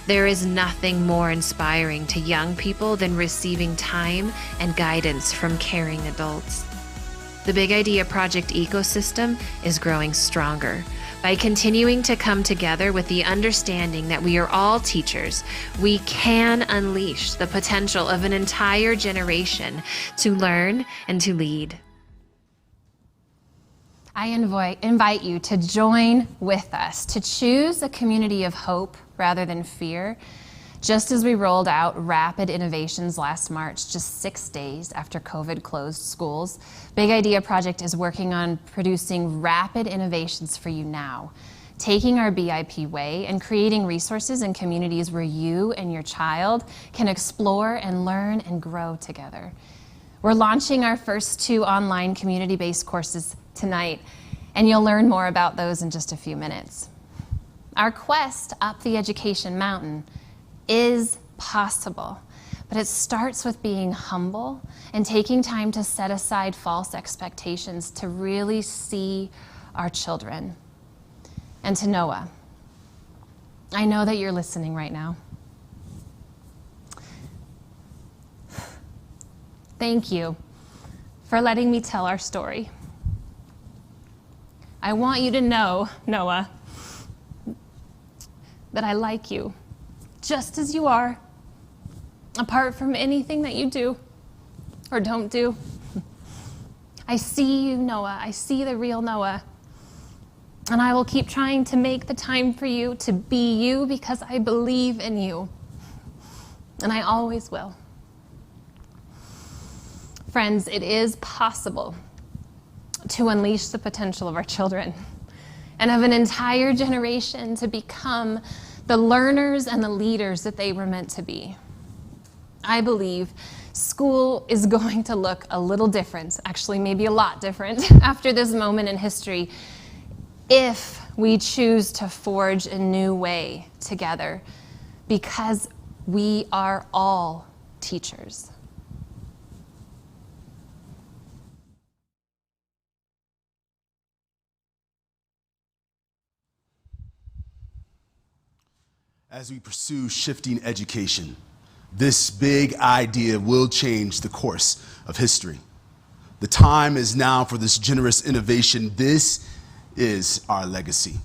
There is nothing more inspiring to young people than receiving time and guidance from caring adults. The Big Idea Project ecosystem is growing stronger. By continuing to come together with the understanding that we are all teachers, we can unleash the potential of an entire generation to learn and to lead. I invite you to join with us to choose a community of hope rather than fear. Just as we rolled out rapid innovations last March, just 6 days after COVID closed schools, Big Idea Project is working on producing rapid innovations for you now, taking our BIP way and creating resources and communities where you and your child can explore and learn and grow together. We're launching our first 2 online community-based courses tonight, and you'll learn more about those in just a few minutes. Our quest up the education mountain is possible, but it starts with being humble and taking time to set aside false expectations to really see our children. And to Noah, I know that you're listening right now. Thank you for letting me tell our story. I want you to know, Noah, that I like you just as you are, apart from anything that you do or don't do. I see you, Noah. I see the real Noah. And I will keep trying to make the time for you to be you because I believe in you. And I always will. Friends, it is possible to unleash the potential of our children and of an entire generation to become the learners and the leaders that they were meant to be. I believe school is going to look a little different, actually maybe a lot different, after this moment in history, if we choose to forge a new way together, because we are all teachers. As we pursue shifting education, this big idea will change the course of history. The time is now for this generous innovation. This is our legacy.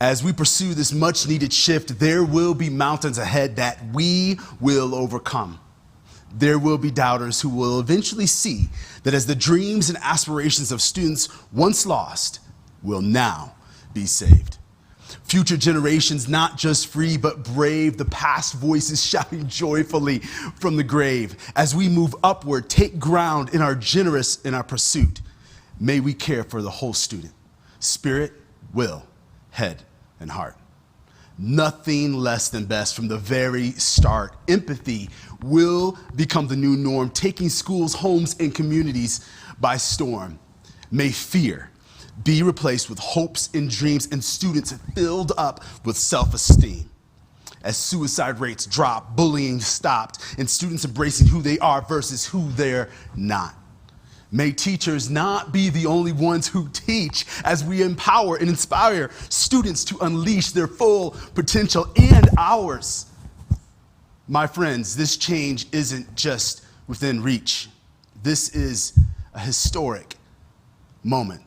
As we pursue this much needed shift, there will be mountains ahead that we will overcome. There will be doubters who will eventually see that as the dreams and aspirations of students once lost will now be saved. Future generations not just free but brave, the past voices shouting joyfully from the grave. As we move upward, take ground in our pursuit. May we care for the whole student, spirit, will, head, and heart. Nothing less than best from the very start. Empathy will become the new norm, taking schools, homes, and communities by storm. May fear be replaced with hopes and dreams, and students filled up with self-esteem. As suicide rates drop, bullying stopped, and students embracing who they are versus who they're not. May teachers not be the only ones who teach, as we empower and inspire students to unleash their full potential and ours. My friends, this change isn't just within reach. This is a historic moment.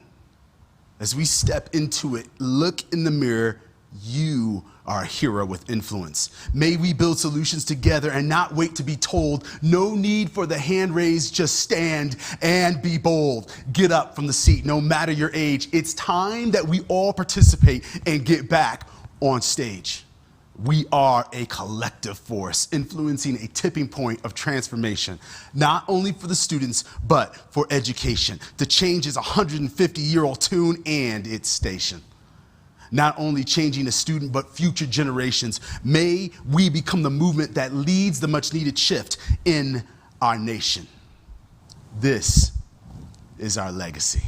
As we step into it, look in the mirror. You are a hero with influence. May we build solutions together and not wait to be told. No need for the hand raised, just stand and be bold. Get up from the seat, no matter your age. It's time that we all participate and get back on stage. We are a collective force influencing a tipping point of transformation, not only for the students, but for education. The change is a 150-year-old tune and its station. Not only changing a student, but future generations. May we become the movement that leads the much-needed shift in our nation. This is our legacy.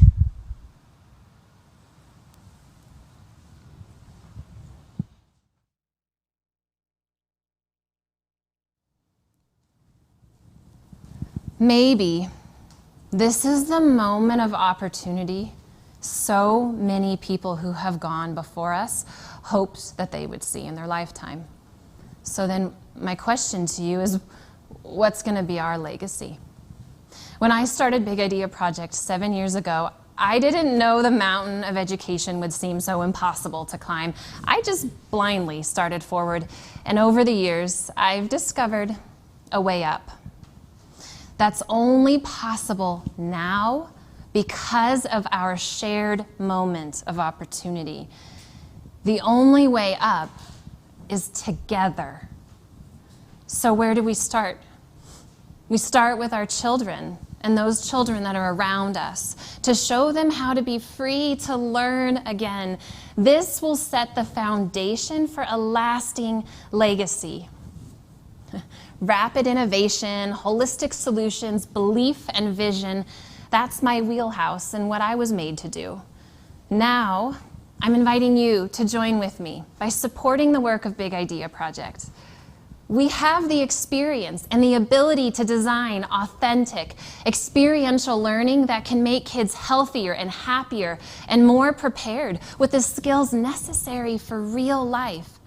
Maybe this is the moment of opportunity so many people who have gone before us hoped that they would see in their lifetime. So then my question to you is, what's going to be our legacy? When I started Big Idea Project 7 years ago, I didn't know the mountain of education would seem so impossible to climb. I just blindly started forward, and over the years, I've discovered a way up. That's only possible now because of our shared moment of opportunity. The only way up is together. So where do we start? We start with our children and those children that are around us to show them how to be free to learn again. This will set the foundation for a lasting legacy. Rapid innovation, holistic solutions, belief and vision, that's my wheelhouse and what I was made to do. Now, I'm inviting you to join with me by supporting the work of Big Idea Project. We have the experience and the ability to design authentic, experiential learning that can make kids healthier and happier and more prepared with the skills necessary for real life.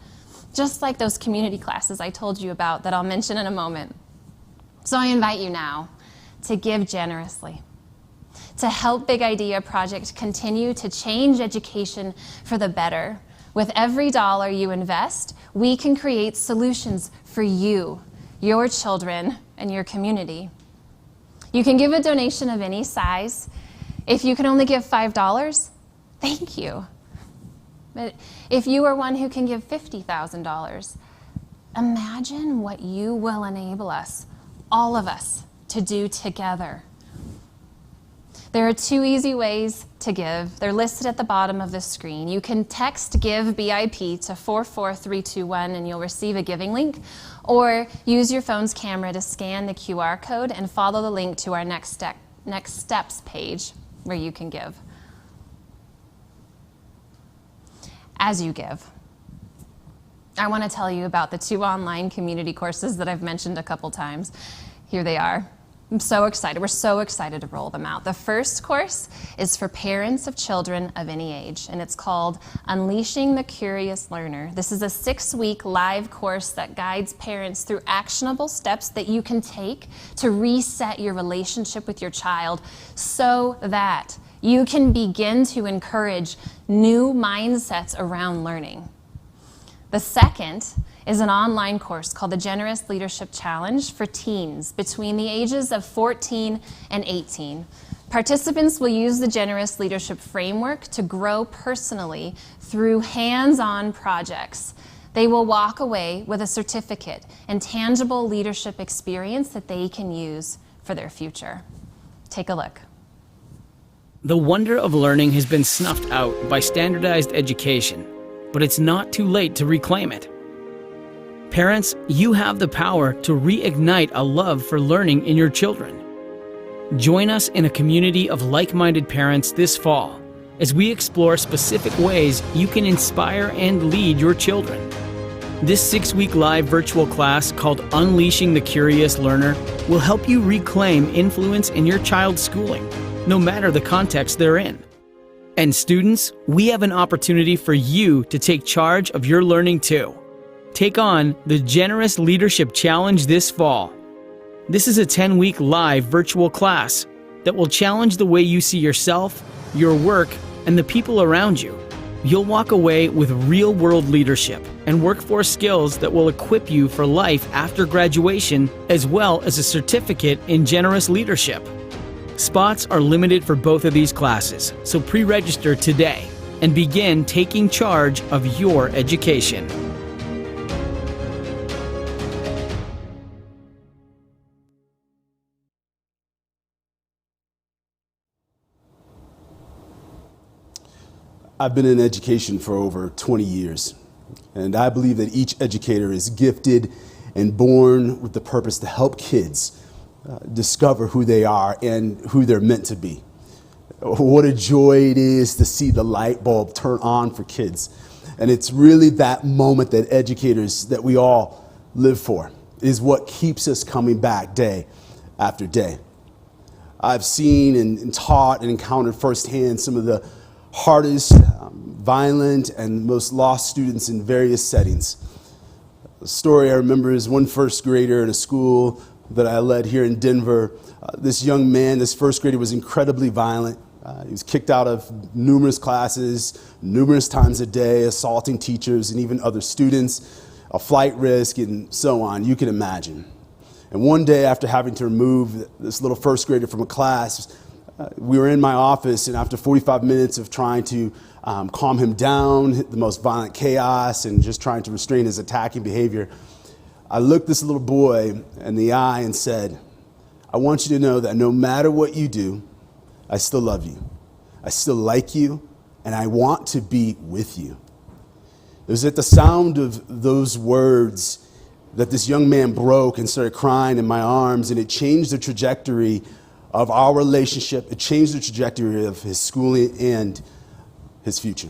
Just like those community classes I told you about that I'll mention in a moment. So I invite you now to give generously, to help Big Idea Project continue to change education for the better. With every dollar you invest, we can create solutions for you, your children, and your community. You can give a donation of any size. If you can only give $5, thank you. But if you are one who can give $50,000, imagine what you will enable us, all of us, to do together. There are 2 easy ways to give. They're listed at the bottom of the screen. You can text GIVE BIP to 44321 and you'll receive a giving link, or use your phone's camera to scan the QR code and follow the link to our next steps page where you can give. As you give, I want to tell you about the 2 online community courses that I've mentioned a couple times. Here they are. I'm so excited. We're so excited to roll them out. The first course is for parents of children of any age, and it's called Unleashing the Curious Learner. This is a 6-week live course that guides parents through actionable steps that you can take to reset your relationship with your child so that you can begin to encourage new mindsets around learning. The second is an online course called the Generous Leadership Challenge for teens between the ages of 14 and 18. Participants will use the Generous Leadership Framework to grow personally through hands-on projects. They will walk away with a certificate and tangible leadership experience that they can use for their future. Take a look. The wonder of learning has been snuffed out by standardized education, but it's not too late to reclaim it. Parents, you have the power to reignite a love for learning in your children. Join us in a community of like-minded parents this fall as we explore specific ways you can inspire and lead your children. This 6-week live virtual class called Unleashing the Curious Learner will help you reclaim influence in your child's schooling, no matter the context they're in. And students, we have an opportunity for you to take charge of your learning too. Take on the Generous Leadership Challenge this fall. This is a 10-week live virtual class that will challenge the way you see yourself, your work, and the people around you. You'll walk away with real-world leadership and workforce skills that will equip you for life after graduation, as well as a certificate in generous leadership. Spots are limited for both of these classes, so pre-register today and begin taking charge of your education. I've been in education for over 20 years, and I believe that each educator is gifted and born with the purpose to help kids discover who they are and who they're meant to be. What a joy it is to see the light bulb turn on for kids. And it's really that moment that educators, that we all live for, is what keeps us coming back day after day. I've seen and taught and encountered firsthand some of the hardest, violent, and most lost students in various settings. The story I remember is one first grader in a school that I led here in Denver. This young man, this first grader, was incredibly violent. He was kicked out of numerous classes, numerous times a day, assaulting teachers and even other students, a flight risk, and so on. You can imagine. And one day, after having to remove this little first grader from a class, we were in my office, and after 45 minutes of trying to calm him down, the most violent chaos, and just trying to restrain his attacking behavior, I looked this little boy in the eye and said, I want you to know that no matter what you do, I still love you. I still like you, and I want to be with you. It was at the sound of those words that this young man broke and started crying in my arms, and it changed the trajectory of our relationship. It changed the trajectory of his schooling and his future.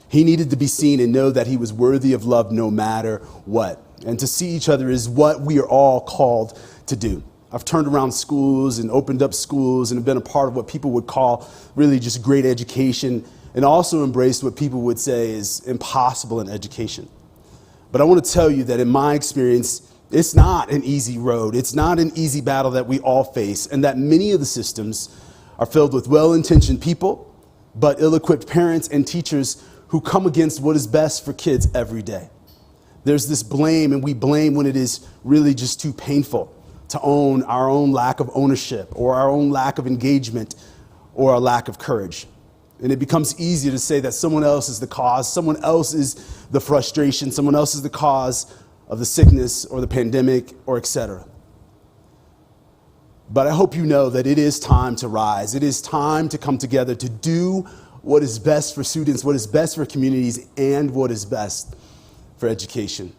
He needed to be seen and know that he was worthy of love no matter what. And to see each other is what we are all called to do. I've turned around schools and opened up schools and have been a part of what people would call really just great education, and also embraced what people would say is impossible in education. But I want to tell you that in my experience, it's not an easy road. It's not an easy battle that we all face, and that many of the systems are filled with well-intentioned people, but ill-equipped parents and teachers who come against what is best for kids every day. There's this blame, and we blame when it is really just too painful to own our own lack of ownership or our own lack of engagement or our lack of courage. And it becomes easier to say that someone else is the cause, someone else is the frustration, someone else is the cause of the sickness or the pandemic or etc. But I hope you know that it is time to rise. It is time to come together to do what is best for students, what is best for communities, and what is best for education.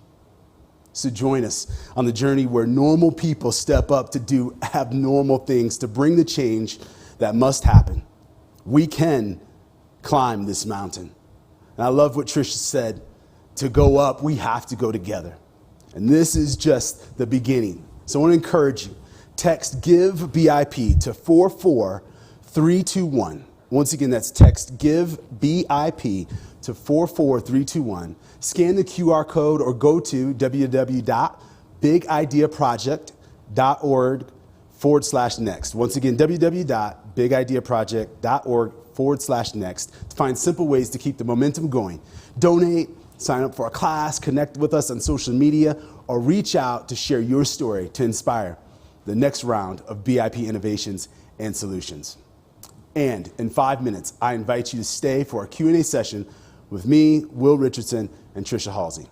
So join us on the journey where normal people step up to do abnormal things, to bring the change that must happen. We can climb this mountain. And I love what Trisha said. To go up, we have to go together. And this is just the beginning. So I want to encourage you. Text GIVE BIP to 44321. Once again, that's text GIVE BIP to 44321. Scan the QR code or go to www.bigideaproject.org/next. Once again, www.bigideaproject.org/next to find simple ways to keep the momentum going. Donate, sign up for a class, connect with us on social media, or reach out to share your story to inspire the next round of BIP innovations and solutions. And in 5 minutes, I invite you to stay for a Q&A session with me, Will Richardson, and Trisha Halsey.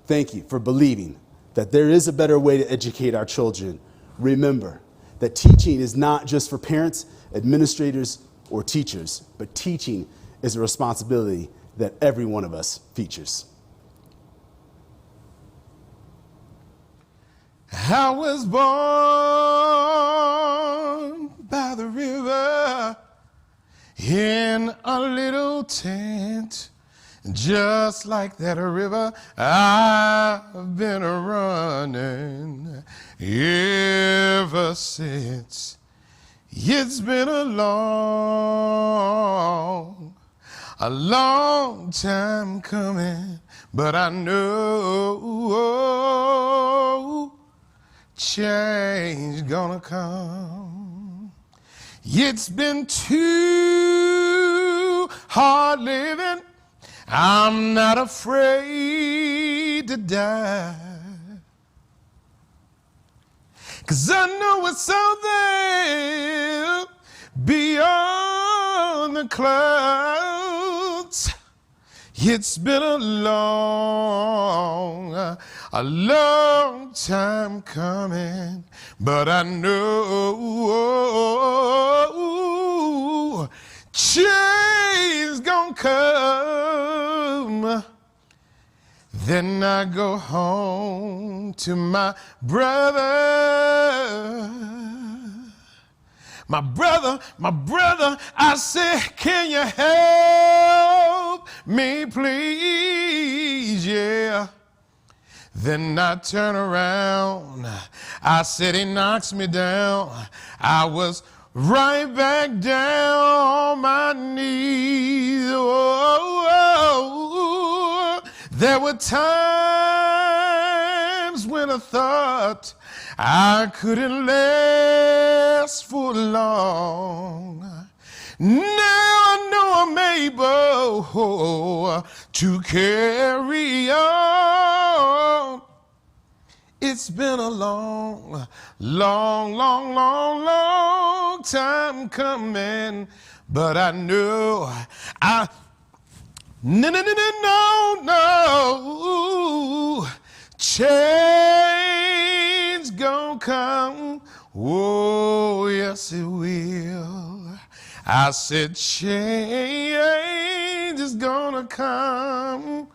Thank you for believing that there is a better way to educate our children. Remember that teaching is not just for parents, administrators, or teachers, but teaching is a responsibility that every one of us features. I was born by the river in a little tent. Just like that river, I've been running ever since. It's been a long time coming, but I know change gonna come. It's been too hard living. I'm not afraid to die, 'cause I know it's out there beyond the clouds. It's been a long time coming, but I know change gonna come. Then I go home to my brother. My brother, I say, can you help me, please? Yeah. Then I turn around, I said he knocks me down. I was right back down on my knees. Oh, there were times when I thought I couldn't last for long. Now I know I'm able to carry on. It's been a long, long, long, long, long time coming, but I know no, change gonna come. Oh, yes it will. I said change is gonna come.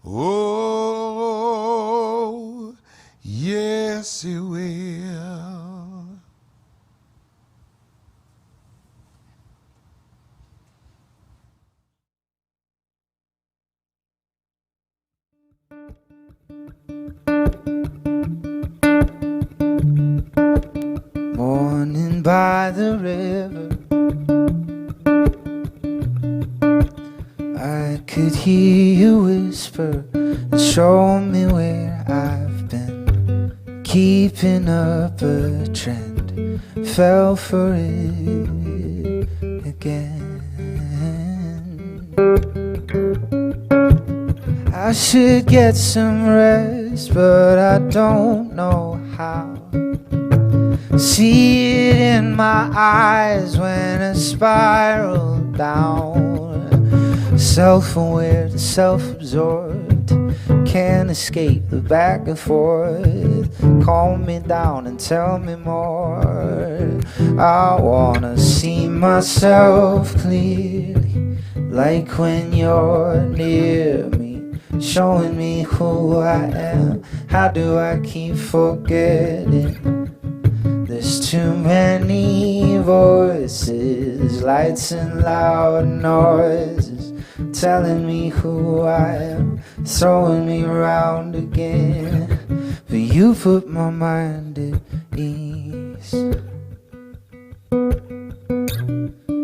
Oh, yes it will. Morning by the river, I could hear you whisper and show me where I've been. Keeping up a trend, fell for it again. I should get some rest, but I don't know how. See it in my eyes when I spiral down. Self-aware to self-absorbed, can't escape the back and forth. Calm me down and tell me more. I wanna see myself clearly, like when you're near me, showing me who I am. How do I keep forgetting? There's too many voices, lights and loud noises, telling me who I am, throwing me around again. But you put my mind at ease.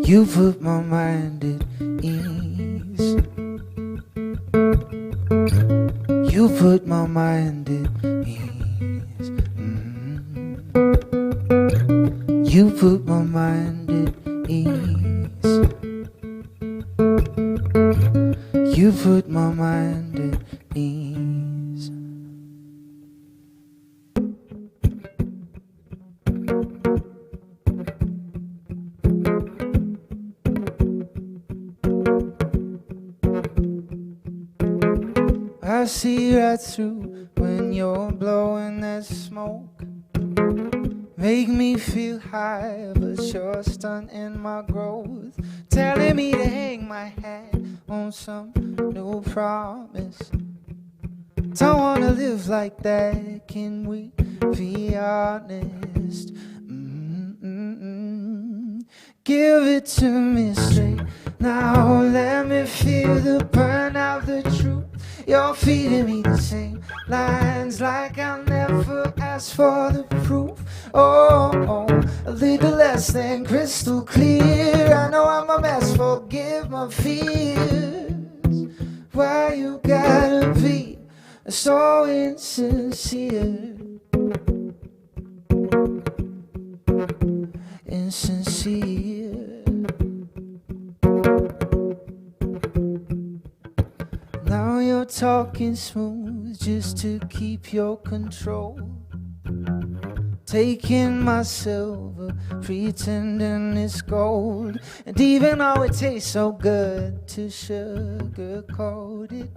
You put my mind at ease. You put my mind at ease. You put my mind at ease. You put my mind at ease. I see right through when you're blowing that smoke. Make me feel high, but you're stunting my growth. Telling me to hang my hat on some new promise. Don't wanna live like that, can we be honest? Give it to me straight. Now let me feel the burn of the truth. You're feeding me the same lines like I never asked for the proof. Oh, a little less than crystal clear. I know I'm a mess, forgive my fears. Why you gotta be so insincere? Insincere. Now you're talking smooth just to keep your control. Taking my silver, pretending it's gold. And even though it tastes so good to sugarcoat it,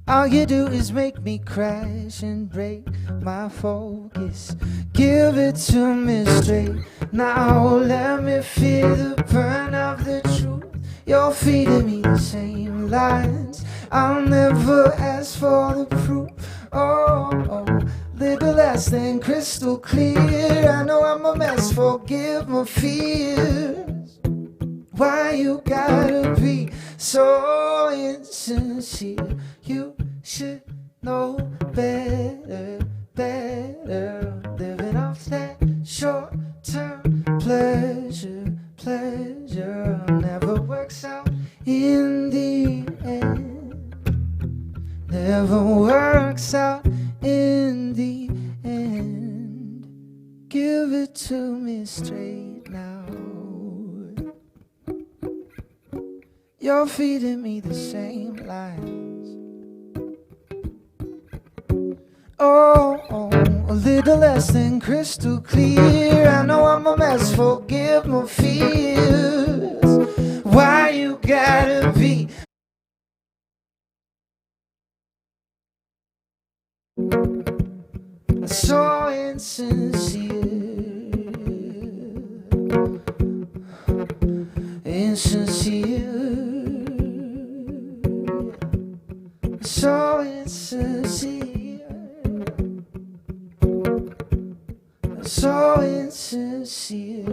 all you do is make me crash and break my focus. Give it to me straight. Now let me feel the burn of the truth. You're feeding me the same lines. I'll never ask for the proof. Oh, little less than crystal clear. I know I'm a mess, forgive my fears. Why you gotta be so insincere? You should no better, better. Living off that short-term pleasure, pleasure never works out in the end. Never works out in the end. Give it to me straight now. You're feeding me the same lies. Oh, a little less than crystal clear. I know I'm a mess, forgive my fears. Why you gotta be so insincere, insincere, so insincere, so insincere.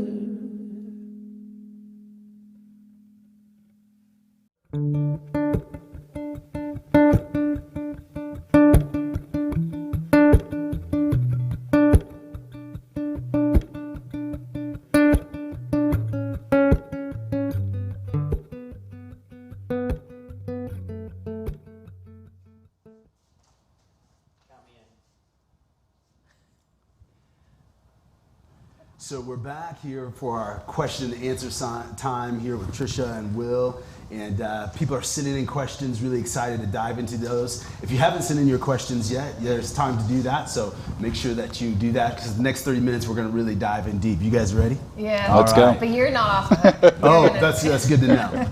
So we're back here for our question and answer time here with Trisha and Will. And people are sending in questions, really excited to dive into those. If you haven't sent in your questions yet, there's time to do that. So make sure that you do that, because the next 30 minutes, we're going to really dive in deep. You guys ready? Yeah. Let's go. But you're not off the hook. Oh, that's good to know.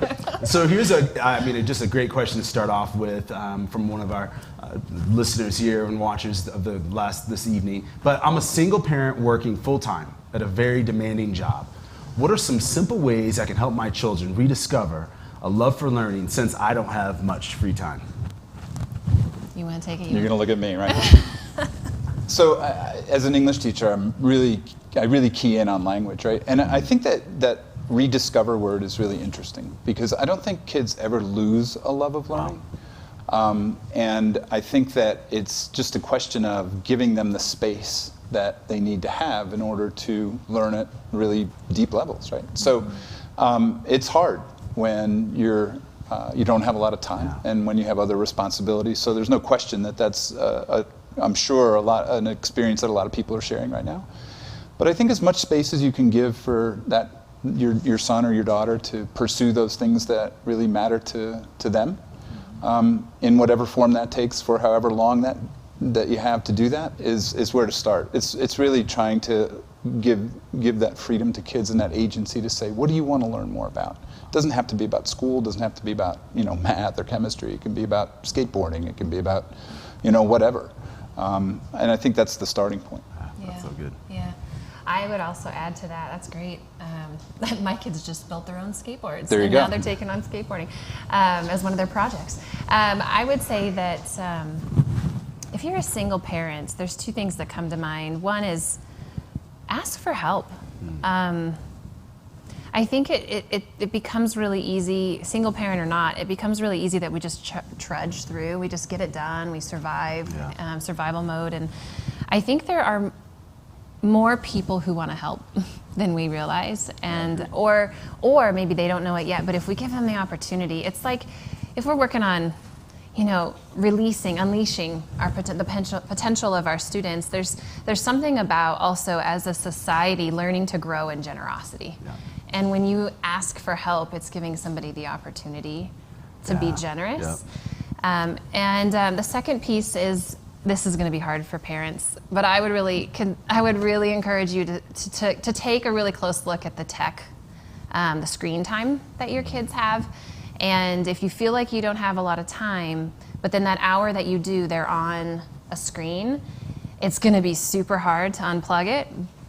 So here's just a great question to start off with from one of our listeners here and watchers of this evening. But I'm a single parent working full-time at a very demanding job. What are some simple ways I can help my children rediscover a love for learning since I don't have much free time? You want to take it? You're going to look at me, right? So as an English teacher, I really key in on language, right? And I think that rediscover word is really interesting, because I don't think kids ever lose a love of learning. And I think that it's just a question of giving them the space that they need to have in order to learn at really deep levels, right? So it's hard when you don't have a lot of time, and when you have other responsibilities. So there's no question that's I'm sure an experience that a lot of people are sharing right now. But I think as much space as you can give for that your son or your daughter to pursue those things that really matter to them, in whatever form that takes, for however long that you have to do that, is where to start. It's really trying to give that freedom to kids and that agency to say, what do you want to learn more about? It doesn't have to be about school, it doesn't have to be about math or chemistry. It can be about skateboarding, it can be about whatever. And I think that's the starting point. Yeah. That's so good. Yeah. I would also add to that, that's great. My kids just built their own skateboards. There you go. Now they're taking on skateboarding as one of their projects. I would say that if you're a single parent, there's two things that come to mind. One is ask for help. I think it becomes really easy, single parent or not, it becomes really easy that we just trudge through. We just get it done. We survive, survival mode. And I think there are more people who want to help than we realize, and or maybe they don't know it yet, but if we give them the opportunity, it's like if we're working on unleashing the potential of our students, there's something about also as a society learning to grow in generosity. And when you ask for help, it's giving somebody the opportunity to be generous. The second piece is, this is going to be hard for parents, but I would really encourage you to take a really close look at the tech, the screen time that your kids have. And if you feel like you don't have a lot of time, but then that hour that you do, they're on a screen, it's going to be super hard to unplug it,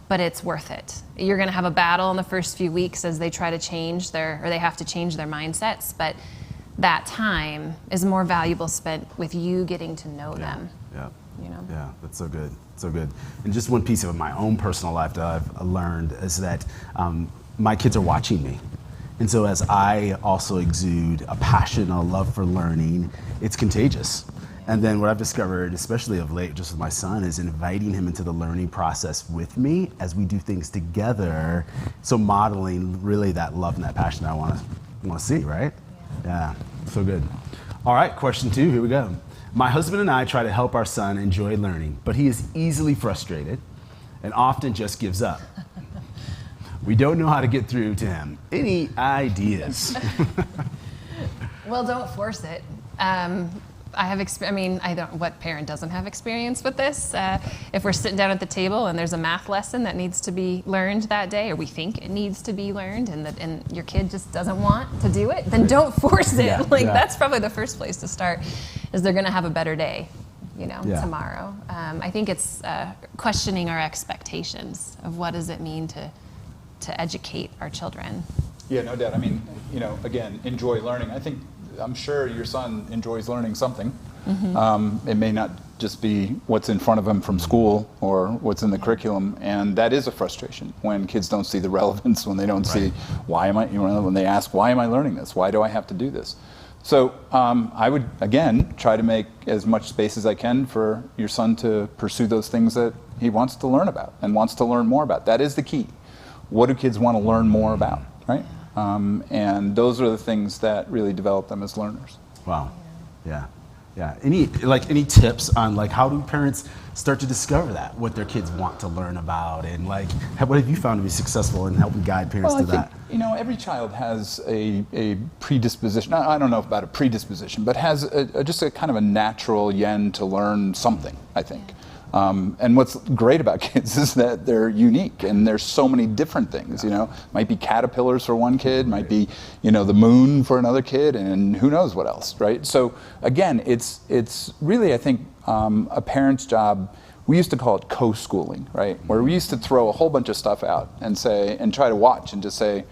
but it's worth it. You're going to have a battle in the first few weeks as they try to change they have to change their mindsets, but that time is more valuable spent with you getting to know them. Yeah, that's so good, so good. And just one piece of my own personal life that I've learned is that my kids are watching me. And so as I also exude a passion, a love for learning, it's contagious. And then what I've discovered, especially of late, just with my son, is inviting him into the learning process with me as we do things together. So modeling really that love and that passion that I want to see, right? Yeah, so good. All right, question 2, here we go. My husband and I try to help our son enjoy learning, but he is easily frustrated and often just gives up. We don't know how to get through to him. Any ideas? Well, don't force it. What parent doesn't have experience with this? If we're sitting down at the table and there's a math lesson that needs to be learned that day, or we think it needs to be learned, and your kid just doesn't want to do it, then don't force it. That's probably the first place to start, is they're gonna have a better day, tomorrow. I think it's questioning our expectations of what does it mean to educate our children. Yeah, no doubt. I mean, again, enjoy learning. I'm sure your son enjoys learning something. It may not just be what's in front of him from school or what's in the curriculum, and that is a frustration when kids don't see the relevance, when they don't see when they ask, why am I learning this? Why do I have to do this? So I would, again, try to make as much space as I can for your son to pursue those things that he wants to learn about and wants to learn more about. That is the key. What do kids want to learn more about, right? And those are the things that really develop them as learners. Wow. Yeah. Any tips on how do parents start to discover that, what their kids want to learn about, and what have you found to be successful in helping guide parents to that? Every child has a predisposition. I don't know about a predisposition, but has just a kind of a natural yen to learn something, I think. And what's great about kids is that they're unique, and there's so many different things, might be caterpillars for one kid, might be, the moon for another kid, and who knows what else, right? So again, it's really, I think, a parent's job. We used to call it co-schooling, right? Where we used to throw a whole bunch of stuff out and try to watch and just say,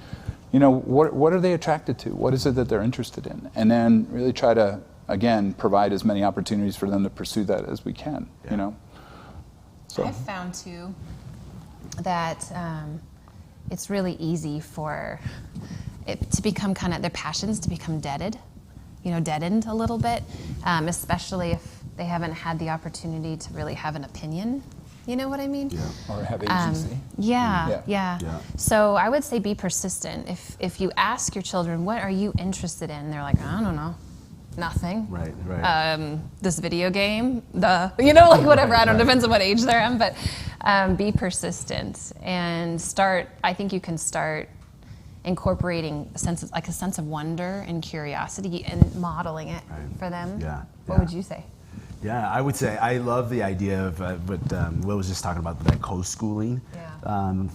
what are they attracted to? What is it that they're interested in? And then really try to, again, provide as many opportunities for them to pursue that as we can, So. I've found too that it's really easy for it to become their passions to become deadened a little bit, especially if they haven't had the opportunity to really have an opinion. You know what I mean? Yeah. Or have agency. Yeah. So I would say be persistent. If you ask your children, what are you interested in? They're like, I don't know. Nothing. Right. This video game, whatever. I don't know, depends on what age they're in, but be persistent and start. I think you can start incorporating a sense of wonder and curiosity and modeling it for them. What would you say? Yeah, I would say I love the idea of what Will was just talking about, that co-schooling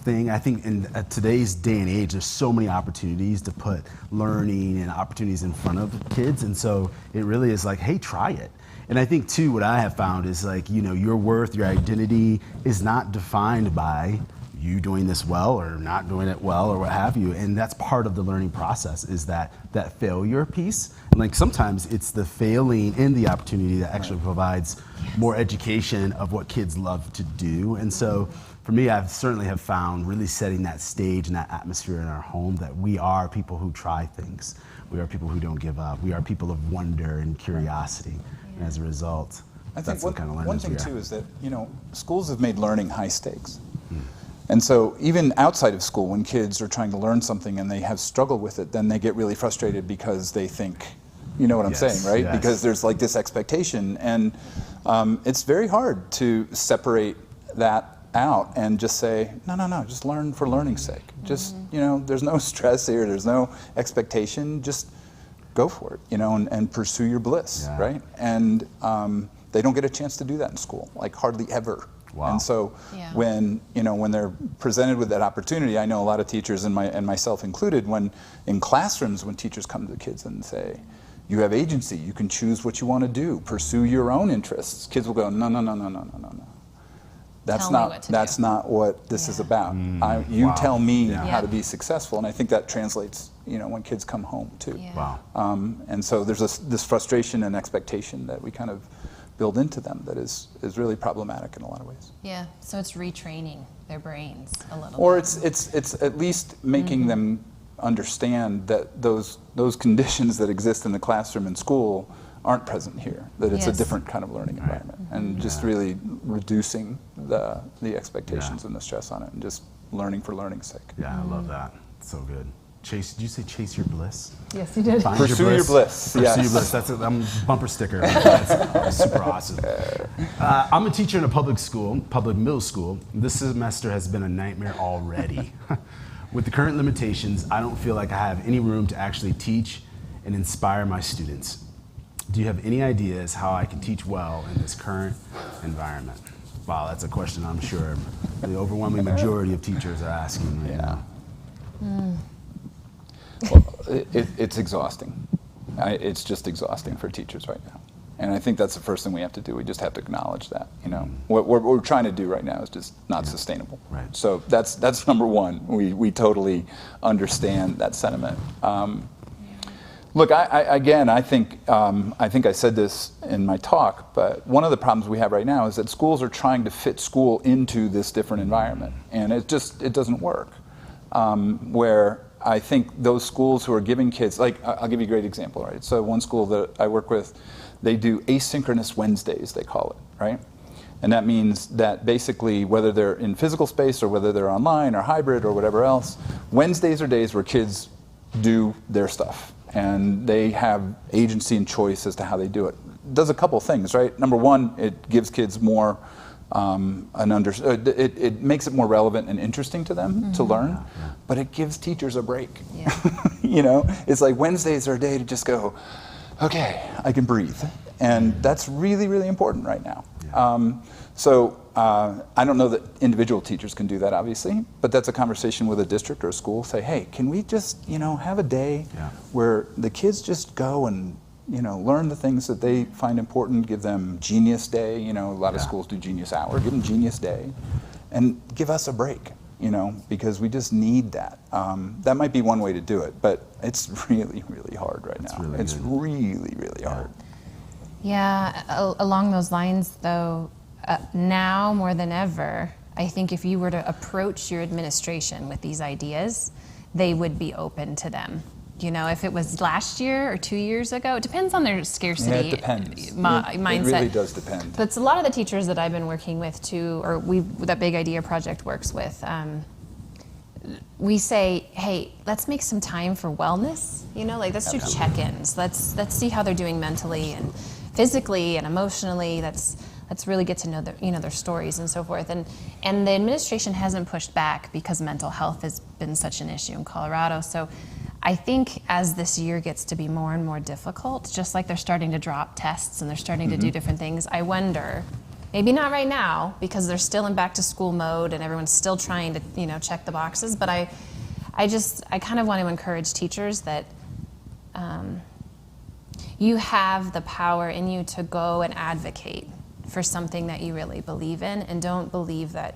thing. I think in today's day and age, there's so many opportunities to put learning and opportunities in front of kids, and so it really is hey, try it. And I think too, what I have found is your worth, your identity is not defined by you doing this well or not doing it well or what have you, and that's part of the learning process, is that failure piece. And sometimes it's the failing in the opportunity that actually provides more education of what kids love to do. And so for me, I've certainly have found really setting that stage and that atmosphere in our home that we are people who try things. We are people who don't give up. We are people of wonder and curiosity. And as a result, I think one thing too is that, schools have made learning high stakes. And so even outside of school, when kids are trying to learn something and they have struggled with it, then they get really frustrated because they think, you know what I'm saying, right? Yes. Because there's this expectation. And it's very hard to separate that out and just say, no, just learn for learning's sake. Just, there's no stress here, there's no expectation, just go for it, and pursue your bliss, right? And they don't get a chance to do that in school, hardly ever. Wow. And so when they're presented with that opportunity, I know a lot of teachers and myself included, when in classrooms, when teachers come to the kids and say, you have agency, you can choose what you want to do, pursue your own interests. Kids will go, no. That's not what this is about. You tell me how to be successful, and I think that translates, when kids come home too. Wow. And so there's this frustration and expectation that we kind of build into them that is really problematic in a lot of ways. Yeah, so it's retraining their brains a little or bit. it's at least making them understand that those conditions that exist in the classroom and school aren't present here, that it's a Yes. different kind of learning environment, and just really reducing the expectations and the stress on it, and just learning for learning's sake. Yeah, I love that. So good. Chase, did you say chase your bliss? Yes, you did. Find Pursue your bliss. Pursue Yes. your bliss. That's a bumper sticker. That's super awesome. I'm a teacher in a public middle school. This semester has been a nightmare already. With the current limitations, I don't feel like I have any room to actually teach and inspire my students. Do you have any ideas how I can teach well in this current environment? Wow, that's a question I'm sure the overwhelming majority of teachers are asking right now. Well, it's exhausting. It's just exhausting for teachers right now. And I think that's the first thing we have to do. We just have to acknowledge that, you know. What we're trying to do right now is just not sustainable. Right. So that's number one. We totally understand that sentiment. Look, I think I said this in my talk, but one of the problems we have right now is that schools are trying to fit school into this different environment, and it doesn't work. Where I think those schools who are giving kids, like, I'll give you a great example, right? So one school that I work with, they do asynchronous Wednesdays, they call it, right? And that means that basically, whether they're in physical space or whether they're online or hybrid or whatever else, Wednesdays are days where kids do their stuff, and they have agency and choice as to how they do it. It does a couple things, right? Number one, it gives kids more it makes it more relevant and interesting to them to learn, but it gives teachers a break. Yeah. You know, it's like Wednesdays are a day to just go, okay, I can breathe, and that's really, really important right now. I don't know that individual teachers can do that, obviously, but that's a conversation with a district or a school. Say, hey, can we just, have a day where the kids just go and learn the things that they find important, give them Genius Day, a lot of schools do Genius Hour, give them Genius Day, and give us a break, because we just need that. That might be one way to do it, but it's really, really hard right now. It's really, really hard. Yeah, along those lines though, now more than ever, I think if you were to approach your administration with these ideas, they would be open to them. If it was last year or 2 years ago, it depends on their scarcity it depends. mindset. It really does depend. But a lot of the teachers that I've been working with too, or that Big Idea Project works with, we say, hey, let's make some time for wellness. Let's do check-ins. Let's see how they're doing mentally and physically and emotionally. Let's really get to know their stories and so forth. And the administration hasn't pushed back because mental health has been such an issue in Colorado. So I think as this year gets to be more and more difficult, just like they're starting to drop tests and they're starting to do different things, I wonder, maybe not right now because they're still in back to school mode and everyone's still trying to check the boxes, but I kind of want to encourage teachers that you have the power in you to go and advocate for something that you really believe in, and don't believe that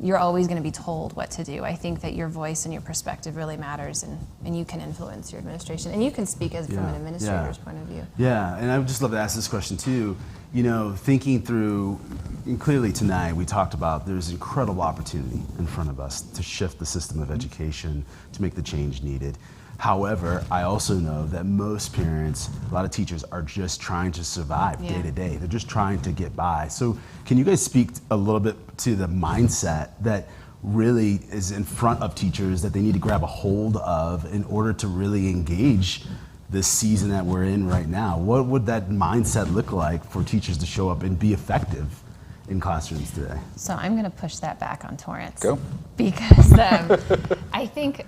you're always going to be told what to do. I think that your voice and your perspective really matters, and you can influence your administration, and you can speak from an administrator's point of view. Yeah, and I would just love to ask this question too. Thinking through, and clearly tonight we talked about there's incredible opportunity in front of us to shift the system of education, to make the change needed. However, I also know that most parents, a lot of teachers are just trying to survive day to day. They're just trying to get by. So can you guys speak a little bit to the mindset that really is in front of teachers that they need to grab a hold of in order to really engage this season that we're in right now? What would that mindset look like for teachers to show up and be effective in classrooms today? So I'm going to push that back on Torrance. Go. Because I think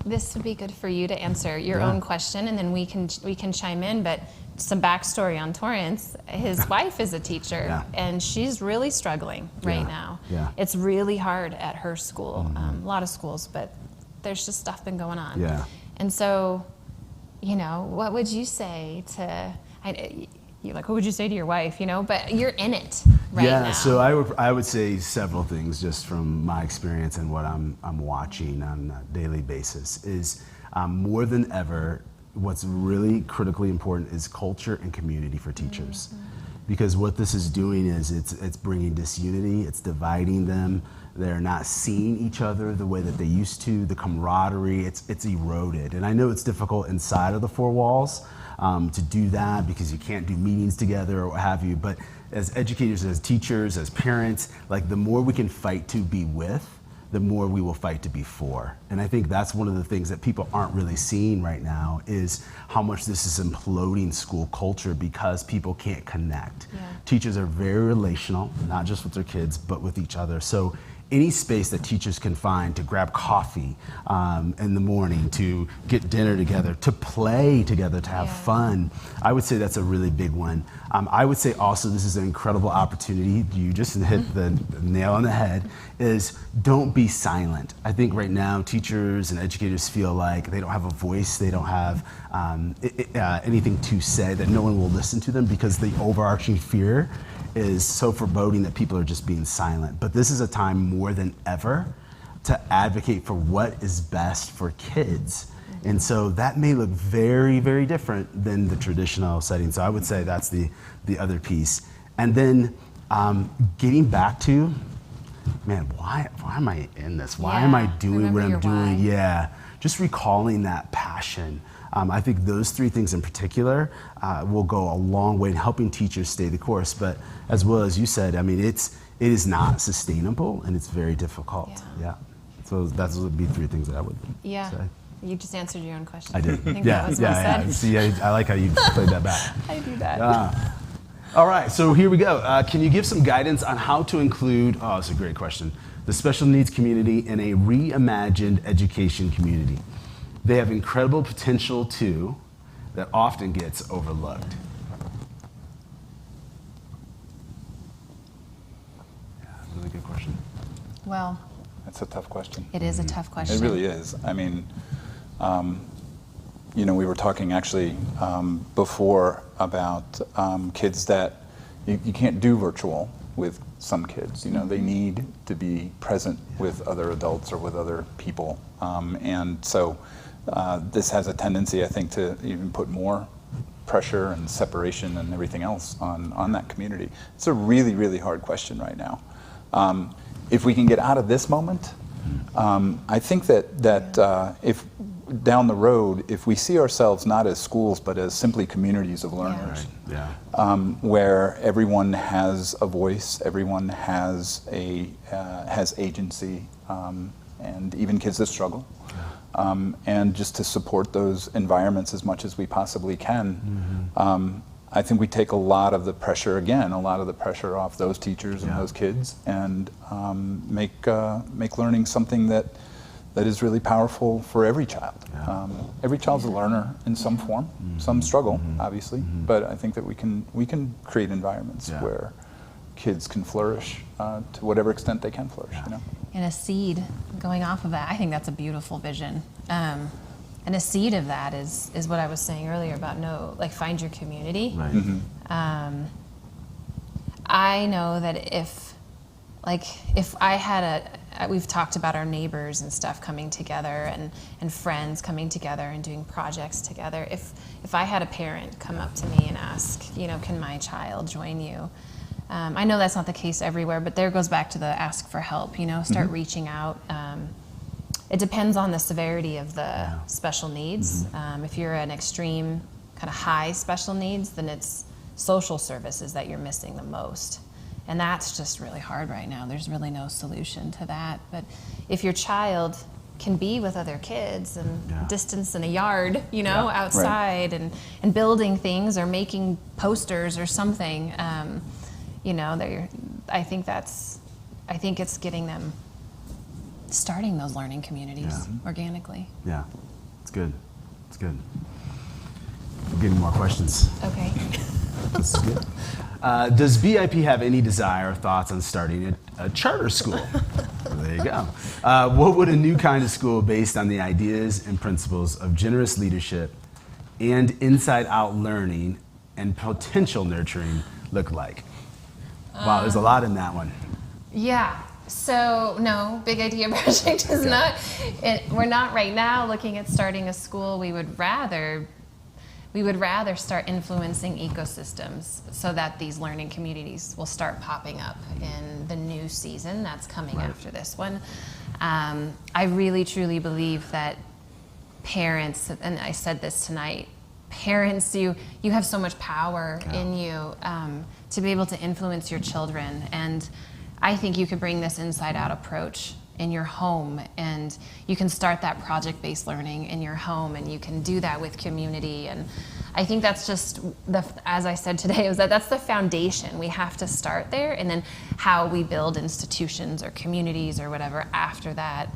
this would be good for you to answer your own question, and then we can chime in. But some backstory on Torrance: his wife is a teacher, and she's really struggling right now. Yeah. It's really hard at her school, a lot of schools, but there's just stuff been going on. Yeah. And so, what would you say to? You're like, what would you say to your wife? But you're in it right now. Yeah, so I would say several things just from my experience and what I'm watching on a daily basis is more than ever, what's really critically important is culture and community for teachers. Because what this is doing is it's bringing disunity, it's dividing them. They're not seeing each other the way that they used to. The camaraderie, it's eroded. And I know it's difficult inside of the four walls to do that because you can't do meetings together or what have you. But as educators, as teachers, as parents, like the more we can fight to be with, the more we will fight to be for. And I think that's one of the things that people aren't really seeing right now is how much this is imploding school culture because people can't connect. Yeah. Teachers are very relational, not just with their kids, but with each other. So any space that teachers can find to grab coffee in the morning, to get dinner together, to play together, to have fun, I would say that's a really big one. I would say also this is an incredible opportunity. You just hit the nail on the head, is don't be silent. I think right now teachers and educators feel like they don't have a voice, they don't have anything to say, that no one will listen to them because the overarching fear is so foreboding that people are just being silent. But this is a time more than ever to advocate for what is best for kids. And so that may look very, very different than the traditional setting. So I would say that's the other piece. And then getting back to, man, why am I in this? Why am I doing what I'm doing? Why. Yeah, just recalling that passion. I think those three things in particular will go a long way in helping teachers stay the course. But as well as you said, I mean, it is not sustainable and it's very difficult. Yeah. So that would be three things that I would say. You just answered your own question. I did. I think that was well said. See, I like how you played that back. I do that. All right, so here we go. Can you give some guidance on how to include, oh, that's a great question, the special needs community in a reimagined education community? They have incredible potential too that often gets overlooked. Yeah, really good question. Well, that's a tough question. It is a tough question. It really is. I mean, you know, we were talking actually before about kids that you can't do virtual with some kids. You know, they need to be present with other adults or with other people. And so this has a tendency, I think, to even put more pressure and separation and everything else on that community. It's a really, really hard question right now. If we can get out of this moment, I think that if down the road, if we see ourselves not as schools but as simply communities of learners, where everyone has a voice, everyone has agency, and even kids that struggle, and just to support those environments as much as we possibly can. I think we take a lot of the pressure, off those teachers and those kids, and make learning something that is really powerful for every child. Every child's a learner in some form. Some struggle, obviously, but I think that we can create environments where kids can flourish to whatever extent they can flourish. You know? And a seed going off of that, I think that's a beautiful vision. And a seed of that is what I was saying earlier about find your community. Right. I know that if I had we've talked about our neighbors and stuff coming together and friends coming together and doing projects together. If I had a parent come up to me and ask, can my child join you? I know that's not the case everywhere, but there goes back to the ask for help, start reaching out. It depends on the severity of the special needs. If you're an extreme kind of high special needs, then it's social services that you're missing the most. And that's just really hard right now. There's really no solution to that. But if your child can be with other kids and distance in a yard, outside and building things or making posters or something, I think it's getting them starting those learning communities organically. Yeah, it's good. It's good. We're getting more questions. Okay. This is good. Does BIP have any desire or thoughts on starting a charter school? There you go. What would a new kind of school based on the ideas and principles of generous leadership and inside-out learning and potential nurturing look like? Wow, there's a lot in that one. Yeah. So no, Big Idea Project is not. We're not right now looking at starting a school. We would rather We would rather start influencing ecosystems so that these learning communities will start popping up in the new season that's coming after this one. I really truly believe that parents, and I said this tonight, parents, you have so much power in you to be able to influence your children. And I think you could bring this inside out approach in your home, and you can start that project-based learning in your home, and you can do that with community. And I think that's just, as I said today, is that's the foundation. We have to start there, and then how we build institutions or communities or whatever after that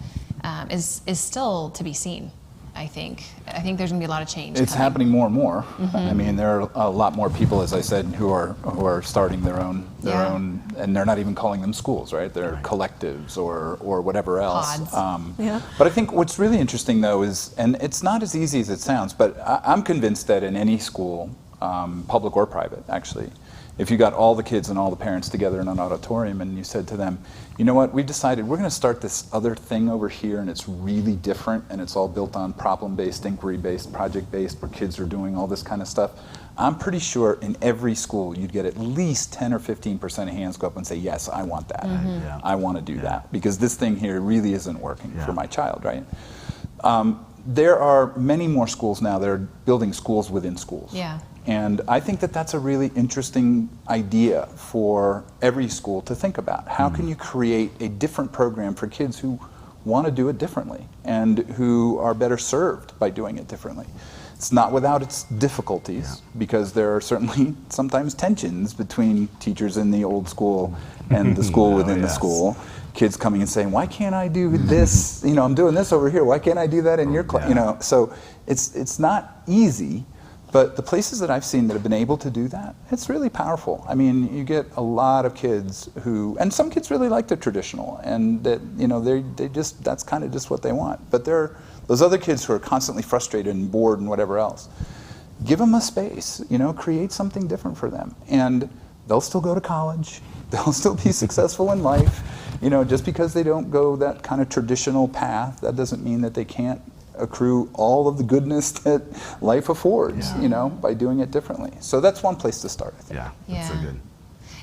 is still to be seen. I think there's going to be a lot of change. It's happening more and more. I mean, there are a lot more people, as I said, who are starting their own, and they're not even calling them schools, right? They're collectives or whatever else. But I think what's really interesting, though, is, and it's not as easy as it sounds, but I'm convinced that in any school, public or private, actually, if you got all the kids and all the parents together in an auditorium and you said to them, you know what, we've decided we're going to start this other thing over here, and it's really different, and it's all built on problem-based, inquiry-based, project-based, where kids are doing all this kind of stuff. I'm pretty sure in every school you'd get at least 10 or 15% of hands go up and say, yes, I want that. I want to do that, because this thing here really isn't working for my child, right? There are many more schools now that are building schools within schools. And I think that that's a really interesting idea for every school to think about. How can you create a different program for kids who want to do it differently and who are better served by doing it differently? It's not without its difficulties, because there are certainly sometimes tensions between teachers in the old school and the school within the school. Kids coming and saying, why can't I do this? You know, I'm doing this over here. Why can't I do that in your class? You know, so it's not easy. But the places that I've seen that have been able to do that, it's really powerful. I mean, you get a lot of kids who, and some kids really like the traditional, and that, you know, they just, that's kind of just what they want. But there are those other kids who are constantly frustrated and bored and whatever else. Give them a space, you know, create something different for them. And they'll still go to college, they'll still be successful in life. You know, just because they don't go that kind of traditional path, that doesn't mean that they can't accrue all of the goodness that life affords, you know, by doing it differently. So that's one place to start, I think. That's so good.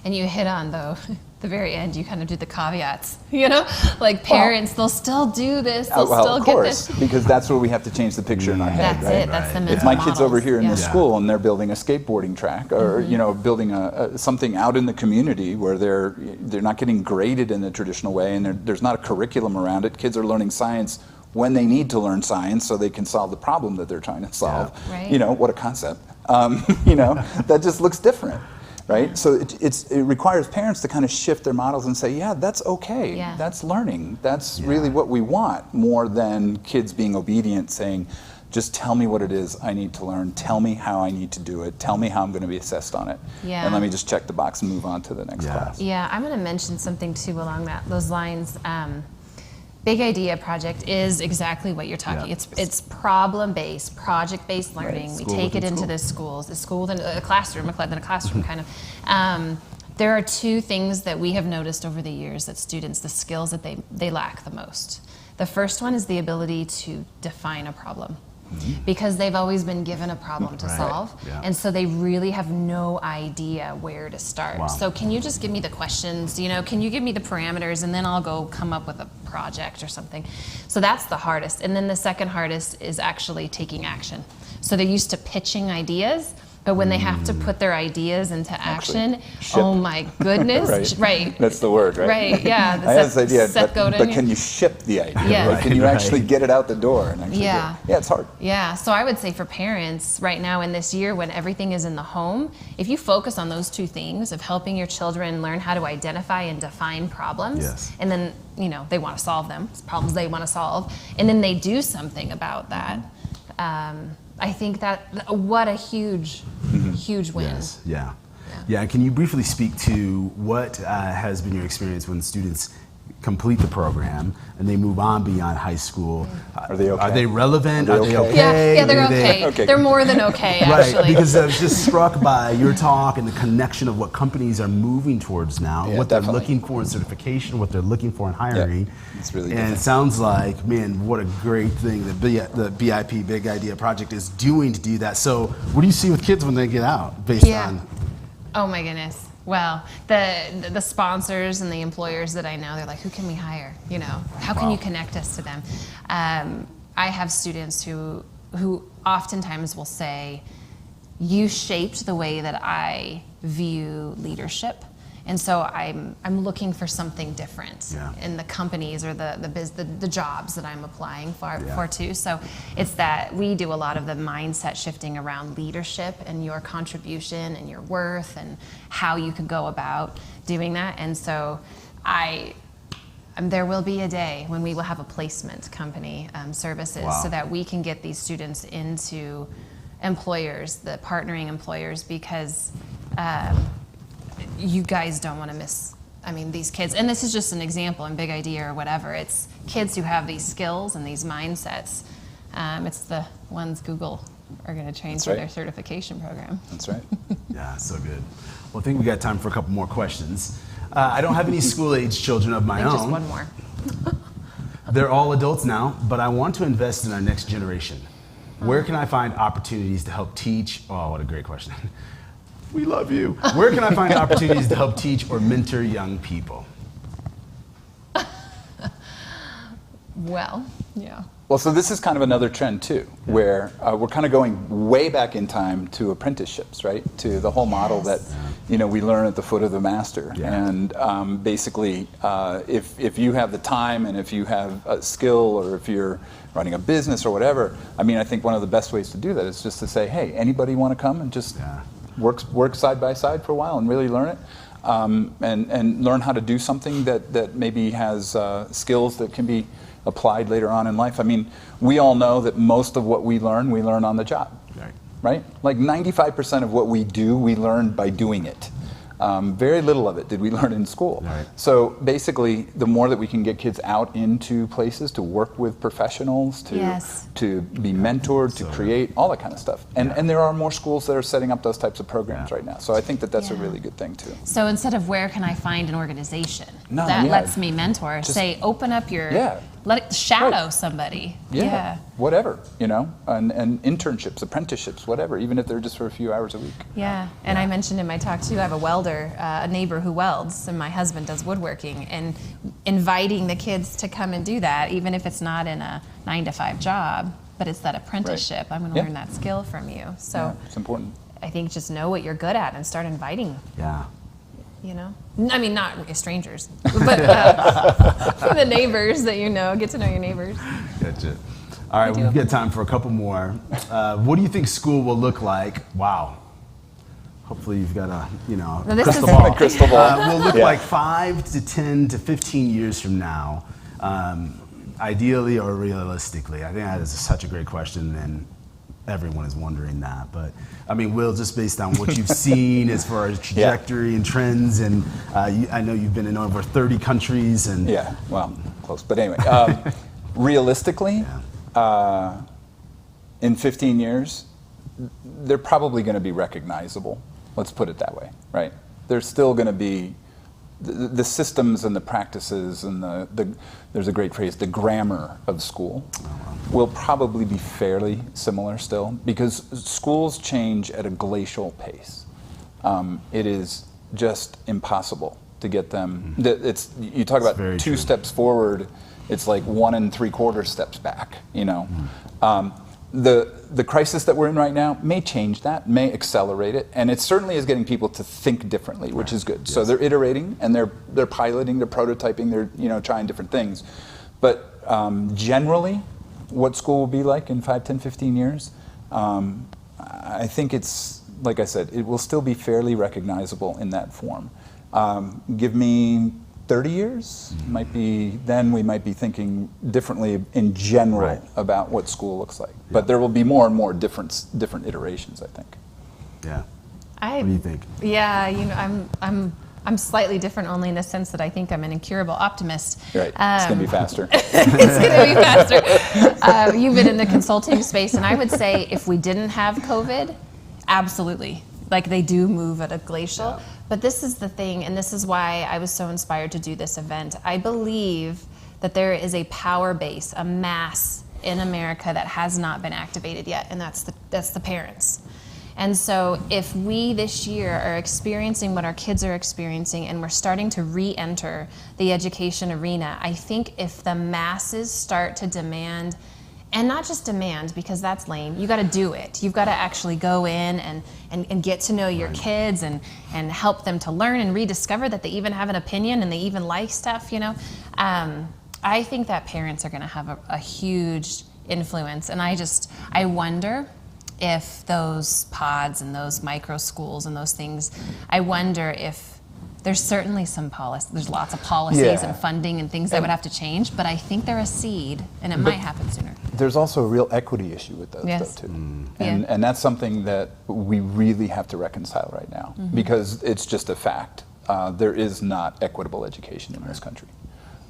And you hit on, though, the very end, you kind of do the caveats, you know? Like parents, they'll still do this, they'll still get this. Of course, because that's where we have to change the picture in our head, that's right? It, that's the mental If my kid's models. over here in the school and they're building a skateboarding track, or, you know, building something out in the community where they're not getting graded in the traditional way, and there's not a curriculum around it, kids are learning science when they need to learn science so they can solve the problem that they're trying to solve. You know, what a concept. You know, that just looks different, right? So it requires parents to kind of shift their models and say, yeah, that's okay. That's learning. That's really what we want, more than kids being obedient, saying, just tell me what it is I need to learn. Tell me how I need to do it. Tell me how I'm going to be assessed on it. And let me just check the box and move on to the next class. I'm going to mention something too along those lines. Big Idea Project is exactly what you're talking. It's problem-based, project-based learning. We take it into the schools, within a classroom, kind of. There are two things that we have noticed over the years that students, the skills that they lack the most. The first one is the ability to define a problem. Because they've always been given a problem to solve, and so they really have no idea where to start. So can you just give me the questions, you know, can you give me the parameters, and then I'll go come up with a project or something. So that's the hardest. And then the second hardest is actually taking action. So they're used to pitching ideas, but when they have to put their ideas into action, oh my goodness, That's the word, right? I have this idea, but can you ship the idea? Right? Can you actually get it out the door and actually do it? It's hard. So I would say for parents right now in this year when everything is in the home, if you focus on those two things of helping your children learn how to identify and define problems, and then, you know, they want to solve them, it's problems they want to solve, and then they do something about that, I think that what a huge win. And can you briefly speak to what has been your experience when students complete the program and they move on beyond high school. Are they okay? Are they relevant? Are they okay? Yeah, they're Are okay. Okay. They're more than okay, actually. Right, because I was just struck by your talk and the connection of what companies are moving towards now, Yeah, what definitely. they're looking for in certification, what they're looking for in hiring. It's really and good. it sounds like, man, what a great thing that the BIP Big Idea Project is doing to do that. So what do you see with kids when they get out based on? Oh my goodness. Well, the sponsors and the employers that I know, they're like, who can we hire? You know, how can you connect us to them? I have students who oftentimes will say, you shaped the way that I view leadership. And so I'm looking for something different in the companies or the jobs that I'm applying for too. So it's that we do a lot of the mindset shifting around leadership and your contribution and your worth and how you could go about doing that. And so there will be a day when we will have a placement company services so that we can get these students into employers, the partnering employers, because you guys don't want to miss, these kids, and this is just an example in Big Idea or whatever, it's kids who have these skills and these mindsets. It's the ones Google are going to train for their certification program. That's right. Yeah, so good. Well, I think we got time for a couple more questions. I don't have any school-age children of my own. Just one more. They're all adults now, but I want to invest in our next generation. Where can I find opportunities to help teach? Oh, what a great question. We love you. Where can I find opportunities to help teach or mentor young people? Well, yeah. Well, so this is kind of another trend too, where we're kind of going way back in time to apprenticeships, right? To the whole model that, we learn at the foot of the master. Yeah. And basically, if you have the time and if you have a skill or if you're running a business or whatever, I think one of the best ways to do that is just to say, hey, anybody want to come and just work side by side for a while and really learn it, and learn how to do something that maybe has skills that can be applied later on in life. We all know that most of what we learn on the job, right? Like 95% of what we do, we learn by doing it. Very little of it did we learn in school. Right. So basically, the more that we can get kids out into places to work with professionals, to be mentored, to create, all that kind of stuff. And there are more schools that are setting up those types of programs right now. So I think that that's a really good thing too. So instead of where can I find an organization No, that yeah. lets me mentor, Just- say open up your, Yeah. let it shadow somebody. Whatever, and internships, apprenticeships, whatever, even if they're just for a few hours a week. Yeah, and I mentioned in my talk too, I have a welder, a neighbor who welds, and my husband does woodworking, and inviting the kids to come and do that, even if it's not in a 9-to-5 job, but it's that apprenticeship. I'm going to learn that skill from you. So it's important. I think just know what you're good at and start inviting. Yeah. Not strangers, but the neighbors that get to know your neighbors. Gotcha. All right, we've got time for a couple more. What do you think school will look like? Wow. Hopefully you've got a, crystal ball. Crystal ball. Will look like 5 to 10 to 15 years from now, ideally or realistically? I think that is such a great question, and everyone is wondering that. But Will, just based on what you've seen as far as trajectory and trends, and I know you've been in over 30 countries. And yeah, well, close. But anyway, realistically, in 15 years, they're probably going to be recognizable. Let's put it that way, right? There's still going to be the systems and the practices and there's a great phrase, the grammar of school will probably be fairly similar still, because schools change at a glacial pace. It is just impossible to get them. You talk about 2 steps forward, it's like 1 3/4 steps back. The crisis that we're in right now may change that, may accelerate it, and it certainly is getting people to think differently, which is good. So they're iterating and they're piloting, they're prototyping, they're trying different things. But generally, what school will be like in 5, 10, 15 years, I think it's, like I said, it will still be fairly recognizable in that form. Give me 30 years, then we might be thinking differently in general about what school looks like. But there will be more and more different iterations, I think. Yeah. What do you think? Yeah, I'm I'm slightly different only in the sense that I think I'm an incurable optimist. Right, it's going to be faster. It's going to be faster. You've been in the consulting space, and I would say if we didn't have COVID, absolutely. Like, they do move at a glacial. Yeah. But this is the thing, and this is why I was so inspired to do this event. I believe that there is a power base, a mass in America that has not been activated yet, and that's the parents. And so if we this year are experiencing what our kids are experiencing and we're starting to re-enter the education arena, I think if the masses start to demand, and not just demand because that's lame, you got to do it. You've got to actually go in and get to know your kids and help them to learn and rediscover that they even have an opinion and they even like stuff, you know. I think that parents are going to have a huge influence, and I wonder if those pods and those micro schools and those things, I wonder if there's certainly some policy, there's lots of policies and funding and things that would have to change, but I think they're a seed and it might happen sooner. There's also a real equity issue with those though too. And that's something that we really have to reconcile right now because it's just a fact. There is not equitable education in this country.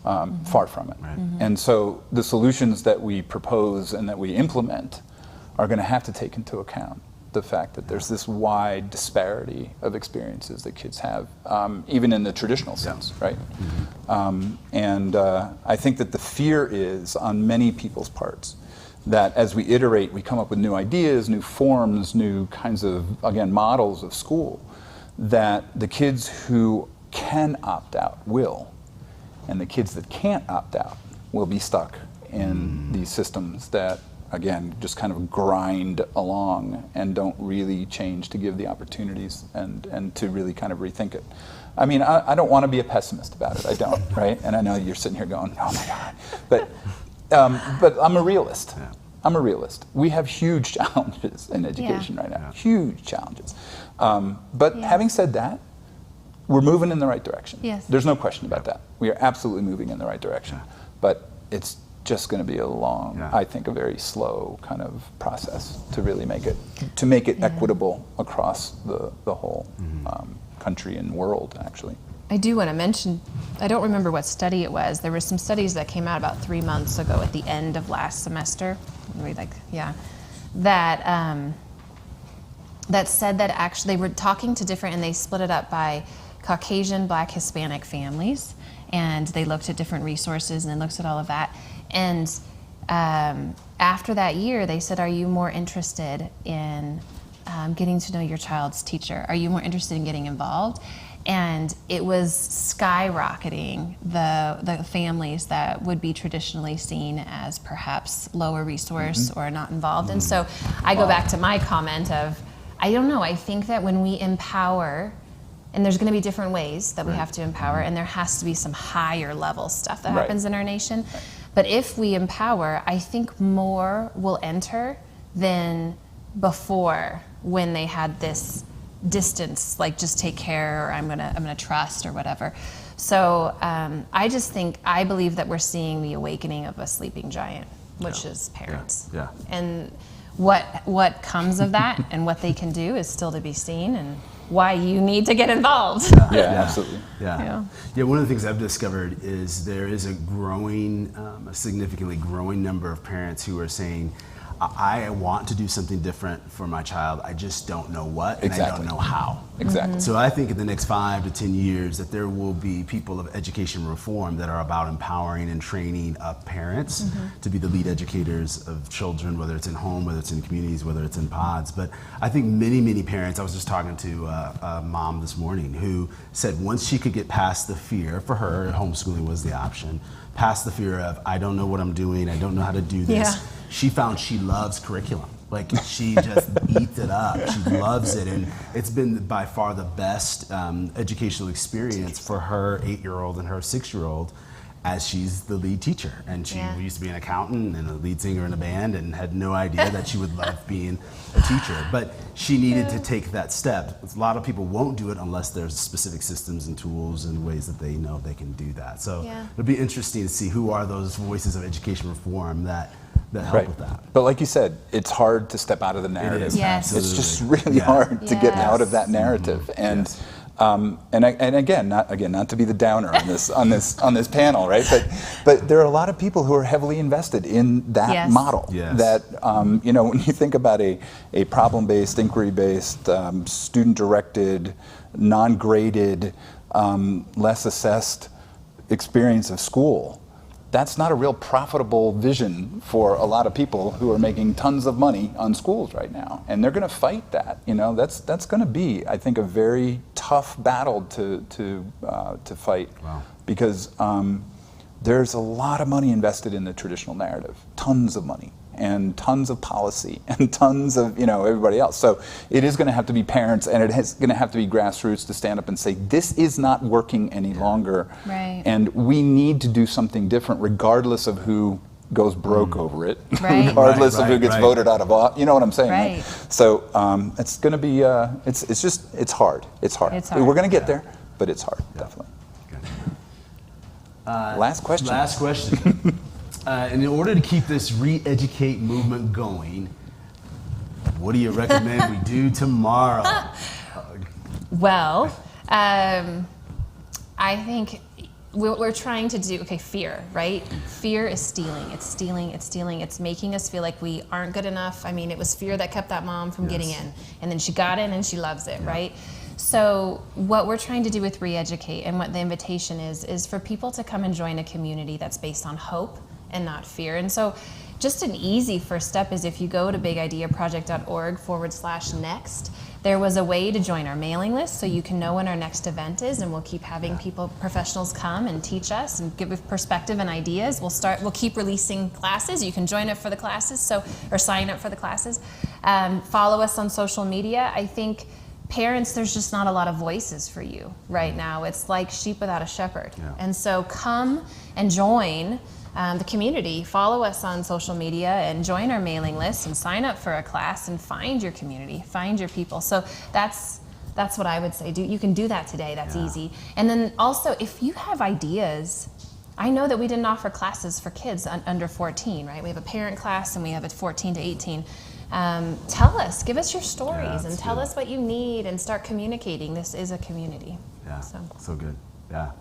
Far from it. And so the solutions that we propose and that we implement are going to have to take into account the fact that there's this wide disparity of experiences that kids have, even in the traditional sense, right? And I think that the fear is on many people's parts that as we iterate, we come up with new ideas, new forms, new kinds of, again, models of school, that the kids who can opt out will, and the kids that can't opt out will be stuck in these systems that, again, just kind of grind along and don't really change to give the opportunities and to really kind of rethink it. I mean, I don't want to be a pessimist about it. I don't, right? And I know you're sitting here going, oh my God. But I'm a realist. I'm a realist. We have huge challenges in education right now, huge challenges. But having said that, we're moving in the right direction. Yes. There's no question about that. We are absolutely moving in the right direction. But it's just going to be a long, I think, a very slow kind of process to really make it equitable across the whole country and world, actually. I do want to mention, I don't remember what study it was. There were some studies that came out about 3 months ago at the end of last semester. That said that actually they were talking to different, and they split it up by Caucasian, Black, Hispanic families, and they looked at different resources and looked at all of that. And after that year, they said, are you more interested in getting to know your child's teacher? Are you more interested in getting involved? And it was skyrocketing the families that would be traditionally seen as perhaps lower resource or not involved. And so I go back to my comment of, I don't know, I think that when we empower, and there's going to be different ways that we have to empower, and there has to be some higher level stuff that happens in our nation. But if we empower, I think more will enter than before when they had this distance, like just take care, or I'm gonna trust or whatever. So I believe that we're seeing the awakening of a sleeping giant, which is parents. And what comes of that and what they can do is still to be seen, and why you need to get involved. Absolutely. Yeah, one of the things I've discovered is there is a significantly growing number of parents who are saying, I want to do something different for my child. I just don't know what, and I don't know how. So I think in the next 5 to 10 years that there will be people of education reform that are about empowering and training up parents to be the lead educators of children, whether it's in home, whether it's in communities, whether it's in pods. But I think many parents, I was just talking to a mom this morning who said once she could get past the fear, for her, homeschooling was the option, past the fear of, I don't know what I'm doing, I don't know how to do this. She found she loves curriculum. Like, she just eats it up. She loves it, and it's been by far the best educational experience for her 8-year-old and her 6-year-old, as she's the lead teacher. And she used to be an accountant and a lead singer in a band and had no idea that she would love being a teacher. But she needed to take that step. A lot of people won't do it unless there's specific systems and tools and ways that they know they can do that. So it'll be interesting to see who are those voices of education reform that help with that. But like you said, it's hard to step out of the narrative. It is, It's just really hard to get out of that narrative. And And again, not to be the downer on this panel, right? But there are a lot of people who are heavily invested in that model. Yes. That when you think about a problem-based, inquiry-based, student-directed, non-graded, less assessed experience of school, that's not a real profitable vision for a lot of people who are making tons of money on schools right now, and they're going to fight that. That's going to be, I think, a very tough battle to fight, because there's a lot of money invested in the traditional narrative, tons of money, and tons of policy, and tons of everybody else. So it is going to have to be parents, and it is going to have to be grassroots to stand up and say, this is not working any longer, Right. and we need to do something different, regardless of who goes broke over it, Right. regardless of who gets right. voted out of office. You know what I'm saying? Right. So it's going to be it's hard. It's hard. It's hard. We're going to get there, but it's hard, definitely. Last question. Last question. And in order to keep this re-educate movement going, what do you recommend we do tomorrow? Well, I think we're trying to do, fear, right? Fear is stealing. It's stealing. It's stealing. It's making us feel like we aren't good enough. I mean, it was fear that kept that mom from getting in. And then she got in and she loves it, right? So what we're trying to do with Re-Educate, and what the invitation is for people to come and join a community that's based on hope and not fear. And so just an easy first step is if you go to bigideaproject.org/next, there was a way to join our mailing list so you can know when our next event is, and we'll keep having professionals come and teach us and give a perspective and ideas. We'll keep releasing classes. You can join up for the classes, or sign up for the classes. Follow us on social media. I think parents, there's just not a lot of voices for you right now. It's like sheep without a shepherd. Yeah. And so come and join the community. Follow us on social media and join our mailing list and sign up for a class and find your community, find your people. So that's what I would say. You can do that today. That's easy. And then also, if you have ideas, I know that we didn't offer classes for kids under 14, right? We have a parent class and we have a 14 to 18. Tell us, give us your stories, and tell us what you need, and start communicating. This is a community. Yeah, so good. Yeah.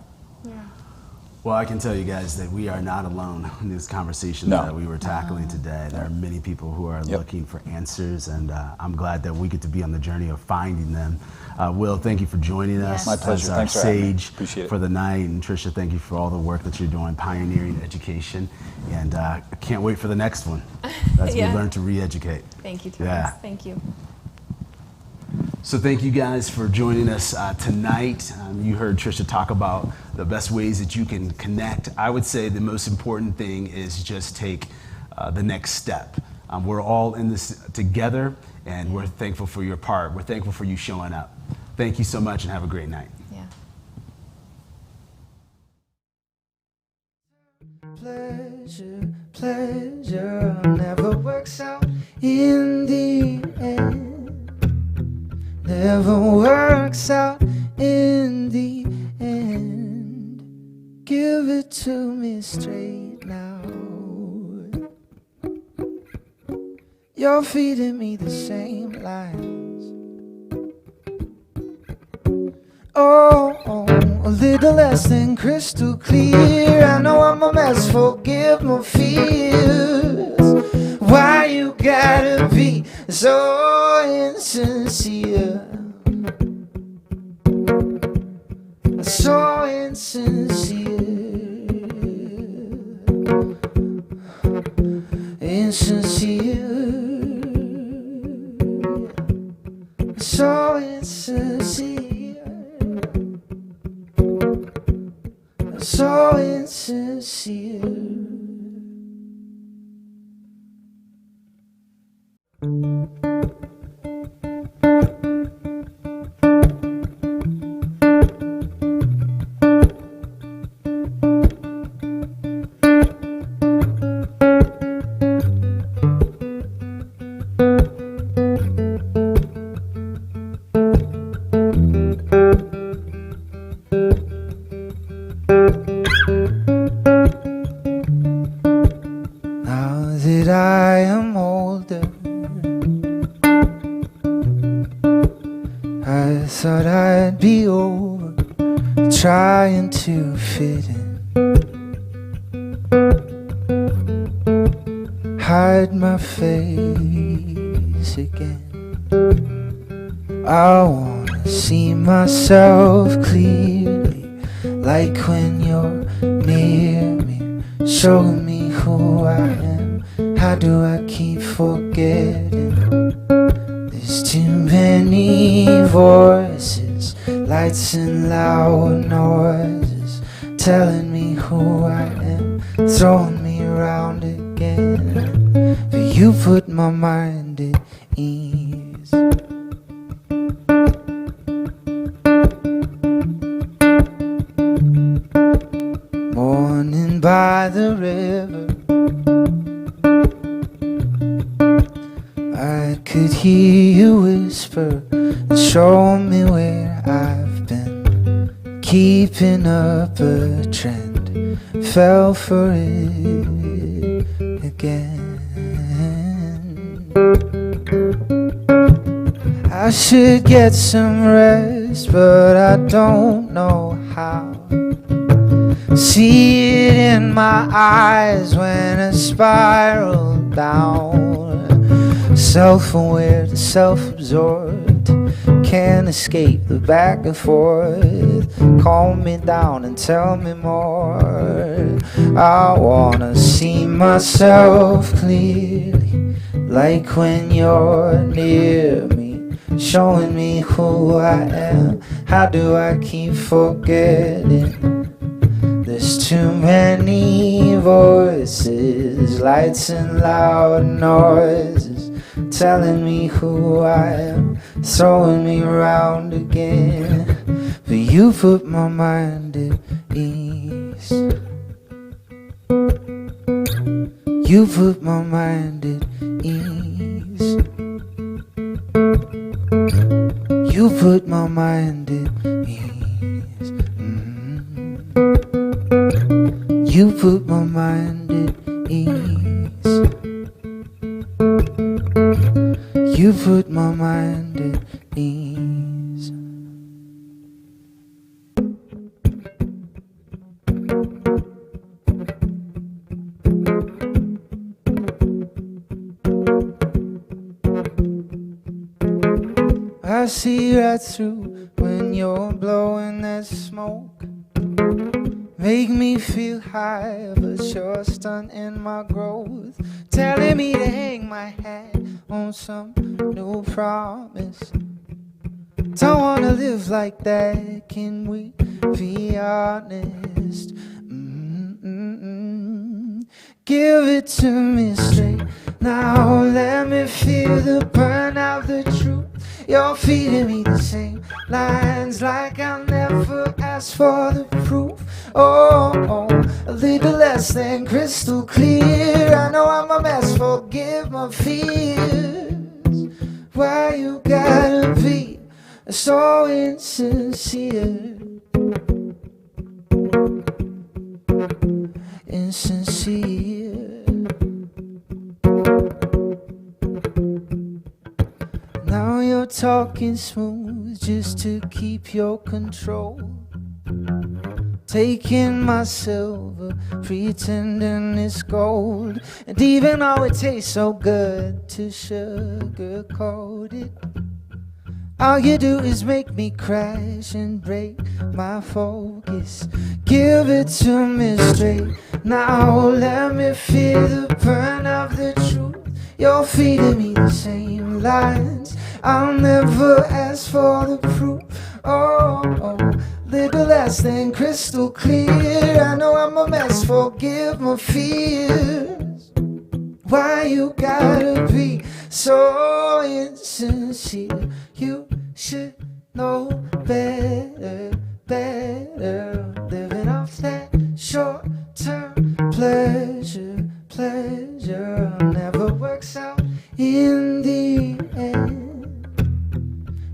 Well, I can tell you guys that we are not alone in this conversation that we were tackling today. There are many people who are looking for answers, and I'm glad that we get to be on the journey of finding them. Will, thank you for joining us. My pleasure. As our Thanks for having me. sage Appreciate it. for the night. And Tricia, thank you for all the work that you're doing, pioneering education. And I can't wait for the next one as we learn to re-educate. Thank you, Thomas. Thank you. So thank you guys for joining us tonight. You heard Tricia talk about the best ways that you can connect. I would say the most important thing is just take the next step. We're all in this together, and we're thankful for your part. We're thankful for you showing up. Thank you so much, and have a great night. Pleasure never works out in the end. Never works out in the end. Give it to me straight now. You're feeding me the same lies. Oh, a little less than crystal clear. I know I'm a mess, forgive my fears. Why you gotta be so insincere? So insincere. Insincere. So insincere. So insincere. thought I'd be over trying to fit in, hide my face again. I wanna see myself clearly, like when you're near me, showing me who I am. How do I keep forgetting? There's too many voices, lights and loud noises, telling me who I am, throwing me around again. But you put my mind at ease. Morning by the river, I could hear you whisper and show me where I've been, keeping up a trend, fell for it again. I should get some rest, but I don't know how. See it in my eyes when I spiral down. Self-aware to self-absorbed, can't escape the back and forth. Calm me down and tell me more. I wanna see myself clearly, like when you're near me, showing me who I am. How do I keep forgetting? There's too many voices, lights and loud noises, telling me who I am, throwing me around again. But you put my mind at ease. You put my mind at ease. You put my mind at ease. You put my mind at ease. You put my mind at ease. I see right through when you're blowing that smoke. Make me feel high, but you're stunting my growth, telling me to hang my hat on some new promise. Don't wanna live like that, can we be honest? Give it to me straight, now let me feel the burn of the truth. You're feeding me the same lines like I'll never ask for the proof. Oh, a little less than crystal clear. I know I'm a mess, forgive my fears. Why you gotta be so insincere? Insincere. Now you're talking smooth just to keep your control. Taking my silver, pretending it's gold. And even though it tastes so good to sugarcoat it, all you do is make me crash and break my focus. Give it to me straight, now let me feel the burn of the truth. You're feeding me the same lines, I'll never ask for the proof. Oh, little less than crystal clear. I know I'm a mess, forgive my fears. Why you gotta be so insincere? You should know better, better. Living off that short-term pleasure, pleasure never works out in the end.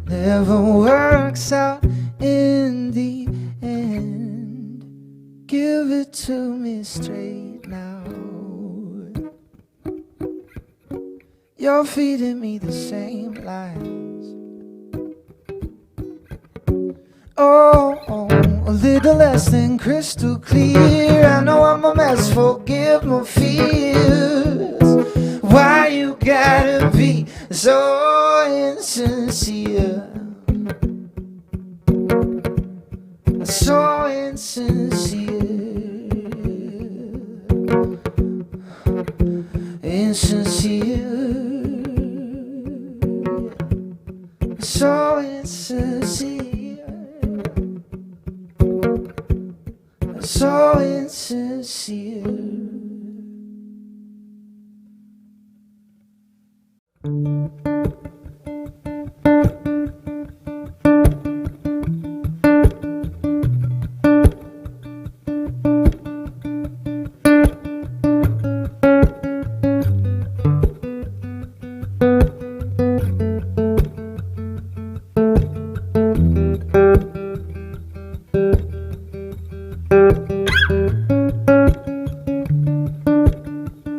Never works out in the end. Give it to me straight now. You're feeding me the same lines, Oh, a little less than crystal clear. I know I'm a mess, forgive my fears. Why you gotta be so insincere? So insincere. Insincere. So insincere. So insincere.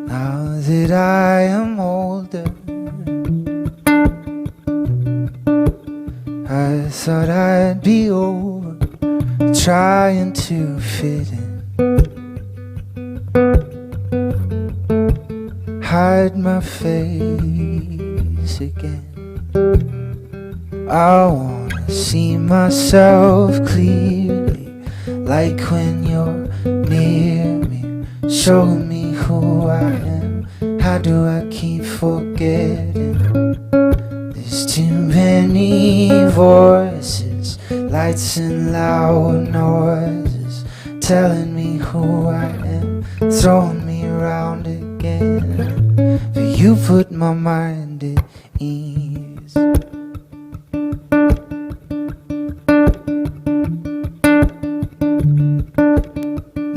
Now that I am older, I thought I'd be over trying to fit in, hide my face again. I wanna see myself clearly, like when you're near me, show me who I am. How do I keep forgetting? There's too many voices, lights and loud noises, telling me who I am, throwing me around again. But you put my mind at ease.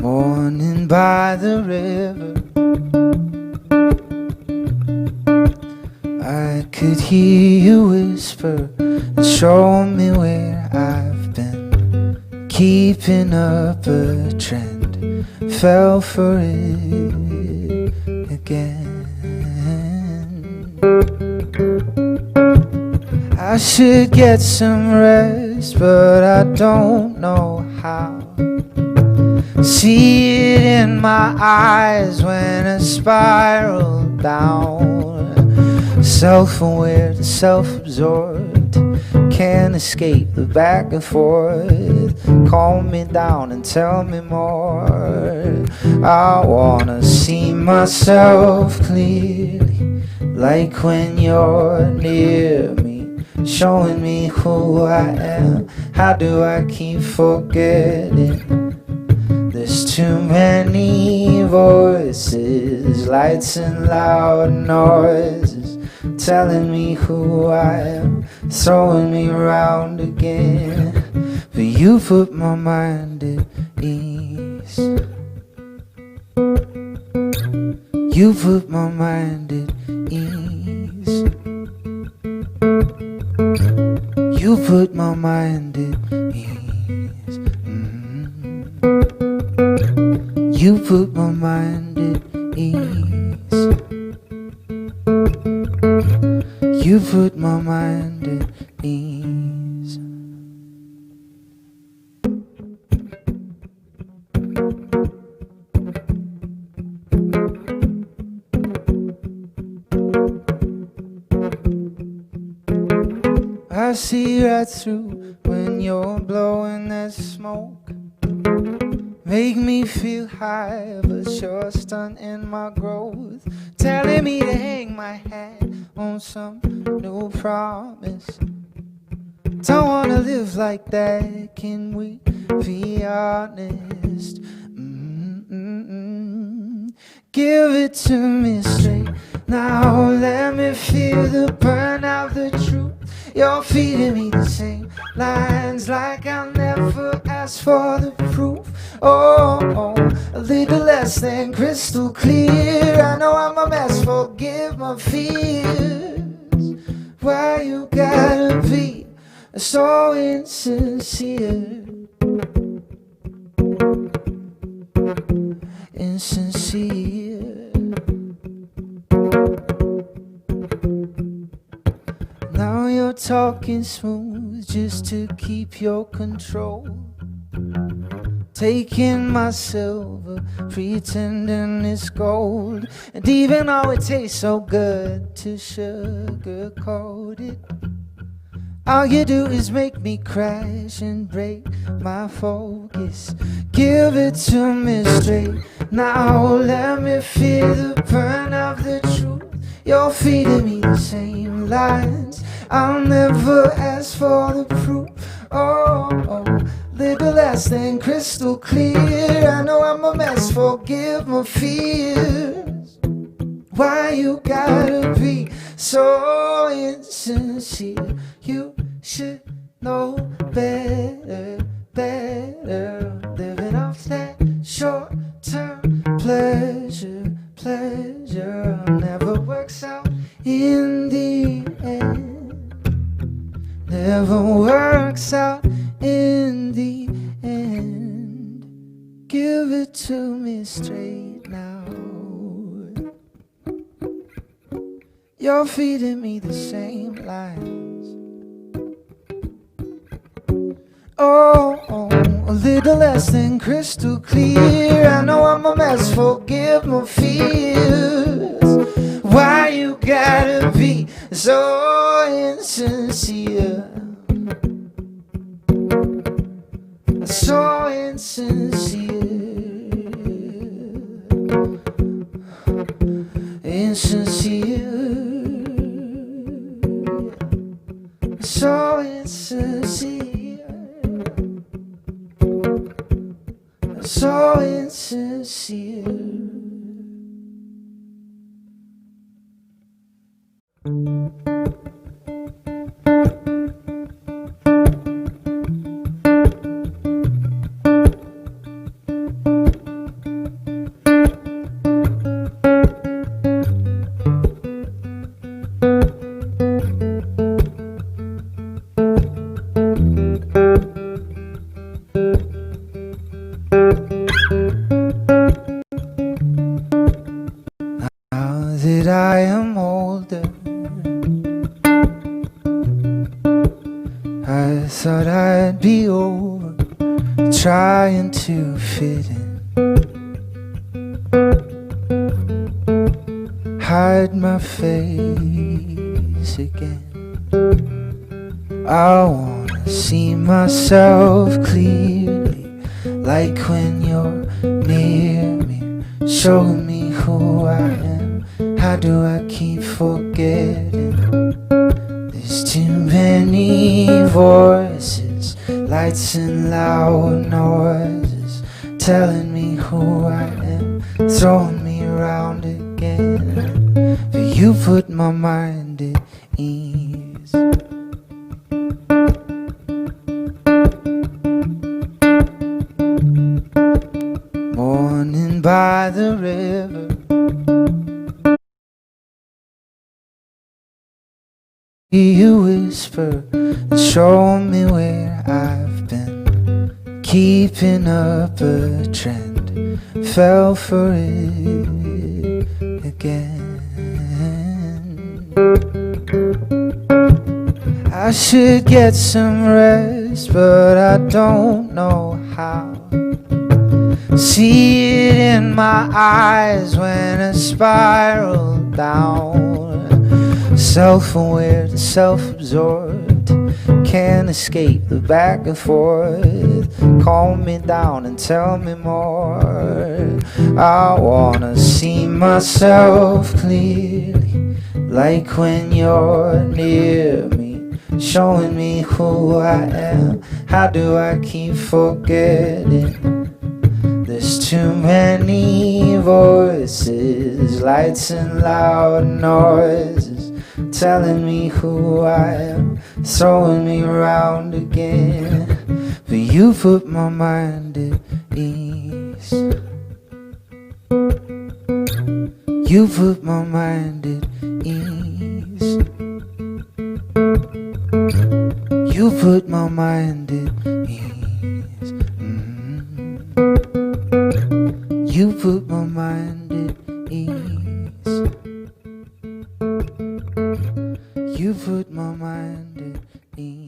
Morning by the river, I could hear you whisper and show me where I've been, keeping up a trend, fell for it again. I should get some rest, but I don't know how. See it in my eyes when I spiral down. Self-aware to self-absorbed, can't escape the back and forth. Calm me down and tell me more. I wanna see myself clearly, like when you're near me, showing me who I am. How do I keep forgetting? There's too many voices, lights and loud noises, telling me who I am, throwing me around again. But you put my mind at ease. You put my mind at ease. You put my mind at ease. You put my mind at ease. You put my mind at ease. I see right through when you're blowing that smoke. Make me feel high, but you're stunting my growth. Telling me to hang my hat on some new promise. Don't wanna live like that, can we be honest? Give it to me straight. Now let me feel the burn of the truth. You're feeding me the same lines like I never asked for the proof. Oh, a little less than crystal clear. I know I'm a mess, forgive my fears. Why you gotta be so insincere? Insincere. Now you're talking smooth just to keep your control. Taking my silver, pretending it's gold. And even though it tastes so good to sugarcoat it, all you do is make me crash and break my focus. Give it to me straight. Now let me feel the burn of the truth. You're feeding me the same lines. I'll never ask for the proof. Oh, little less than crystal clear. I know I'm a mess, forgive my fears. Why you gotta be so insincere? You should know better, better. Living off that short-term pleasure, pleasure never works out in the end. Never works out in the end. Give it to me straight now. You're feeding me the same lines. Oh, a little less than crystal clear. I know I'm a mess, forgive my fears. Why you gotta be so insincere? So insincere. Insincere. So insincere. So insincere. Now that I am older, I thought I'd be over trying to fit in, hide my face again. I wanna see myself clearly, like when you're near me, show me who I am. How do I keep forgetting? There's too many voices, lights and loud noises, telling me who I am, throwing me around again. But you put my mind at ease. Morning by the river, you whisper and show me where I've been, keeping up a trend, fell for it again. I should get some rest, but I don't know how. See it in my eyes when I spiral down. Self-aware and self-absorbed, can't escape the back and forth. Calm me down and tell me more. I wanna see myself clearly, like when you're near me, showing me who I am. How do I keep forgetting? There's too many voices, lights and loud noises, telling me who I am, throwing me around again. But you put my mind at ease. You put my mind at ease. You put my mind at ease. You put my mind at ease. You put my mind at in